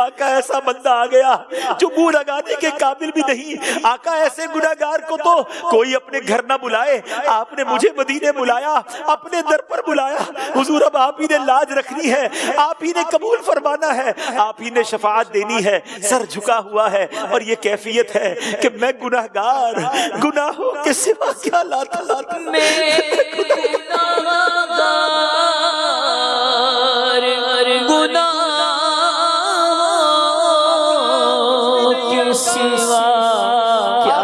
آقا ایسا بندہ آ گیا جو منہ لگانے کے قابل بھی نہیں۔ آقا ایسے گناہگار کو تو کوئی اپنے گھر نہ بلائے، آپ نے مجھے مدینے بلایا، اپنے در پر بلایا۔ حضور اب آپ ہی نے لاج رکھنی ہے، آپ ہی نے قبول فرمانا ہے، آپ ہی نے شفاعت دینی ہے۔ سر جھکا ہوا ہے، اور یہ کیفیت ہے کہ میں گناہگار، گناہوں کے سوا کیا لاتا میں گناہگار، گناہوں کے سوا کیا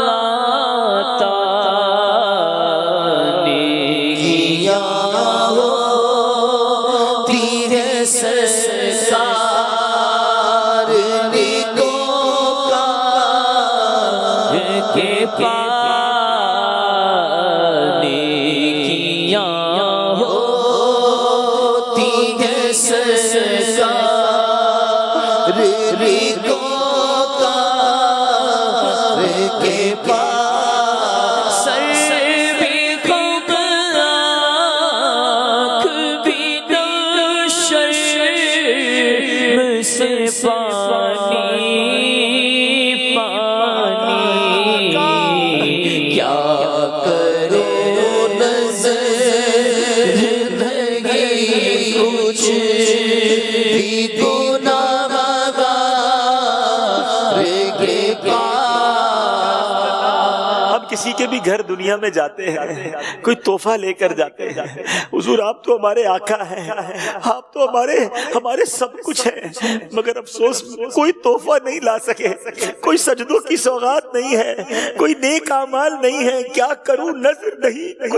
لاتا، نیکیاں ہوتی ہے سرکار کے پانے کیاں ہوتی ہے سرکار کو سے پانی پانی کیا کرو نظر نہیں کچھ بھی گناہ گار کے پاس. ہم کسی کے بھی گھر دنیا میں جاتے ہیں، کوئی تحفہ لے کر جاتے ہیں. حضور آپ تو ہمارے آقا ہیں، آپ تو ہمارے سب کچھ ہیں، مگر افسوس کوئی تحفہ نہیں لا سکے، کوئی سجدوں کی سوغات نہیں ہے، کوئی نیک اعمال نہیں ہے. کیا کروں، نظر نہیں،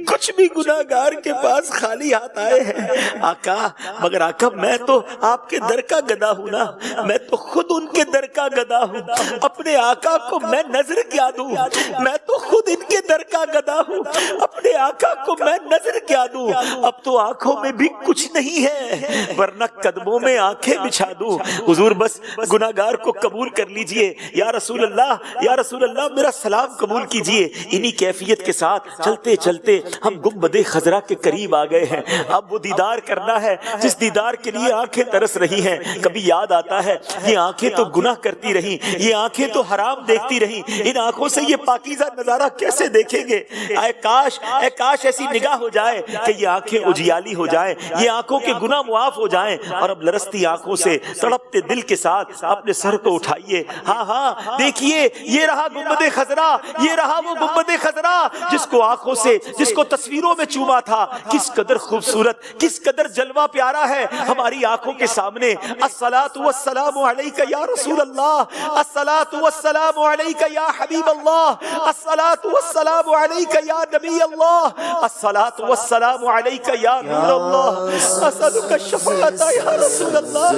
کچھ بھی گناہگار کے پاس خالی ہاتھ آئے ہیں. آقا، مگر آقا میں تو آپ کے در کا گدا ہوں نا، میں تو خود ان کے در کا گدا ہوں. اپنے آقا کو میں نظر کیا دوں، میں تو خود ان کے در کا گدا ہوں. اپنے آقا کو میں نظر کیا دوں. اب تو آنکھوں میں بھی کچھ نہیں ہے، ورنہ قدموں میں آنکھیں بچھا دوں. حضور بس گناہگار کو قبول کر لیجئے. یا رسول اللہ میرا سلام قبول کیجئے. انہی کیفیت کے ساتھ چلتے چلتے ہم گنبد خضرا کے قریب آ گئے ہیں. اب وہ دیدار کرنا ہے جس دیدار کے لیے آنکھیں ترس رہی ہیں. کبھی یاد آتا ہے یہ آنکھیں تو گناہ کرتی رہیں، یہ آنکھیں تو حرام دیکھتی رہیں، ان آنکھوں سے یہ پاکیزہ نظارہ کیسے دیکھیں گے. اے کاش ایسی نگاہ ہو جائے کہ یہ آنکھیں اجیالی ہو جائیں، یہ آنکھوں کے گناہ معاف ہو جائیں. اور اب لرزتی آنکھوں سے تڑپتے دل کے ساتھ اپنے سر کو اٹھائیے. ہاں دیکھیے، یہ رہا گنبد خضرا، یہ رہا وہ گنبد خضرا جس کو آنکھوں سے، جس کو تصویروں میں چوما تھا. کس قدر خوبصورت، کس قدر جلوہ پیارا ہے ہماری آنکھوں کے سامنے. الصلاۃ والسلام علیک یا رسول اللہ، الصلاۃ والسلام علیک یا حبیب اللہ، الصلاۃ والسلام علیک یا نبی اللہ، الصلاۃ والسلام علیک یا نور اللہ. اسألک الشفاعۃ یا رسول اللہ،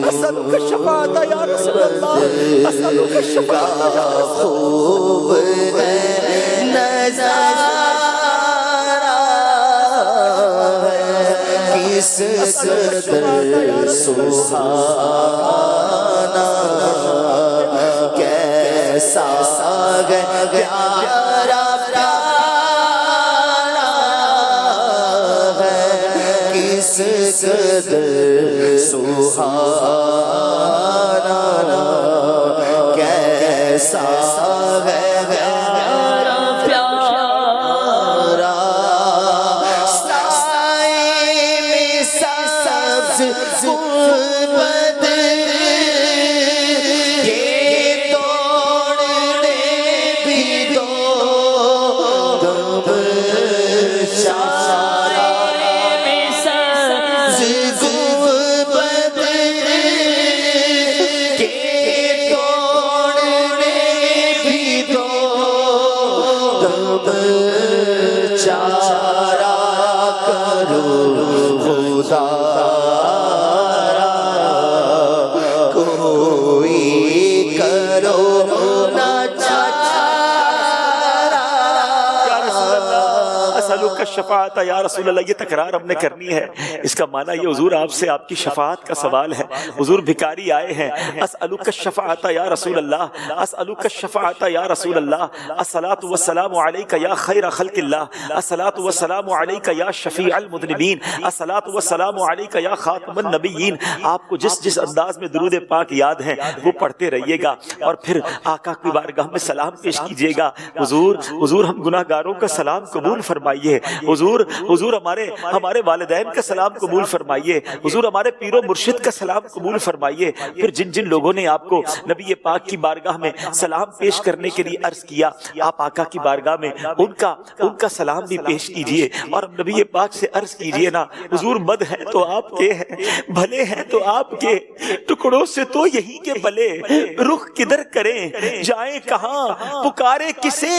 اسألک الشفاعۃ یا رسول اللہ، اسألک الشفاعۃ یا رسول اللہ. کس قدر سبحانہ، کیسا پیارا ہے، کس قدر سبحانہ، کیسا شفاعت یا رسول اللہ. یہ تکرار ہم نے کرنی ہے. اس کا معنی یہ حضور آپ سے آپ کی شفاعت کا سوال ہے. حضور بھکاری آئے ہیں. اسألک الشفاعت یا رسول اللہ، اسألک الشفاعت یا رسول اللہ، الصلاۃ والسلام علیک یا خیر خلق اللہ، الصلاۃ والسلام علیک یا شفیع المذنبین، الصلاۃ والسلام علیک یا خاتم النبیین. آپ کو جس انداز میں درود پاک یاد ہے وہ پڑھتے رہیے گا اور پھر آقا کی بارگاہ میں سلام پیش کیجیے گا. حضور ہم گناہگاروں کا سلام قبول فرمائیے. حضور ہمارے والدین کا سلام قبول فرمائیے. حضور ہمارے پیر و مرشد کا سلام قبول فرمائیے. پھر جن لوگوں نے آپ کو نبی پاک کی بارگاہ میں سلام پیش کرنے کے لیے عرض کیا، آپ آقا کی بارگاہ میں ان کا سلام بھی پیش کیجئے اور نبی پاک سے عرض کیجئے نا، حضور بد ہیں تو آپ کے ہیں، بھلے ہیں تو آپ کے، ٹکڑوں سے تو یہی کے بلے، رخ کدھر کریں جائیں کہاں، پکارے کسے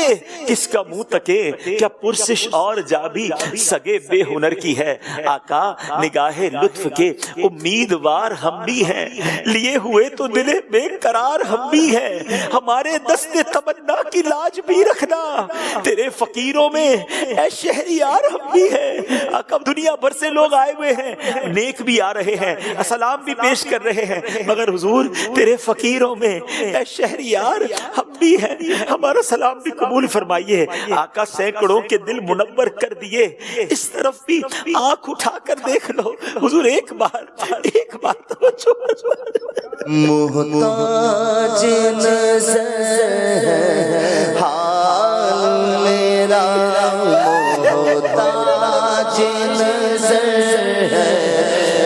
کس کا منہ تکے، کیا پرسش اور جا بھی سگے بے ہنر کی ہے. آقا نگاہ لطف کے امیدوار ہم بھی ہیں، لیے ہوئے تو دل بے قرار ہم بھی ہیں. ہمارے دست تمنا کی لاج بھی رکھنا، تیرے فقیروں میں اے شہریار ہم بھی ہیں. آقا دنیا بھر سے لوگ آئے ہوئے ہیں، نیک بھی آ رہے ہیں، سلام بھی پیش کر رہے ہیں، مگر حضور تیرے فقیروں میں اے شہریار ہم بھی ہیں، ہمارا سلام بھی قبول فرمائیے. آقا سینکڑوں کے دل منور کر دیے، اس طرف بھی آنکھ اٹھا کر دیکھ لو. حضور ایک بار توجہ محتاج نظر ہے حال میرا، محتاج نظر ہے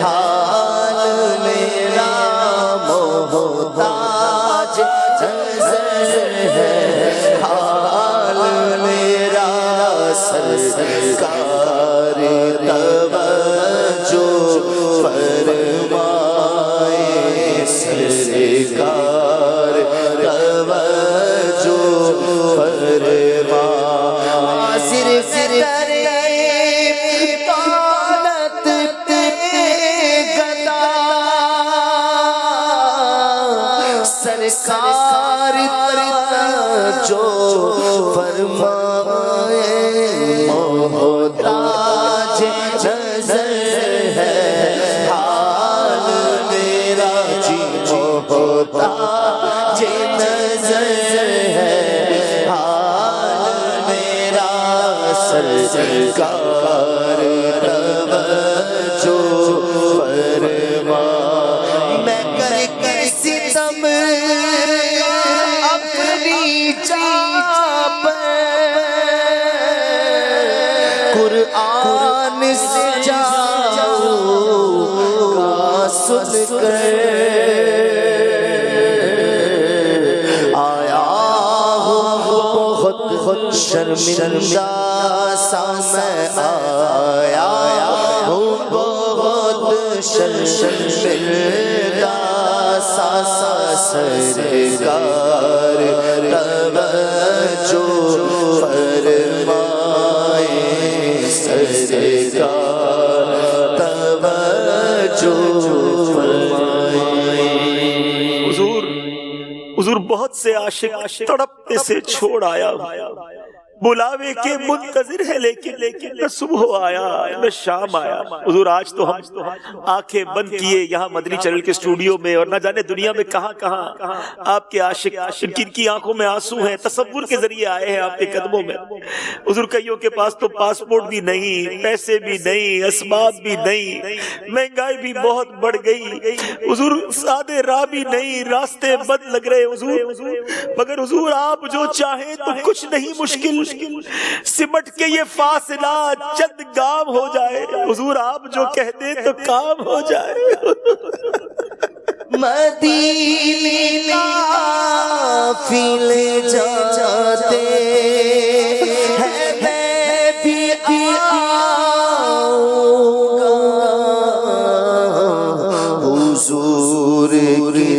حال میرا، محتاج نظر ہے حال میرا، سرکار توجہ فرمائے، سرکار توجہ فرمائے، صرف طالت گدا سرکار توجہ فرمائے، محتاج نظر ہے حال میرا جی، محتاج نظر ہے حال میرا، سرکار توجہ فرمائے، میں کر کے ستم اپنی جان پر قرآن سے جاؤں گا سن کر، آیا ہوں بہت شرمندہ سا میں، آیا ہوں بہت شرمندہ سا، سرکار توجہ فرمائے، سرکار توجہ فرمائے۔ حضور بہت سے عاشق تڑپتے سے چھوڑ آیا، بلاوے کے منتظر ہے لیکن نہ صبح آیا نہ شام آیا۔ حضور آج تو ہم آنکھیں بند کیے یہاں مدنی چینل کے اسٹوڈیو میں، اور نہ جانے دنیا میں کہاں کہاں آپ کے عاشق جن کی آنکھوں میں آنسو ہیں، تصور کے ذریعے آئے ہیں آپ کے قدموں میں۔ حضور کئیوں کے پاس تو پاسپورٹ بھی نہیں، پیسے بھی نہیں، اسباب بھی نہیں، مہنگائی بھی بہت بڑھ گئی، حضور سادے راہ بھی نہیں، راستے بند لگ رہے حضور، مگر حضور آپ جو چاہیں تو کچھ نہیں مشکل، سمٹ کے یہ فاصلہ چند گام ہو جائے، حضور آپ جو کہہ دیں تو کام ہو جائے۔ مدینے قافلے جاتے ہیں، میں بھی آؤں گا حضور کی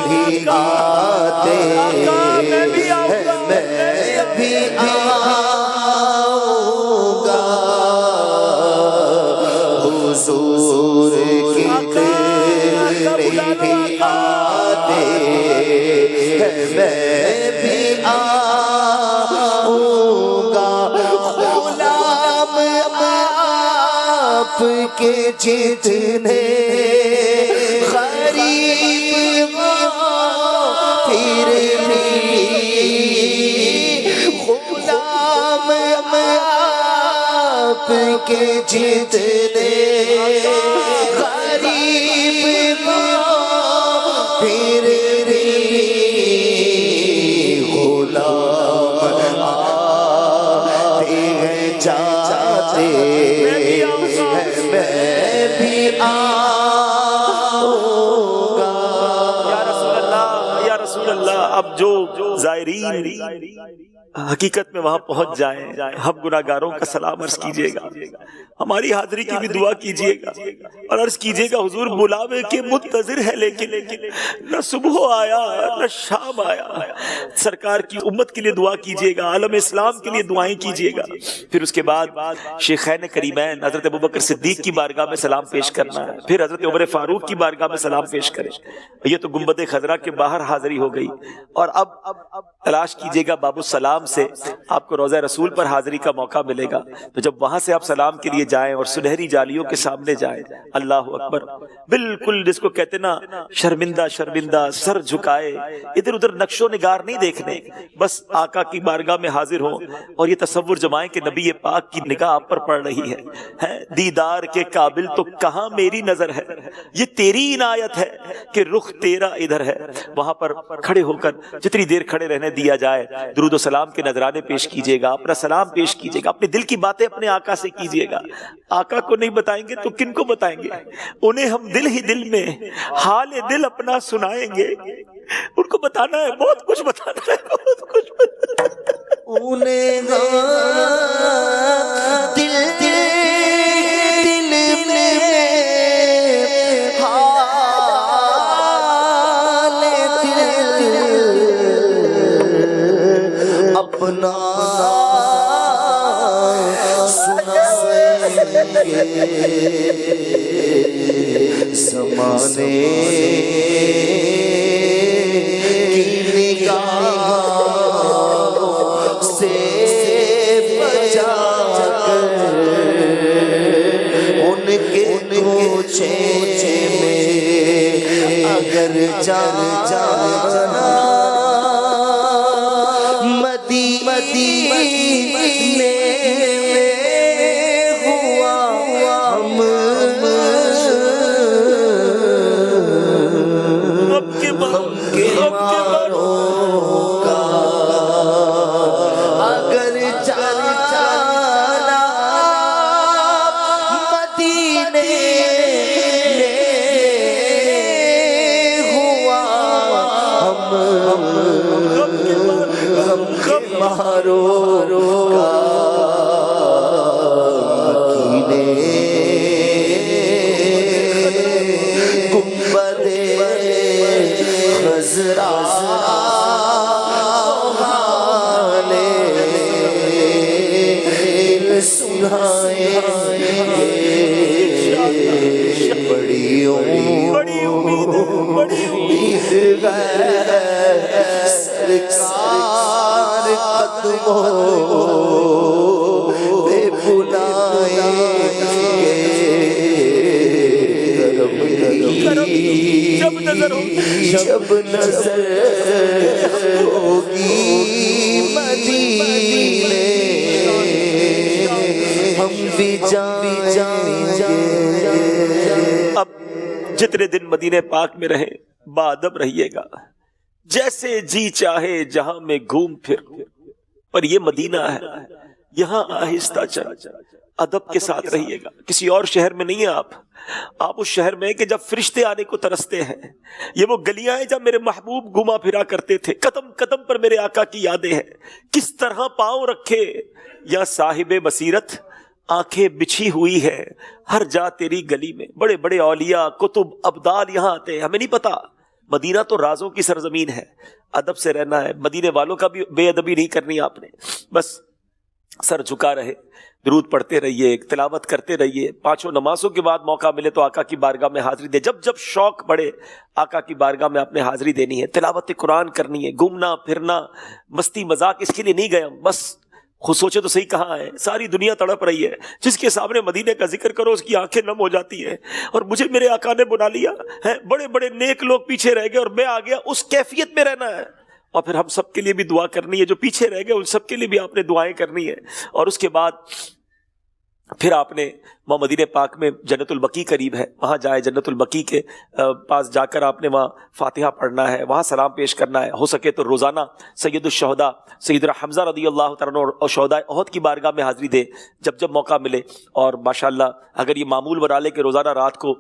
ہی آتے ہیں، میں بھی آؤں گا حضور کی ہی آتے ہیں، میں بھی آؤں گا غلام آپ کے جتنے غریب پھر بھی غلام آپ کے جتنے غریب پھر بھی غلام آتے ہیں جاتے ہیں، میں بھی آؤں گا۔ یا رسول اللہ، اب جو زائرین حقیقت میں وہاں پہنچ جائیں، ہم گناہگاروں کا سلام عرض کیجئے گا، ہماری حاضری کی بھی دعا کیجئے گا، اور عرض کیجئے گا حضور بلاوے کے منتظر ہے لیکن نہ صبح آیا نہ شام آیا۔ سرکار کی امت کے لیے دعا کیجئے گا، عالم اسلام کے لیے دعائیں کیجئے گا۔ پھر اس کے بعد شیخین کریمین حضرت ابوبکر صدیق کی بارگاہ میں سلام پیش کرنا ہے، پھر حضرت عمر فاروق کی بارگاہ میں سلام پیش کریں۔ یہ تو گنبد خضرا کے باہر حاضری ہو گئی، اور اب تلاش کیجئے گا باب السلام سلام سے آپ کو روضہ رسول پر حاضری کا موقع ملے گا، تو جب وہاں سے آپ سلام کے لیے جائیں اور سنہری جالیوں کے سامنے جائیں، اللہ اکبر، بالکل جس کو کہتے نا شرمندہ شرمندہ سر جھکائے، ادھر ادھر نقش و نگار نہیں دیکھنے، بس آقا کی بارگاہ میں حاضر ہوں اور یہ تصور جمائیں کہ نبی پاک کی نگاہ آپ پر پڑ رہی ہے، دیدار کے قابل تو کہاں میری نظر ہے، یہ تیری عنایت ہے کہ رخ تیرا ادھر ہے۔ وہاں پر کھڑے ہو کر جتنی دیر کھڑے رہنے دیا جائے درود و سلام کے نذرانے پیش کیجیے گا، اپنا سلام پیش کیجیے گا، اپنے دل کی باتیں اپنے آقا سے کیجیے گا۔ آقا کو نہیں بتائیں گے تو کن کو بتائیں گے؟ انہیں ہم دل ہی دل میں حال دل اپنا سنائیں گے، ان کو بتانا ہے، بہت کچھ بتانا ہے، بہت کچھ بتانا ہے۔ انہیں دل دل دل میں حال دل اپنا سنائیں گے، زمانے کی نگاہ سے بچا کر ان کے کوچے میں اگر جانا مدینے میں ہوا ہم کے ماروں کا، اگر جانا مدینے ہوا ہم کے ماروں کا، گنبد خضرا سنائیں بڑی امید ہے سرکار قدموں پہ بلائیں گے، جب نظر ہوگی مدینے ہم بھی جائیں گے۔ اب جتنے دن مدینہ پاک میں رہے باادب رہیے گا، جیسے جی چاہے جہاں میں گھوم پھر، پر یہ مدینہ ہے، یہاں آہستہ چل، ادب کے ساتھ رہیے گا۔ کسی اور شہر میں نہیں ہیں آپ اس شہر میں کہ جب فرشتے آنے کو ترستے ہیں، یہ وہ گلیاں ہیں جب میرے محبوب گھما پھرا کرتے تھے، قدم قدم پر میرے آقا کی یادیں ہیں، کس طرح پاؤں رکھے یا صاحب بصیرت، آنکھیں بچھی ہوئی ہے ہر جا تیری گلی میں، بڑے بڑے اولیاء کتب ابدال یہاں آتے ہیں، ہمیں نہیں پتا۔ مدینہ تو رازوں کی سرزمین ہے، ادب سے رہنا ہے، مدینے والوں کا بھی بے ادبی نہیں کرنی آپ نے، بس سر جھکا رہے، درود پڑھتے رہیے، تلاوت کرتے رہیے، پانچوں نمازوں کے بعد موقع ملے تو آقا کی بارگاہ میں حاضری دے، جب جب شوق بڑھے آقا کی بارگاہ میں آپ نے حاضری دینی ہے، تلاوت قرآن کرنی ہے، گھومنا پھرنا مستی مذاق اس کے لیے نہیں گئے ہم، بس خود سوچے تو صحیح کہاں ہے، ساری دنیا تڑپ رہی ہے، جس کے سامنے مدینے کا ذکر کرو اس کی آنکھیں نم ہو جاتی ہیں، اور مجھے میرے آقا نے بنا لیا ہے، بڑے بڑے نیک لوگ پیچھے رہ گئے اور میں آ گیا، اس کیفیت میں رہنا ہے، اور پھر ہم سب کے لیے بھی دعا کرنی ہے، جو پیچھے رہ گئے ان سب کے لیے بھی آپ نے دعائیں کرنی ہے، اور اس کے بعد پھر آپ نے وہاں مدینہ پاک میں جنت البقیع قریب ہے، وہاں جائے، جنت البقیع کے پاس جا کر آپ نے وہاں فاتحہ پڑھنا ہے، وہاں سلام پیش کرنا ہے، ہو سکے تو روزانہ سید الشہداء سیدنا حمزہ رضی اللہ تعالیٰ عنہ اور شہداء احد کی بارگاہ میں حاضری دے جب جب موقع ملے، اور ماشاءاللہ اگر یہ معمول بنا لے کہ روزانہ رات کو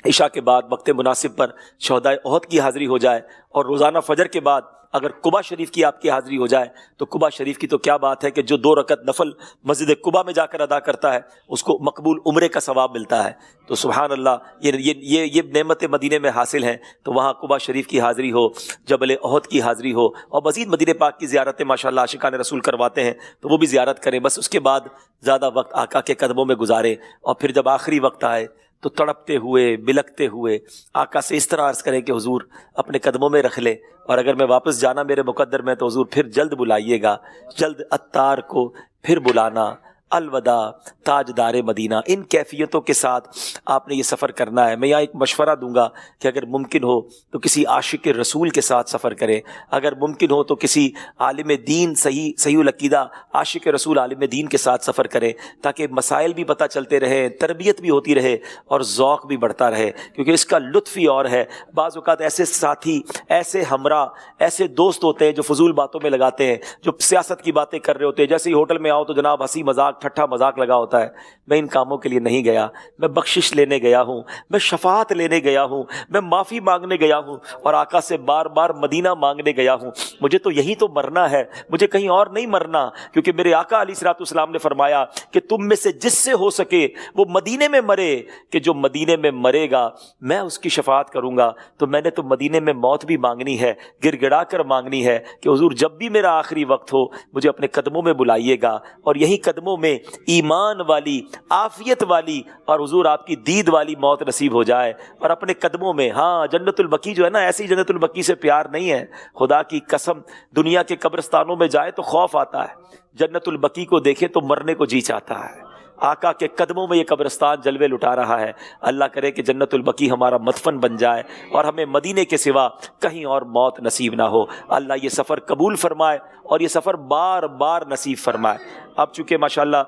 عشاء کے بعد وقت مناسب پر شہداء احد کی حاضری ہو جائے، اور روزانہ فجر کے بعد اگر قباء شریف کی آپ کی حاضری ہو جائے تو قباء شریف کی تو کیا بات ہے کہ جو 2 رکعت نفل مسجد قباء میں جا کر ادا کرتا ہے اس کو مقبول عمرے کا ثواب ملتا ہے، تو سبحان اللہ یہ نعمت مدینے میں حاصل ہیں، تو وہاں قباء شریف کی حاضری ہو، جبل احد کی حاضری ہو، اور مزید مدینہ پاک کی زیارتیں ماشاءاللہ عاشقان رسول کرواتے ہیں تو وہ بھی زیارت کریں، بس اس کے بعد زیادہ وقت آقا کے قدموں میں گزاریں، اور پھر جب آخری وقت آئے تو تڑپتے ہوئے بلکتے ہوئے آقا سے اس طرح عرض کریں کہ حضور اپنے قدموں میں رکھ لے، اور اگر میں واپس جانا میرے مقدر میں تو حضور پھر جلد بلائیے گا، جلد عطار کو پھر بلانا، الوداع تاجدار مدینہ۔ ان کیفیتوں کے ساتھ آپ نے یہ سفر کرنا ہے۔ میں یہاں ایک مشورہ دوں گا کہ اگر ممکن ہو تو کسی عاشق رسول کے ساتھ سفر کریں، اگر ممکن ہو تو کسی عالم دین صحیح العقیدہ عاشق رسول عالم دین کے ساتھ سفر کریں، تاکہ مسائل بھی پتہ چلتے رہیں، تربیت بھی ہوتی رہے اور ذوق بھی بڑھتا رہے، کیونکہ اس کا لطف ہی اور ہے۔ بعض اوقات ایسے ساتھی، ایسے ہمراہ، ایسے دوست ہوتے ہیں جو فضول باتوں میں لگاتے ہیں، جو سیاست کی باتیں کر رہے ہوتے ہیں، جیسے ہی ہوٹل میں آؤ تو جناب ہنسی مذاق ٹھٹھا مذاق لگا ہوتا ہے۔ میں ان کاموں کے لیے نہیں گیا، میں بخشش لینے گیا ہوں، میں شفاعت لینے گیا ہوں، میں معافی مانگنے گیا ہوں، اور آقا سے بار بار مدینہ مانگنے گیا ہوں۔ مجھے تو یہی تو مرنا ہے، مجھے کہیں اور نہیں مرنا، کیونکہ میرے آقا علیہ الصلوۃ والسلام نے فرمایا کہ تم میں سے جس سے ہو سکے وہ مدینے میں مرے، کہ جو مدینے میں مرے گا میں اس کی شفاعت کروں گا۔ تو میں نے تو مدینے میں موت بھی مانگنی ہے، گر گڑا کر مانگنی ہے کہ حضور جب بھی میرا آخری وقت ہو مجھے اپنے قدموں میں بلائیے گا، اور یہی قدموں میں ایمان والی، عافیت والی اور حضور آپ کی دید والی موت نصیب ہو جائے، اور اپنے قدموں میں۔ ہاں جنت البقیع جو ہے نا، ایسی جنت البقیع سے پیار نہیں ہے، خدا کی قسم دنیا کے قبرستانوں میں جائے تو خوف آتا ہے، جنت البقیع کو دیکھے تو مرنے کو جی چاہتا ہے۔ آقا کے قدموں میں یہ قبرستان جلوے لٹا رہا ہے۔ اللہ کرے کہ جنت البقیع ہمارا مدفن بن جائے اور ہمیں مدینے کے سوا کہیں اور موت نصیب نہ ہو۔ اللہ یہ سفر قبول فرمائے اور یہ سفر بار بار نصیب فرمائے۔ اب چونکہ ماشاءاللہ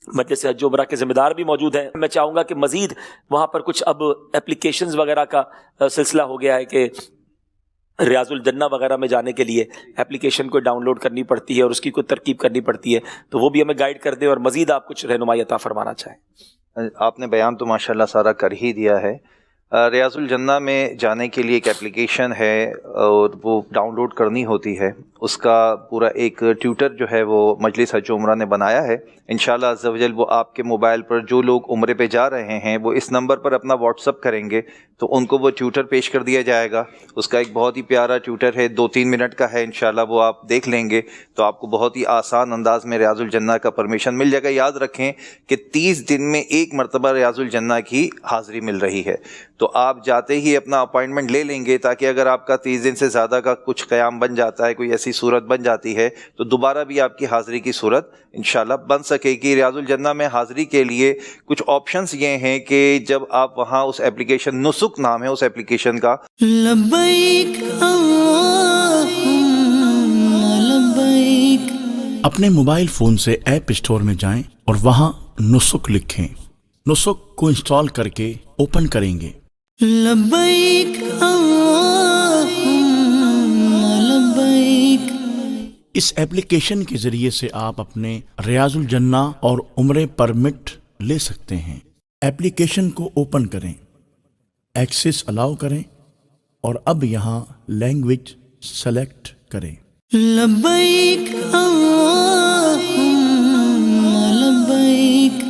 مجلس حج و عمرہ کے ذمہ دار بھی موجود ہیں، میں چاہوں گا کہ مزید وہاں پر کچھ اب اپلیکیشنز وغیرہ کا سلسلہ ہو گیا ہے کہ ریاض الجنہ وغیرہ میں جانے کے لیے اپلیکیشن کو ڈاؤن لوڈ کرنی پڑتی ہے اور اس کی کوئی ترکیب کرنی پڑتی ہے، تو وہ بھی ہمیں گائیڈ کر دیں اور مزید آپ کچھ رہنمائی عطا فرمانا چاہیں۔ آپ نے بیان تو ماشاءاللہ سارا کر ہی دیا ہے۔ ریاض الجنہ میں جانے کے لیے ایک اپلیکیشن ہے اور وہ ڈاؤن لوڈ کرنی ہوتی ہے، اس کا پورا ایک ٹیوٹر جو ہے وہ مجلس حج و عمرہ نے بنایا ہے۔ انشاءاللہ عز و جل وہ آپ کے موبائل پر جو لوگ عمرے پہ جا رہے ہیں وہ اس نمبر پر اپنا واٹس اپ کریں گے تو ان کو وہ ٹیوٹر پیش کر دیا جائے گا۔ اس کا ایک بہت ہی پیارا ٹیوٹر ہے، 2-3 منٹ کا ہے، انشاءاللہ وہ آپ دیکھ لیں گے تو آپ کو بہت ہی آسان انداز میں ریاض الجنہ کا پرمیشن مل جائے گا۔ یاد رکھیں کہ 30 دن میں ایک مرتبہ ریاض الجنہ کی حاضری مل رہی ہے، تو آپ جاتے ہی اپنا اپائنٹمنٹ لے لیں گے تاکہ اگر آپ کا 30 دن سے زیادہ کا کچھ قیام بن جاتا ہے، کوئی ایسی صورت بن جاتی ہے تو دوبارہ بھی آپ کی حاضری کی صورت انشاءاللہ بن سکے گی۔ ریاض الجنہ میں حاضری کے لیے کچھ آپشنز یہ ہیں کہ جب آپ وہاں اس اپلیکیشن نسک نام ہے اس اپلیکیشن کا، لبیک اللہم لبیک۔ اپنے موبائل فون سے ایپ اسٹور میں جائیں اور وہاں نسک لکھیں، نسک کو انسٹال کر کے اوپن کریں گے۔ لبیک اللہم لبیک۔ اس ایپلیکیشن کے ذریعے سے آپ اپنے ریاض الجنہ اور عمرے پرمٹ لے سکتے ہیں۔ ایپلیکیشن کو اوپن کریں، ایکسس الاؤ کریں اور اب یہاں لینگویج سلیکٹ کریں۔ لبیک اللہم لبیک۔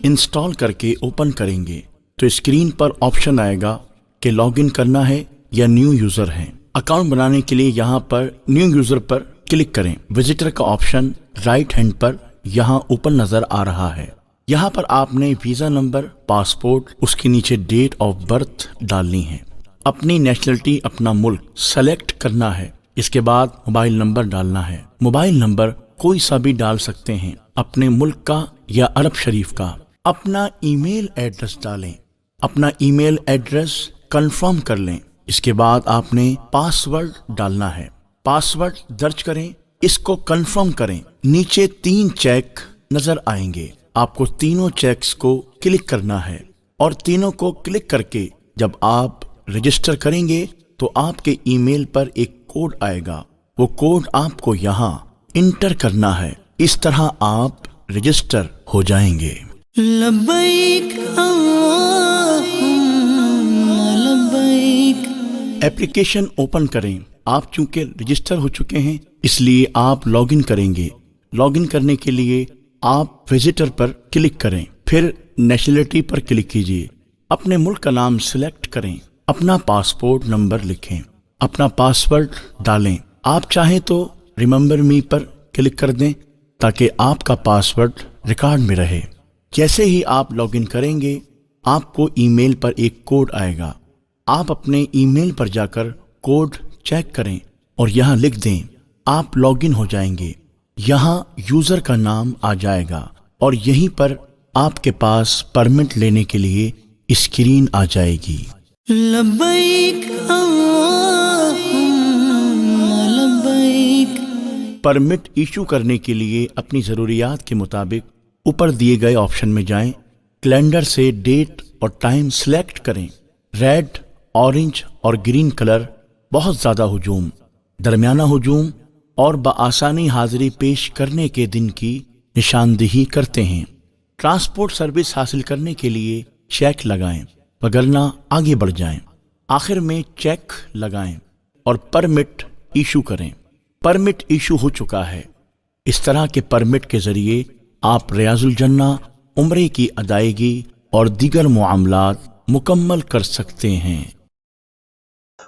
انسٹال کر کے اوپن کریں گے تو اسکرین پر آپشن آئے گا کہ لاگ ان کرنا ہے یا نیو یوزر ہے۔ اکاؤنٹ بنانے کے لیے یہاں پر نیو یوزر پر کلک کریں۔ وزٹر کا آپشن رائٹ ہینڈ پر یہاں اوپن نظر آ رہا ہے۔ یہاں پر آپ نے ویزا نمبر، پاسپورٹ، اس کے نیچے ڈیٹ آف برتھ ڈالنی ہے، اپنی نیشنلٹی، اپنا ملک سلیکٹ کرنا ہے۔ اس کے بعد موبائل نمبر ڈالنا ہے۔ موبائل نمبر کوئی سا بھی ڈال سکتے ہیں، اپنے ملک کا یا عرب شریف کا۔ اپنا ای میل ایڈریس ڈالیں، اپنا ای میل ایڈریس کنفرم کر لیں۔ اس کے بعد آپ نے پاس ورڈ ڈالنا ہے، پاس ورڈ درج کریں، اس کو کنفرم کریں۔ نیچے 3 چیک نظر آئیں گے، آپ کو تینوں چیکس کو کلک کرنا ہے اور تینوں کو کلک کر کے جب آپ رجسٹر کریں گے تو آپ کے ای میل پر ایک کوڈ آئے گا، وہ کوڈ آپ کو یہاں انٹر کرنا ہے۔ اس طرح آپ رجسٹر ہو جائیں گے۔ لبیک اللہم لبیک۔ ایپلیکیشن اوپن کریں۔ آپ چونکہ رجسٹر ہو چکے ہیں اس لیے آپ لاگ ان کریں گے۔ لاگ ان کرنے کے لیے آپ وزٹر پر کلک کریں، پھر نیشنلٹی پر کلک کیجیے، اپنے ملک کا نام سلیکٹ کریں، اپنا پاسپورٹ نمبر لکھیں، اپنا پاسورڈ ڈالیں۔ آپ چاہیں تو ریممبر می پر کلک کر دیں تاکہ آپ کا پاسورڈ ریکارڈ میں رہے۔ جیسے ہی آپ لاگ ان کریں گے آپ کو ای میل پر ایک کوڈ آئے گا. آپ اپنے ای میل پر جا کر کوڈ چیک کریں اور یہاں لکھ دیں. آپ لاگ ان ہو جائیں گے. یہاں یوزر کا نام آ جائے گا اور یہیں پر آپ کے پاس پرمٹ لینے کے لیے اسکرین آ جائے گی. لبیک اللہم لبیک. پرمٹ ایشو کرنے کے لیے اپنی ضروریات کے مطابق اوپر دیے گئے آپشن میں جائیں. کیلنڈر سے ڈیٹ اور ٹائم سلیکٹ کریں. ریڈ، اورنج اور گرین کلر بہت زیادہ ہجوم، درمیانہ ہجوم اور بآسانی حاضری پیش کرنے کے دن کی نشاندہی کرتے ہیں. ٹرانسپورٹ سروس حاصل کرنے کے لیے چیک لگائیں وگرنہ آگے بڑھ جائیں. آخر میں چیک لگائیں اور پرمٹ ایشو کریں. پرمٹ ایشو ہو چکا ہے. اس طرح کے پرمٹ کے ذریعے آپ ریاض الجنہ عمرے کی ادائیگی اور دیگر معاملات مکمل کر سکتے ہیں.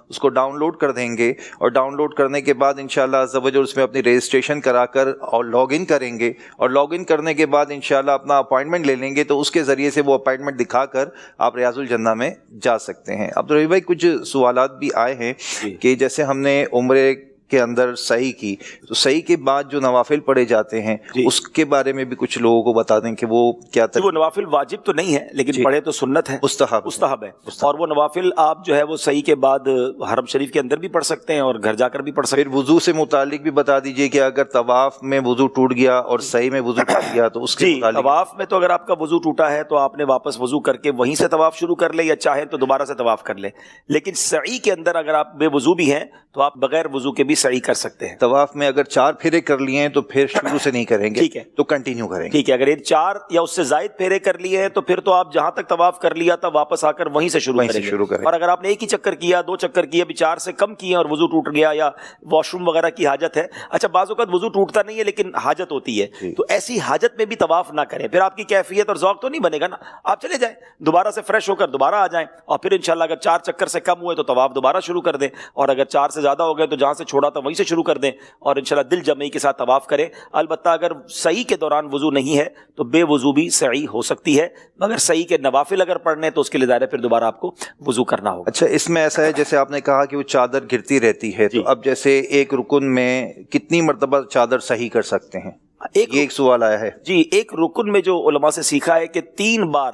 اس کو ڈاؤن لوڈ کر دیں گے اور ڈاؤن لوڈ کرنے کے بعد انشاءاللہ عز و جل اس میں اپنی رجسٹریشن کرا کر اور لاگ ان کریں گے اور لاگ ان کرنے کے بعد انشاءاللہ اپنا اپائنٹمنٹ لے لیں گے تو اس کے ذریعے سے وہ اپائنٹمنٹ دکھا کر آپ ریاض الجنہ میں جا سکتے ہیں. عبدالرحیم بھائی کچھ سوالات بھی آئے ہیں کہ جیسے ہم نے عمرے کے اندر سعی کی تو سعی کے بعد جو نوافل پڑھے جاتے ہیں اس کے بارے میں بھی کچھ لوگوں کو بتا دیں کہ وہ کیا وہ نوافل واجب تو نہیں ہے لیکن پڑھے تو سنت ہے، مستحب ہے. اور وہ نوافل آپ جو ہے وہ سعی کے بعد حرم شریف کے اندر بھی پڑھ سکتے ہیں اور گھر جا کر بھی پڑھ سکتے ہیں. پھر وضو سے متعلق بھی بتا دیجئے کہ اگر طواف میں وضو ٹوٹ گیا اور سعی میں وضو ٹوٹ گیا تو اس کے متعلق. طواف میں تو اگر آپ کا وضو ٹوٹا ہے تو آپ نے واپس وضو کر کے وہیں سے طواف شروع کر لے یا چاہیں تو دوبارہ سے طواف کر لے. لیکن سعی کے اندر اگر آپ بے وضو بھی ہیں تو آپ بغیر وضو کے بھی سعی کر سکتے ہیں. طواف میں اگر 4 پھیرے کر لیے ہیں تو پھر شروع سے نہیں کریں گے، ٹھیک ہے، تو کنٹینیو کریں گے. ٹھیک ہے. اگر یہ 4 یا اس سے زائد پھیرے کر لیے ہیں تو پھر تو آپ جہاں تک طواف کر لیا تھا واپس آ کر وہیں سے شروع کریں. اور اگر آپ نے ایک ہی چکر کیا، 2 چکر کیا، بھی 4 سے کم کیے اور وضو ٹوٹ گیا یا واش روم وغیرہ کی حاجت ہے، اچھا بعض اوقات وضو ٹوٹتا نہیں ہے لیکن حاجت ہوتی ہے، تو ایسی حاجت میں بھی طواف نہ کریں. پھر آپ کی کیفیت اور ذوق تو نہیں بنے گا نا. آپ چلے جائیں دوبارہ سے فریش ہو کر دوبارہ آ جائیں اور پھر انشاءاللہ اگر 4 چکر سے کم ہوئے تو طواف دوبارہ شروع کر دیں اور اگر 4 سے زیادہ ہو گئے تو جہاں سے چھوڑا تھا وہیں سے شروع کر دیں اور انشاءاللہ دل جمعی کے ساتھ طواف کریں. البتہ اگر سعی کے دوران وضو نہیں ہے تو بے وضو بھی سعی ہو سکتی ہے، مگر سعی کے نوافل اگر پڑھنے تو اس کے لیے ظاہر ہے پھر دوبارہ آپ کو وضو کرنا ہوگا. اچھا اس میں ایسا ہے جیسے آپ نے کہا کہ وہ چادر گرتی رہتی ہے تو اب جیسے ایک رکن میں کتنی مرتبہ چادر صحیح کر سکتے ہیں؟ ایک سوال آیا ہے. جی ایک رکن میں جو علماء سے سیکھا ہے کہ 3 بار،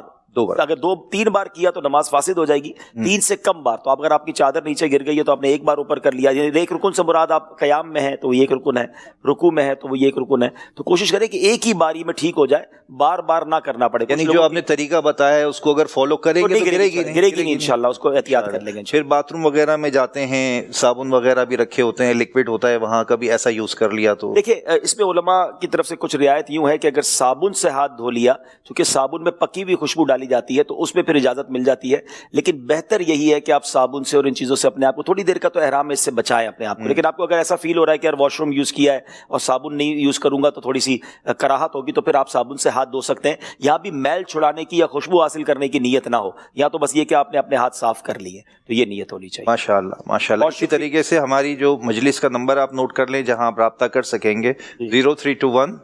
اگر 3 بار کیا تو نماز فاسد ہو جائے گی. 3 سے کم بار، تو اگر آپ کی چادر نیچے گر گئی ہے تو آپ نے 1 بار اوپر کر لیا. یعنی ایک رکن سے مراد آپ قیام میں ہیں تو وہ ایک رکن ہے، رکوع میں ہے تو وہ ایک رکن ہے. تو کوشش کریں کہ ایک ہی باری میں ٹھیک ہو جائے، بار بار نہ کرنا پڑے. یعنی جو آپ نے طریقہ بتایا ہے اس کو اگر فالو کریں گے تو گرے گی نہیں انشاءاللہ، اس کو احتیاط کر لیں گے. پھر باتھ روم وغیرہ میں جاتے ہیں، صابن وغیرہ بھی رکھے ہوتے ہیں، لکوڈ ہوتا ہے وہاں کا بھی ایسا یوز کر لیا تو دیکھیں اس میں علماء کی طرف سے کچھ رعایت یوں ہے کہ اگر صابن سے ہاتھ دھو لیا، چونکہ صابن میں پکی ہوئی خوشبو ڈالی جاتی ہے تو اس میں پھر اجازت مل جاتی ہے. لیکن بہتر یہی ہے کہ آپ صابن سے اور ان چیزوں سے اپنے آپ کو تھوڑی دیر کا تو احرام اس سے بچائیں اپنے آپ کو. لیکن آپ کو اگر ایسا فیل ہو رہا ہے کہ یار واش روم یوز کیا ہے اور صابن نہیں یوز کروں گا تو تھوڑی سی کراہت ہوگی تو پھر آپ صابن سے ہاتھ دھو سکتے ہیں. یہاں بھی میل چھڑانے کی یا خوشبو حاصل کرنے کی نیت نہ ہو، یا تو بس یہ کہ آپ نے اپنے ہاتھ صاف کر لیے، تو یہ نیت ہونی چاہیے. ماشاءاللہ ماشاءاللہ. اسی طریقے سے ہماری جو مجلس کا نمبر آپ نوٹ کر لیں جہاں آپ رابطہ کر سکیں گے 0321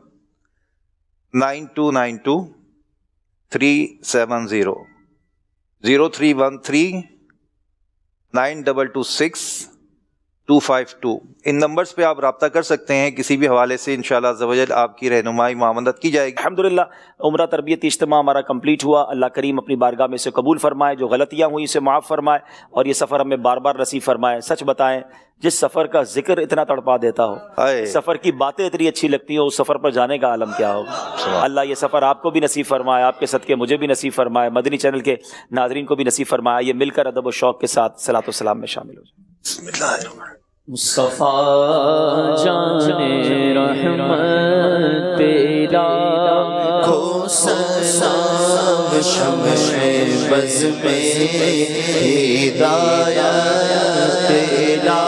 9292 370 0313 9226 252. ان نمبرز پہ آپ رابطہ کر سکتے ہیں. کسی بھی حوالے سے انشاءاللہ عز و جل آپ کی رہنمائی معاونت کی جائے گی. الحمدللہ عمرہ تربیت اجتماع ہمارا کمپلیٹ ہوا. اللہ کریم اپنی بارگاہ میں سے قبول فرمائے، جو غلطیاں ہوئی اسے معاف فرمائے اور یہ سفر ہمیں بار بار نصیب فرمائے. سچ بتائیں جس سفر کا ذکر اتنا تڑپا دیتا ہو، سفر کی باتیں اتنی اچھی لگتی ہو، اس سفر پر جانے کا عالم کیا ہوگا. اللہ یہ سفر آپ کو بھی نصیب فرمائے، آپ کے صدقے مجھے بھی نصیب فرمائے، مدنی چینل کے ناظرین کو بھی نصیب فرمائے. یہ مل کر ادب و شوق کے ساتھ صلاۃ و سلام میں شامل ہو جائیں. بسم اللہ الرحمن الرحیم. مصطفیٰ جان رحمت تیرا کو سلام شمع بز میں ہدایت تیرا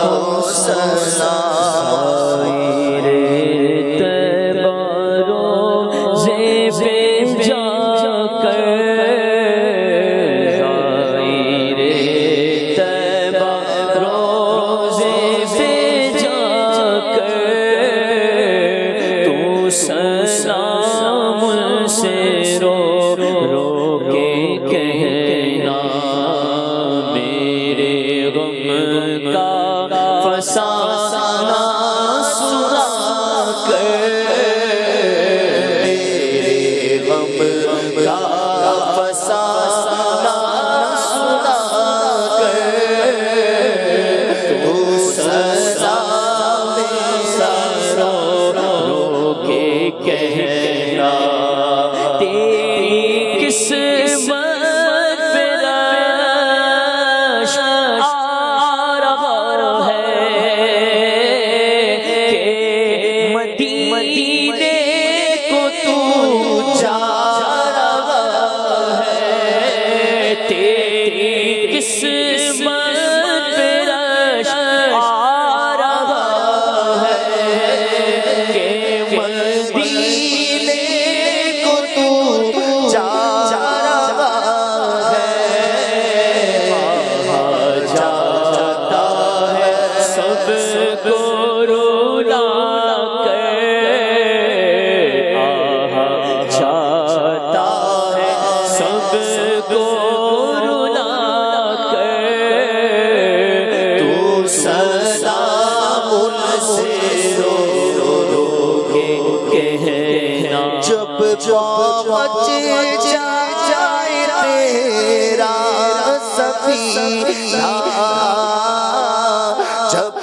کو سلام سلام سے رو رو کے پہنچ جائے تیرا سفینہ، جب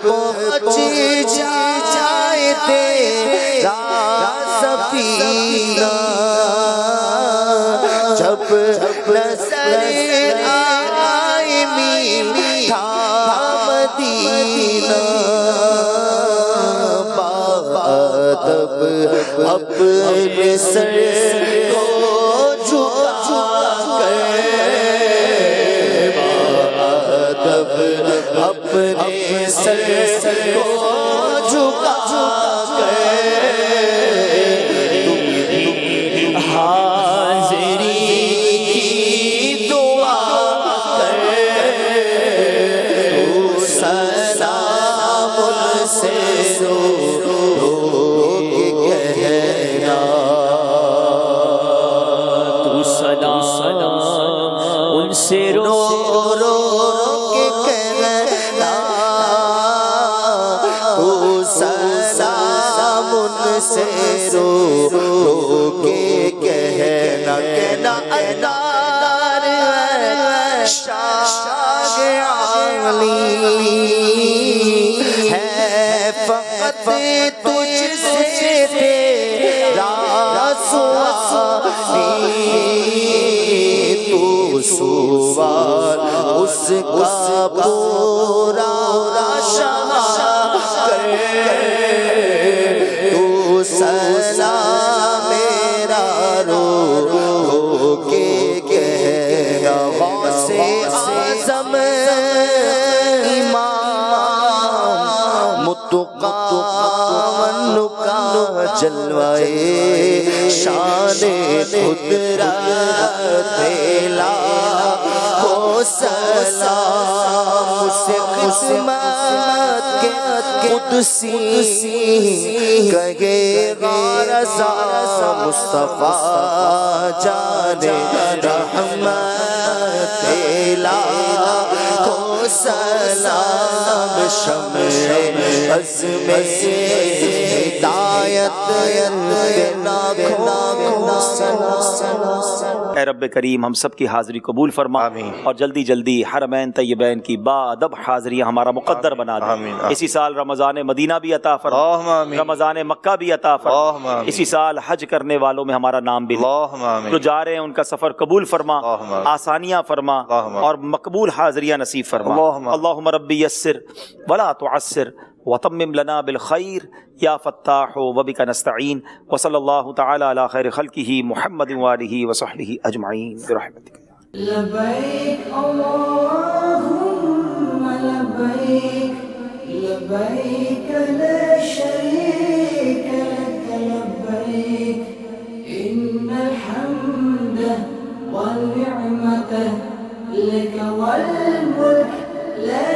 پہنچ جائے تیرا سفینہ، جب نظر آئے میٹھا مدینہ، بادب اپنے سر کو جھکا کر، بادب اپنے سر کو جھکا کر، حاضری کی دعا کر، تو سلام سے رو کے کہنا، تو سلام ان سے رو رو کے کہنا، تو سلام ان سے رو کے کہنا، کہنا ادار ہے شاہ علی ہے، فقط تجھ سے تیرا سوال، تو سوال اس کا پورا شاہ کر، تو سلام میرا رو کے کہنا، غوث اعظم امام متقا کا جلوائے شان قدرت لاکھوں سلام، سے قسمت کے قدسی کہے غرضا مصطفیٰ جان رحمت لاکھوں سلام، شمع عزم ہدایت اے رب کریم ہم سب کی حاضری قبول فرما، اور جلدی جلدی حرمین طیبین کی بادب حاضریاں ہمارا مقدر بنا دے۔ اسی سال رمضان مدینہ بھی عطا فرما، رمضان مکہ بھی عطا فرما، اسی سال حج کرنے والوں میں ہمارا نام بھی، جو جا رہے ہیں ان کا سفر قبول فرما، آسانیاں فرما اور مقبول حاضریاں نصیب فرما۔ اللہم ربی یسر ولا تعسر وتمم لنا بالخیر یا فتاح وبک نستعین، وصلی اللہ تعالی علی خیر خلقہ محمد وآلہ وصحبہ اجمعین برحمتک۔ لبیک اللہم لبیک، لبیک لا شریک لک لبیک، ان الحمد والنعمت لک والملک لا